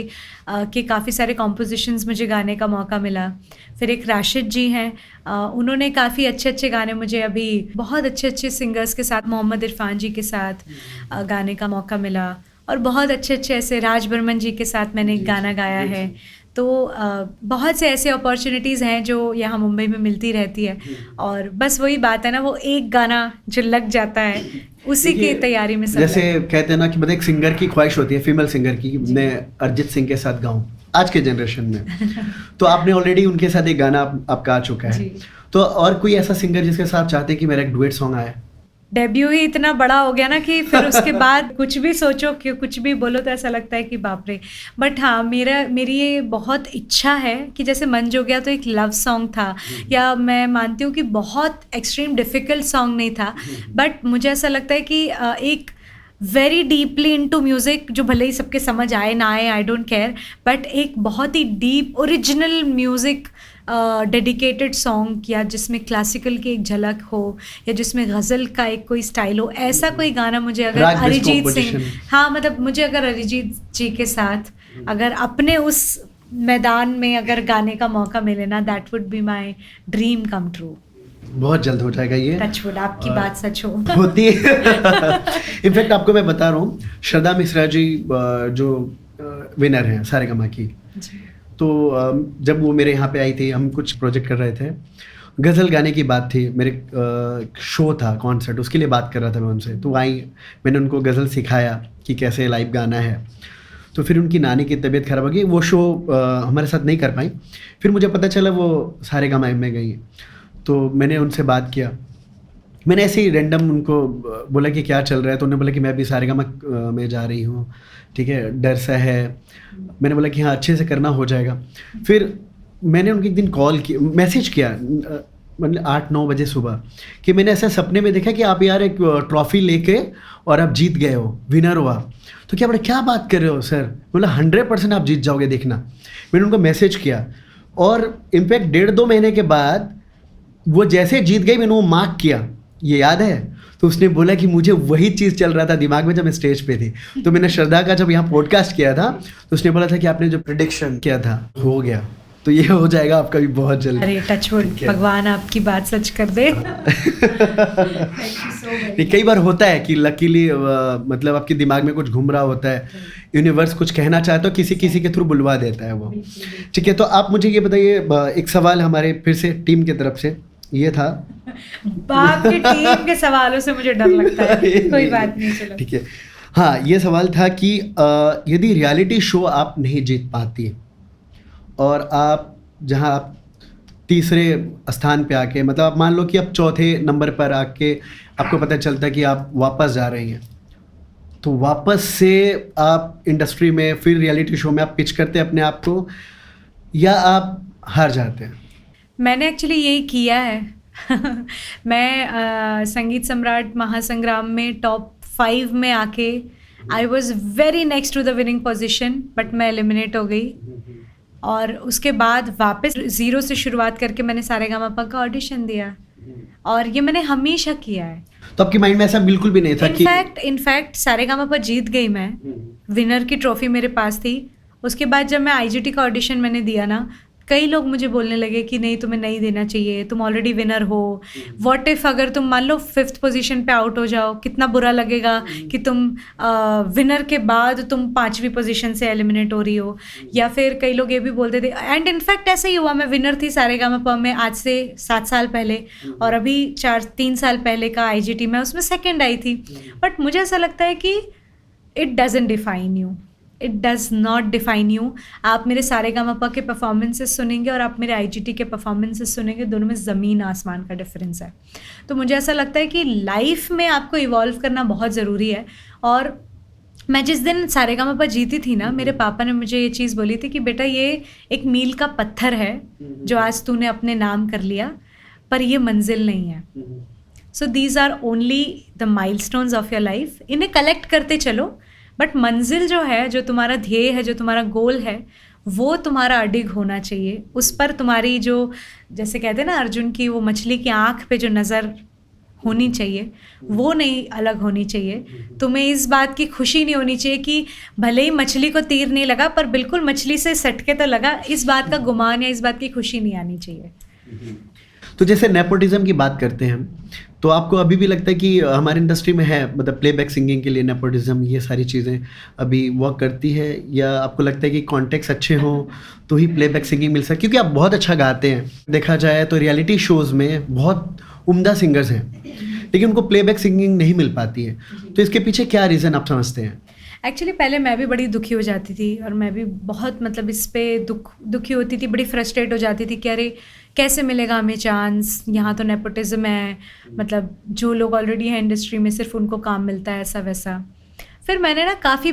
के काफ़ी सारे कॉम्पोजिशंस मुझे गाने का मौका मिला। फिर एक राशिद जी हैं, उन्होंने काफ़ी अच्छे गाने मुझे, अभी बहुत अच्छे सिंगर्स के साथ, मोहम्मद इरफान जी के साथ गाने का मौका मिला। और बहुत अच्छे ऐसे राज बर्मन जी के साथ मैंने एक गाना गाया है। तो बहुत से ऐसे अपॉर्चुनिटीज़ हैं जो यहाँ मुंबई में मिलती रहती है। और बस वही बात है ना, वो एक गाना जो लग जाता है उसी की तैयारी में सब जैसे कहते हैं ना कि मतलब एक सिंगर की ख्वाहिश होती है, फीमेल सिंगर की, मैं अरिजीत सिंह के साथ गाऊं आज के जनरेशन में। तो आपने ऑलरेडी उनके साथ एक गाना आपका आ चुका है, तो और कोई ऐसा सिंगर जिसके साथ चाहते हैं कि मेरा एक डुएट सॉन्ग आए? डेब्यू ही इतना बड़ा हो गया ना कि फिर उसके बाद कुछ भी सोचो कि कुछ भी बोलो तो ऐसा लगता है कि बाप रे। बट हाँ, मेरी ये बहुत इच्छा है कि जैसे मन जो गया तो एक लव सॉन्ग था, या मैं मानती हूँ कि बहुत एक्सट्रीम डिफ़िकल्ट सॉन्ग नहीं था, बट मुझे ऐसा लगता है कि एक वेरी डीपली इनटू म्यूज़िक, जो भले ही सबके समझ आए ना आए, आई डोंट केयर, बट एक बहुत ही deep original music dedicated song, या जिसमें क्लासिकल की एक झलक हो, या जिसमें गज़ल का एक कोई स्टाइल हो, ऐसा कोई गाना मुझे अगर राग बेस्ड अरिजीत सिंह, composition। हाँ मतलब मुझे अगर अरिजीत जी के साथ अगर अपने उस मैदान में अगर गाने का मौका मिले ना, that would be my dream come true. बहुत जल्द हो जाएगा ये, टचवुड, आपकी बात सच हो। होती है। इनफैक्ट आपको मैं बता रहा हूँ, श्रद्धा मिश्रा जी जो विनर हैं सारेगामा की, तो जब वो मेरे यहाँ पे आई थी, हम कुछ प्रोजेक्ट कर रहे थे, गज़ल गाने की बात थी, मेरे शो था, कॉन्सर्ट, उसके लिए बात कर रहा था मैं उनसे, तो आई मैंने उनको गज़ल सिखाया कि कैसे लाइव गाना है। तो फिर उनकी नानी की तबीयत ख़राब हो गई, वो शो हमारे साथ नहीं कर पाई। फिर मुझे पता चला वो सारेगामा में गई, तो मैंने उनसे बात किया, मैंने ऐसे ही रैंडम उनको बोला कि क्या चल रहा है, तो उन्होंने बोला कि मैं भी सारेगामा में जा रही हूँ, ठीक है, डर सा है। मैंने बोला कि हाँ, अच्छे से करना हो जाएगा। फिर मैंने उनको एक दिन कॉल किया, मैसेज किया, मतलब 8-9 बजे सुबह, कि मैंने ऐसा सपने में देखा कि आप यार एक ट्रॉफ़ी लेके और आप जीत गए हो, विनर हो आप। तो क्या क्या बात कर रहे हो सर? बोला 100% आप जीत जाओगे, देखना। मैंने उनको मैसेज किया, और इनफैक्ट 1.5-2 महीने के बाद वो जैसे जीत गई, मैंने वो मार्क किया, ये याद है? तो उसने बोला कि मुझे वही चीज़ चल रहा था दिमाग में जब मैं स्टेज पे थी। तो मैंने श्रद्धा का जब यहाँ पॉडकास्ट किया था, तो उसने बोला था कि आपने जो प्रेडिक्शन किया था हो गया, तो ये हो जाएगा आपका भी बहुत जल्दी। अरे टचवुड, भगवान आपकी बात सच कर दे। ये कई बार होता है कि लकीली मतलब आपके दिमाग में कुछ घूम रहा होता है, यूनिवर्स कुछ कहना चाहता है, किसी के थ्रू बुलवा देता है वो। ठीक है, तो आप मुझे ये बताइए, एक सवाल हमारे फिर से टीम की तरफ से ये था। बाप की टीम के सवालों से मुझे डर लगता है, कोई बात नहीं, चलो ठीक है। हाँ, ये सवाल था कि यदि रियलिटी शो आप नहीं जीत पाती और आप जहाँ आप तीसरे स्थान पे आके, मतलब आप मान लो कि आप चौथे नंबर पर आके आपको पता चलता है कि आप वापस जा रही हैं, तो वापस से आप इंडस्ट्री में फिर रियलिटी शो में आप पिच करते हैं अपने आप को, या आप हार जाते हैं? मैंने एक्चुअली यही किया है। मैं संगीत सम्राट महासंग्राम में टॉप 5 में आके I was very next to the winning position, but मैं एलिमिनेट हो गई। और उसके बाद वापस 0 से शुरुआत करके मैंने सारेगामापा का ऑडिशन दिया, और ये मैंने हमेशा किया है। तो आपकी माइंड में ऐसा बिल्कुल भी नहीं था कि इनफैक्ट सारेगामापा जीत गई मैं, विनर की ट्रॉफी मेरे पास थी। उसके बाद जब मैं आईजीटी का ऑडिशन मैंने दिया ना, कई लोग मुझे बोलने लगे कि नहीं, तुम्हें नहीं देना चाहिए, तुम ऑलरेडी विनर हो। व्हाट इफ़ अगर तुम मान लो 5th पोजीशन पे आउट हो जाओ, कितना बुरा लगेगा कि तुम विनर के बाद तुम 5वीं पोजीशन से एलिमिनेट हो रही हो। या फिर कई लोग ये भी बोलते थे, एंड इनफैक्ट ऐसा ही हुआ, मैं विनर थी सारेगामापा में आज से 7 साल पहले, और अभी 3 साल पहले का आईजीटी में उसमें सेकेंड आई थी। बट मुझे ऐसा लगता है कि it doesn't define you, it does not define you. आप मेरे सारेगामापा के परफॉर्मेंसेस सुनेंगे और आप मेरे आईजीटी के परफॉर्मेंसेस सुनेंगे, दोनों में ज़मीन आसमान का डिफरेंस है। तो मुझे ऐसा लगता है कि लाइफ में आपको इवॉल्व करना बहुत ज़रूरी है। और मैं जिस दिन सारेगामापा जीती थी ना, मेरे पापा ने मुझे ये चीज़ बोली थी कि बेटा, ये एक मील का पत्थर है जो आज तूने अपने नाम कर लिया, पर ये मंजिल नहीं है। So these are only the milestones of your life, इन्हें कलेक्ट करते चलो, बट मंजिल जो है, जो तुम्हारा ध्येय है, जो तुम्हारा गोल है, वो तुम्हारा अडिग होना चाहिए। उस पर तुम्हारी जो, जैसे कहते हैं ना अर्जुन की वो मछली की आँख पे जो नज़र होनी चाहिए, वो नहीं अलग होनी चाहिए। तुम्हें इस बात की खुशी नहीं होनी चाहिए कि भले ही मछली को तीर नहीं लगा, पर बिल्कुल मछली से सटके तो लगा, इस बात का गुमान या इस बात की खुशी नहीं आनी चाहिए। तो जैसे नेपोटिज्म की बात करते हैं, तो आपको अभी भी लगता है कि हमारी इंडस्ट्री में है, मतलब प्लेबैक सिंगिंग के लिए नेपोटिज्म, ये सारी चीज़ें अभी वर्क करती है, या आपको लगता है कि कॉन्टेक्ट्स अच्छे हों तो ही प्लेबैक सिंगिंग मिल सकती है? क्योंकि आप बहुत अच्छा गाते हैं, देखा जाए तो रियलिटी शोज़ में बहुत उम्दा सिंगर्स हैं, लेकिन उनको प्लेबैक सिंगिंग नहीं मिल पाती है, तो इसके पीछे क्या रीज़न आप समझते हैं? एक्चुअली पहले मैं भी बड़ी दुखी हो जाती थी और मैं भी बहुत मतलब इस पे दुखी होती थी, बड़ी फ्रस्ट्रेट हो जाती थी कि अरे कैसे मिलेगा हमें चांस, यहाँ तो नेपोटिज्म है, मतलब जो लोग ऑलरेडी हैं इंडस्ट्री में सिर्फ उनको काम मिलता है ऐसा वैसा। फिर मैंने ना काफ़ी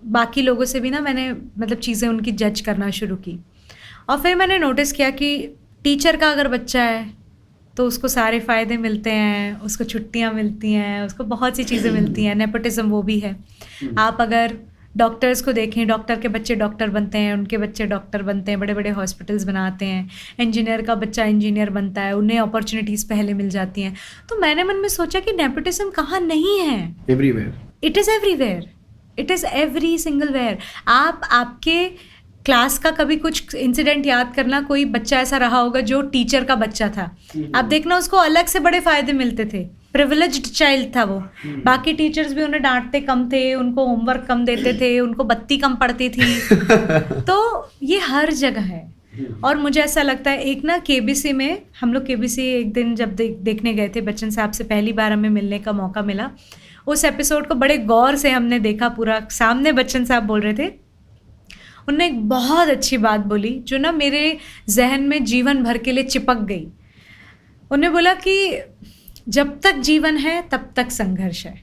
बाकी लोगों से भी ना मैंने मतलब चीज़ें उनकी जज करना शुरू की, और फिर मैंने नोटिस किया कि टीचर का अगर बच्चा है तो उसको सारे फ़ायदे मिलते हैं, उसको छुट्टियां मिलती हैं, उसको बहुत सी चीज़ें मिलती हैं, नेपोटिज्म वो भी है। आप अगर डॉक्टर्स को देखें, डॉक्टर के बच्चे डॉक्टर बनते हैं, उनके बच्चे डॉक्टर बनते हैं, बड़े बड़े हॉस्पिटल्स बनाते हैं, इंजीनियर का बच्चा इंजीनियर बनता है, उन्हें अपॉर्चुनिटीज़ पहले मिल जाती हैं। तो मैंने मन में सोचा कि नेपोटिज्म कहाँ नहीं है, everywhere, it is everywhere, it is every single where. आपके क्लास का कभी कुछ इंसिडेंट याद करना, कोई बच्चा ऐसा रहा होगा जो टीचर का बच्चा था, आप देखना उसको अलग से बड़े फ़ायदे मिलते थे, प्रिविलेज्ड चाइल्ड था वो। बाकी टीचर्स भी उन्हें डांटते कम थे, उनको होमवर्क कम देते थे, उनको बत्ती कम पड़ती थी। तो ये हर जगह है। और मुझे ऐसा लगता है, एक ना केबीसी में हम लोग केबीसी एक दिन जब देखने गए थे, बच्चन साहब से पहली बार हमें मिलने का मौका मिला। उस एपिसोड को बड़े गौर से हमने देखा, पूरा सामने बच्चन साहब बोल रहे थे। उन्होंने एक बहुत अच्छी बात बोली जो ना मेरे जहन में जीवन भर के लिए चिपक गई। उन्होंने बोला कि जब तक जीवन है तब तक संघर्ष है।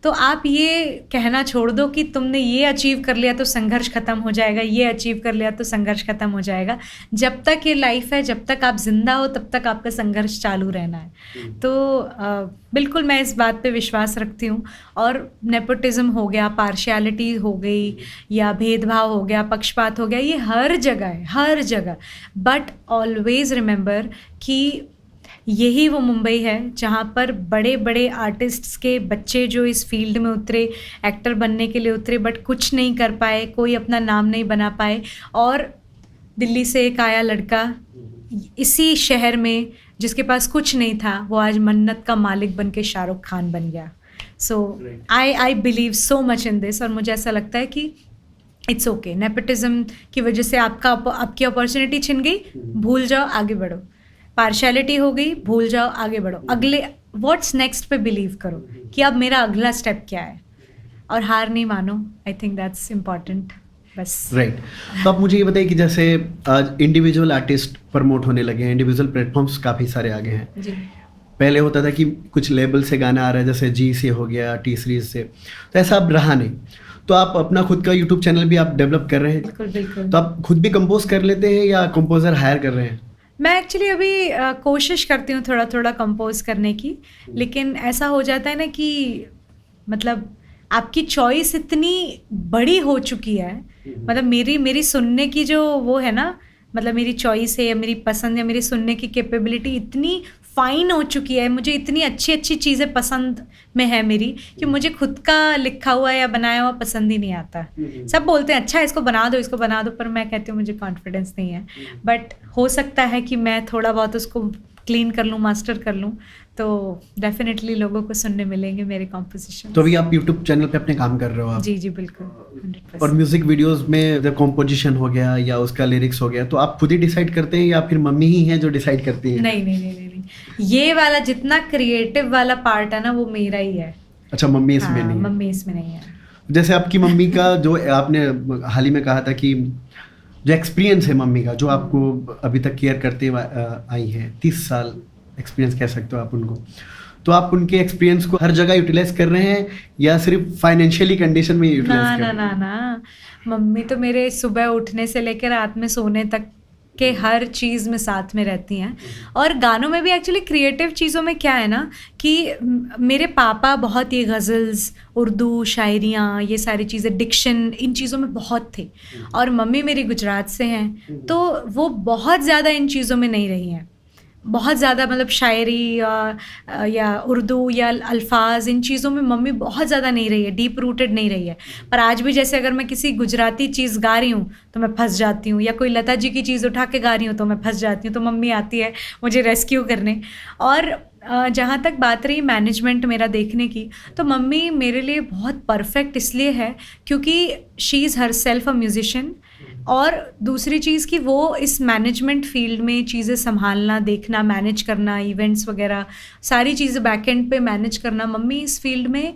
तो आप ये कहना छोड़ दो कि तुमने ये अचीव कर लिया तो संघर्ष खत्म हो जाएगा, ये अचीव कर लिया तो संघर्ष खत्म हो जाएगा। जब तक ये लाइफ है, जब तक आप जिंदा हो, तब तक आपका संघर्ष चालू रहना है। तो बिल्कुल मैं इस बात पे विश्वास रखती हूँ। और नेपोटिज्म हो गया, पार्शियलिटी हो गई, या भेदभाव हो गया, पक्षपात हो गया, ये हर जगह है, हर जगह। बट ऑलवेज रिमेंबर कि यही वो मुंबई है जहाँ पर बड़े बड़े आर्टिस्ट्स के बच्चे जो इस फील्ड में उतरे, एक्टर बनने के लिए उतरे, बट कुछ नहीं कर पाए, कोई अपना नाम नहीं बना पाए। और दिल्ली से एक आया लड़का इसी शहर में जिसके पास कुछ नहीं था, वो आज मन्नत का मालिक बन के शाहरुख खान बन गया। So I believe so much in this. और मुझे ऐसा लगता है कि इट्स ओके, नेपोटिज्म की वजह से आपकी अपॉर्चुनिटी छिन गई, भूल जाओ, आगे बढ़ो। पार्शियलिटी हो गई, भूल जाओ, आगे बढ़ो। अगले व्हाट्स नेक्स्ट पे बिलीव करो कि अब मेरा अगला स्टेप क्या है, और हार नहीं मानो। आई थिंक दैट्स इम्पॉर्टेंट, बस। राइट। तो आप मुझे ये बताइए कि जैसे आज इंडिविजुअल आर्टिस्ट प्रमोट होने लगे हैं, इंडिविजुअल प्लेटफॉर्म्स काफ़ी सारे आगे हैं जी। पहले होता था कि कुछ लेबल से गाना आ रहा है, जैसे जी से हो गया, टी सीरीज से, तो ऐसा अब रहा नहीं। तो आप अपना खुद का यूट्यूब चैनल भी आप डेवलप कर रहे हैं। बिल्कुल बिल्कुल। तो आप खुद भी कंपोज कर लेते हैं या कंपोजर हायर कर रहे हैं? मैं एक्चुअली अभी कोशिश करती हूँ थोड़ा थोड़ा कंपोज करने की, लेकिन ऐसा हो जाता है ना कि मतलब आपकी चॉइस इतनी बड़ी हो चुकी है, मतलब मेरी सुनने की जो वो है ना, मतलब मेरी चॉइस है या मेरी पसंद या मेरी सुनने की कैपेबिलिटी इतनी फाइन हो चुकी है, मुझे इतनी अच्छी अच्छी चीज़ें पसंद में है मेरी, कि मुझे खुद का लिखा हुआ या बनाया हुआ पसंद ही नहीं आता। सब बोलते हैं अच्छा इसको बना दो, इसको बना दो, पर मैं कहती हूँ मुझे कॉन्फिडेंस नहीं है। बट हो सकता है कि मैं थोड़ा बहुत उसको क्लीन कर लूँ, मास्टर कर लूँ, तो डेफिनेटली लोगों को सुनने मिलेंगे मेरे कॉम्पोजिशन। तो अभी आप यूट्यूब चैनल पे अपने काम कर रहे हो आप? जी जी बिल्कुल, 100%। और म्यूजिक वीडियोस में जब कॉम्पोजिशन हो गया या उसका लिरिक्स हो गया, तो आप खुद ही डिसाइड करते हैं या फिर मम्मी ही हैं जो डिसाइड करती हैं? नहीं नहीं नहीं नहीं नहीं, ये वाला जितना क्रिएटिव वाला पार्ट है ना, वो मेरा ही है। अच्छा, मम्मी इसमें नहीं है? मम्मी इसमें नहीं है। जैसे आपकी मम्मी का जो आपने हाल ही में कहा था कि जो एक्सपीरियंस है मम्मी का, जो आपको अभी तक केयर करते आई हैं, 30 साल एक्सपीरियंस कह सकते हो आप उनको, तो आप उनके एक्सपीरियंस को हर जगह यूटिलाइज कर रहे हैं या सिर्फ फाइनेंशियली कंडीशन में यूटिलाइज कर रहे हैं? ना ना ना, मम्मी तो मेरे सुबह उठने से लेकर रात में सोने तक के हर चीज़ में साथ में रहती हैं। और गानों में भी एक्चुअली क्रिएटिव चीज़ों में क्या है ना कि मेरे पापा बहुत ये गज़ल्स, उर्दू शायरियाँ, ये सारी चीज़ें, डिक्शन, इन चीज़ों में बहुत थे। और मम्मी मेरी गुजरात से हैं, तो वो बहुत ज़्यादा इन चीज़ों में नहीं रही हैं, बहुत ज़्यादा मतलब शायरी या उर्दू या अल्फाज, इन चीज़ों में मम्मी बहुत ज़्यादा नहीं रही है, डीप रूटेड नहीं रही है। पर आज भी जैसे अगर मैं किसी गुजराती चीज़ गा रही हूँ तो मैं फंस जाती हूँ, या कोई लता जी की चीज़ उठा के गा रही हूँ तो मैं फंस जाती हूँ, तो मम्मी आती है मुझे रेस्क्यू करने। और जहाँ तक बात रही मैनेजमेंट मेरा देखने की, तो मम्मी मेरे लिए बहुत परफेक्ट इसलिए है क्योंकि she is her self a musician. और दूसरी चीज़ कि वो इस मैनेजमेंट फील्ड में चीज़ें संभालना, देखना, मैनेज करना, इवेंट्स वगैरह सारी चीज़ें बैक एंड पे मैनेज करना, मम्मी इस फील्ड में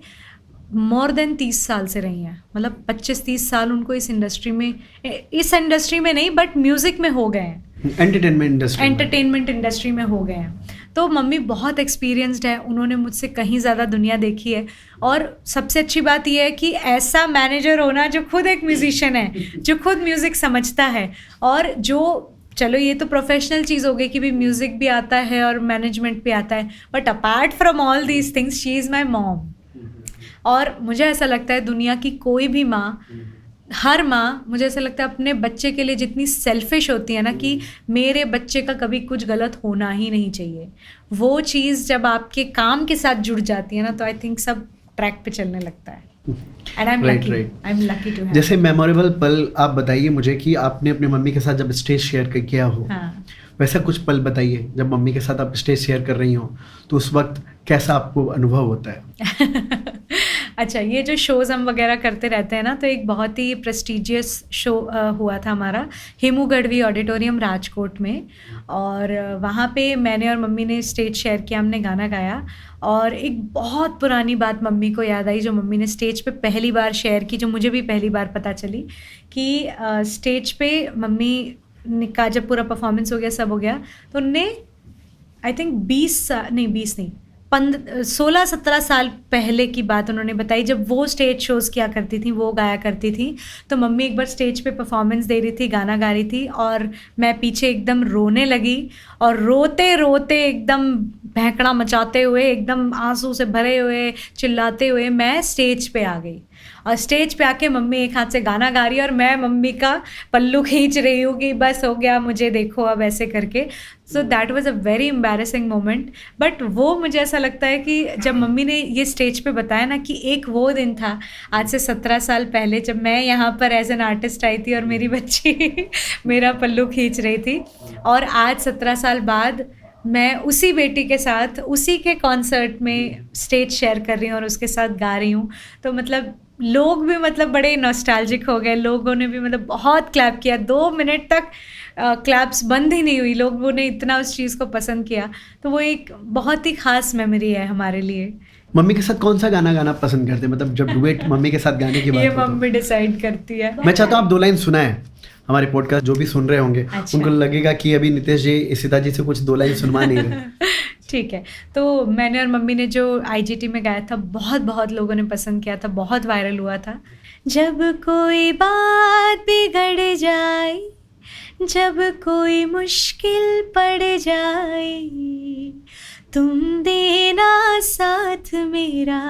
मोर देन 30 साल से रही हैं, मतलब 25-30 साल उनको इस इंडस्ट्री में नहीं बट म्यूज़िक में हो गए हैं, एंटरटेनमेंट इंडस्ट्री में हो गए हैं। तो मम्मी बहुत एक्सपीरियंस्ड है, उन्होंने मुझसे कहीं ज़्यादा दुनिया देखी है। और सबसे अच्छी बात यह है कि ऐसा मैनेजर होना जो खुद एक म्यूजिशियन है, जो खुद म्यूज़िक समझता है, और जो, चलो ये तो प्रोफेशनल चीज़ हो गई कि भी म्यूज़िक भी आता है और मैनेजमेंट भी आता है, but apart from all these things she is my mom. और मुझे ऐसा लगता है दुनिया की कोई भी माँ, हर माँ, मुझे ऐसा लगता है अपने बच्चे के लिए जितनी सेल्फिश होती है ना कि मेरे बच्चे का कभी कुछ गलत होना ही नहीं चाहिए, वो चीज़ जब आपके काम के साथ जुड़ जाती है ना, तो आई थिंक सब ट्रैक पे चलने लगता है। And I am lucky to have. जैसे मेमोरेबल पल आप बताइए मुझे कि आपने अपनी मम्मी के साथ जब स्टेज शेयर किया हो, हाँ। वैसा कुछ पल बताइए जब मम्मी के साथ आप स्टेज शेयर कर रही हो, तो उस वक्त कैसा आपको अनुभव होता है? अच्छा, ये जो शोज़ हम वगैरह करते रहते हैं ना, तो एक बहुत ही प्रेस्टिजियस शो हुआ था हमारा हेमू गढ़वी ऑडिटोरियम राजकोट में, और वहाँ पे मैंने और मम्मी ने स्टेज शेयर किया, हमने गाना गाया। और एक बहुत पुरानी बात मम्मी को याद आई जो मम्मी ने स्टेज पे पहली बार शेयर की, जो मुझे भी पहली बार पता चली कि स्टेज पे मम्मी का जब पूरा परफॉर्मेंस हो गया, सब हो गया, तो उनने आई थिंक 16-17 साल पहले की बात उन्होंने बताई, जब वो स्टेज शोज़ किया करती थी, वो गाया करती थी। तो मम्मी एक बार स्टेज पे परफॉर्मेंस दे रही थी, गाना गा रही थी, और मैं पीछे एकदम रोने लगी, और रोते रोते एकदम भैंकड़ा मचाते हुए, एकदम आंसू से भरे हुए, चिल्लाते हुए मैं स्टेज पे आ गई। और स्टेज पे आके मम्मी एक हाथ से गाना गा रही है और मैं मम्मी का पल्लू खींच रही हूँ कि बस हो गया, मुझे देखो अब, ऐसे करके। So that was a very embarrassing moment. But वो मुझे ऐसा लगता है कि जब मम्मी ने ये स्टेज पे बताया ना कि एक वो दिन था आज से 17 साल पहले, जब मैं यहाँ पर एज एन आर्टिस्ट आई थी और मेरी बच्ची मेरा पल्लू खींच रही थी, और आज 17 साल बाद मैं उसी बेटी के साथ उसी के कॉन्सर्ट में स्टेज शेयर कर रही हूँ और उसके साथ गा रही हूँ, तो मतलब लोग भी मतलब बड़े नॉस्टैल्जिक हो गए, लोगों ने भी मतलब बहुत क्लैप किया, 2 मिनट तक क्लैप्स बंद ही नहीं हुई, लोगों ने इतना उस चीज़ को पसंद किया। तो वो एक बहुत ही ख़ास मेमोरी है हमारे लिए। मम्मी के साथ कौन सा गाना गाना पसंद करते हैं, मतलब जब डुएट मम्मी के साथ गाने की बात ये हो तो? मम्मी डिसाइड करती है। मैं चाहता हूँ आप 2 लाइन सुनाएं, हमारे पॉडकास्ट जो भी सुन रहे होंगे अच्छा। उनको लगेगा कि अभी नितेश जी इशिता जी से कुछ 2 लाइन सुनवा नहीं रहे। ठीक है, तो मैंने और मम्मी ने जो IGT में गाया था, बहुत बहुत लोगों ने पसंद किया था, बहुत वायरल हुआ था। जब कोई बात बिगड़ जाए, जब कोई मुश्किल पड़ जाए, तुम देना साथ मेरा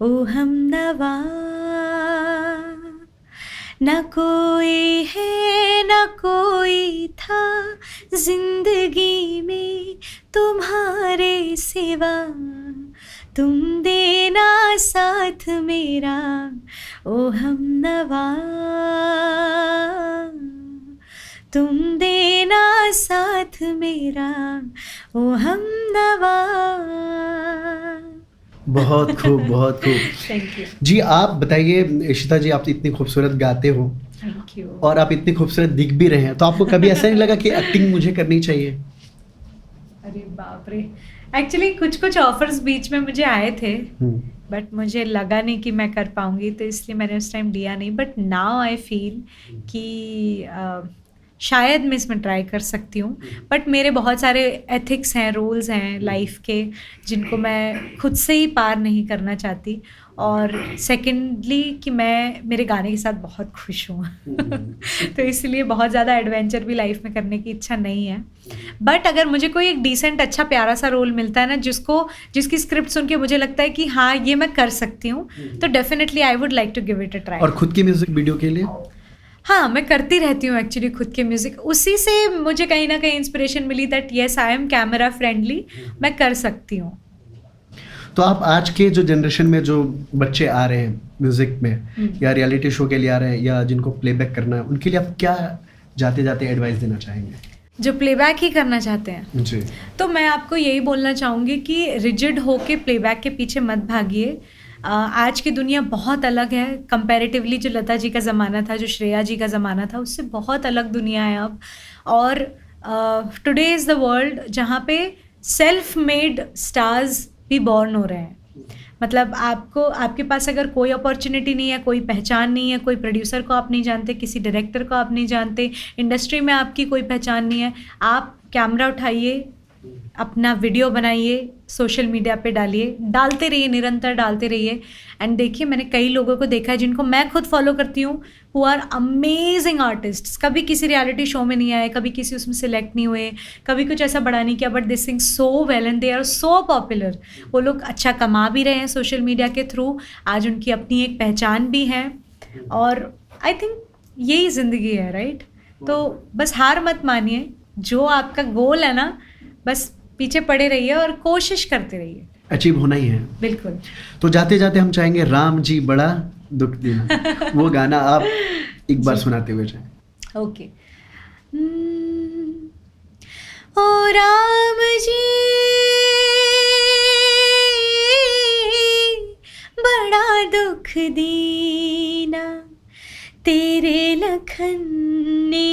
ओ हमनवा, न कोई है न कोई था जिंदगी में तुम्हारे सिवा, तुम देना साथ मेरा ओ हमनवा, तुम देना साथ मेरा ओ हमनवा। बहुत खूब, बहुत खूब। Thank you. जी आप बताइए इशिता जी, आप इतनी खूबसूरत गाते हो थैंक यू। और आप इतनी खूबसूरत दिख भी रहे हैं, तो आपको कभी ऐसा नहीं लगा कि एक्टिंग मुझे करनी चाहिए? अरे बाप रे, एक्चुअली कुछ कुछ ऑफर्स बीच में मुझे आए थे, बट मुझे लगा नहीं कि मैं कर पाऊंगी, तो इसलिए मैंने उस टाइम लिया नहीं। बट नाउ आई फील कि शायद मैं इसमें ट्राई कर सकती हूँ, बट मेरे बहुत सारे एथिक्स हैं, रूल्स हैं लाइफ के, जिनको मैं खुद से ही पार नहीं करना चाहती। और सेकेंडली कि मैं मेरे गाने के साथ बहुत खुश हूँ तो इसलिए बहुत ज़्यादा एडवेंचर भी लाइफ में करने की इच्छा नहीं है। बट अगर मुझे कोई एक डिसेंट अच्छा प्यारा सा रोल मिलता है ना, जिसकी स्क्रिप्ट सुन के मुझे लगता है कि हाँ ये मैं कर सकती हूँ, तो definitely I would like to give it a try. और खुद की म्यूजिक वीडियो के लिए? हाँ, मैं करती रहती हूँ एक्चुअली खुद के म्यूज़िक, उसी से मुझे कहीं ना कहीं इंस्पिरेशन मिली that yes I am camera friendly, मैं कर सकती हूँ। तो आप आज के जो जनरेशन में जो बच्चे आ रहे हैं म्यूजिक में या रियलिटी शो के लिए आ रहे हैं या जिनको प्लेबैक करना है, उनके लिए आप क्या जाते जाते एडवाइस देना चाहेंगे? जो प्लेबैक ही करना चाहते हैं जी, तो मैं आपको यही बोलना चाहूँगी कि रिजिड होके प्लेबैक के पीछे मत भागिए। आज की दुनिया बहुत अलग है कंपैरेटिवली, जो लता जी का ज़माना था, जो श्रेया जी का ज़माना था, उससे बहुत अलग दुनिया है अब। और टुडे इज़ द वर्ल्ड जहाँ पे सेल्फ मेड स्टार्स भी बॉर्न हो रहे हैं। मतलब आपको, आपके पास अगर कोई अपॉर्चुनिटी नहीं है, कोई पहचान नहीं है, कोई प्रोड्यूसर को आप नहीं जानते, किसी डायरेक्टर को आप नहीं जानते, इंडस्ट्री में आपकी कोई पहचान नहीं है, आप कैमरा उठाइए, अपना वीडियो बनाइए, सोशल मीडिया पे डालिए, डालते रहिए, निरंतर डालते रहिए। एंड देखिए, मैंने कई लोगों को देखा है जिनको मैं खुद फॉलो करती हूँ, हु आर अमेजिंग आर्टिस्ट्स, कभी किसी रियलिटी शो में नहीं आए, कभी किसी उसमें सिलेक्ट नहीं हुए, कभी कुछ ऐसा बड़ा नहीं किया, but they sing so well and they are so popular. वो लोग अच्छा कमा भी रहे हैं सोशल मीडिया के थ्रू, आज उनकी अपनी एक पहचान भी है, और आई थिंक यही ज़िंदगी है, राइट? तो बस हार मत मानिए, जो आपका गोल है ना, बस पीछे पड़े रहिए और कोशिश करते रहिए, अचीव होना ही है। बिल्कुल। तो जाते जाते हम चाहेंगे राम जी बड़ा दुख देना, वो गाना आप एक बार सुनाते हुए जाएं। ओके। ओ राम जी बड़ा दुख दीना, तेरे लखन ने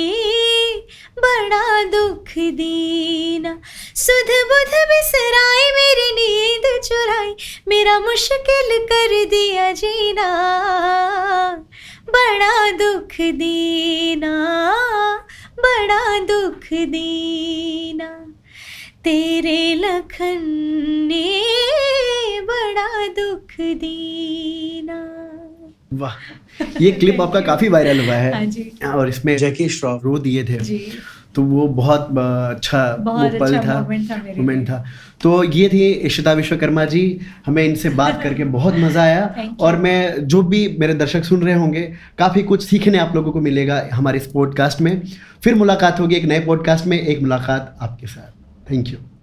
बड़ा दुख दीना, सुध बुध बिसराई, मेरी नींद चुराई, मेरा मुश्किल कर दिया जीना, बड़ा दुख दीना, बड़ा दुख दीना, तेरे लखन ने बड़ा दुख दीना। वाह, ये क्लिप आपका काफी वायरल हुआ है। हाँ जी। और इसमें जैकी श्रॉफ रो दिए थे जी। तो वो बहुत अच्छा बहुत वो पल अच्छा था, मोमेंट था। तो ये थी इशिता विश्वकर्मा जी, हमें इनसे बात करके बहुत मजा आया। Thank you. और मैं, जो भी मेरे दर्शक सुन रहे होंगे, काफी कुछ सीखने आप लोगों को मिलेगा हमारे इस पॉडकास्ट में। फिर मुलाकात होगी एक नए पॉडकास्ट में, एक मुलाकात आपके साथ। Thank you.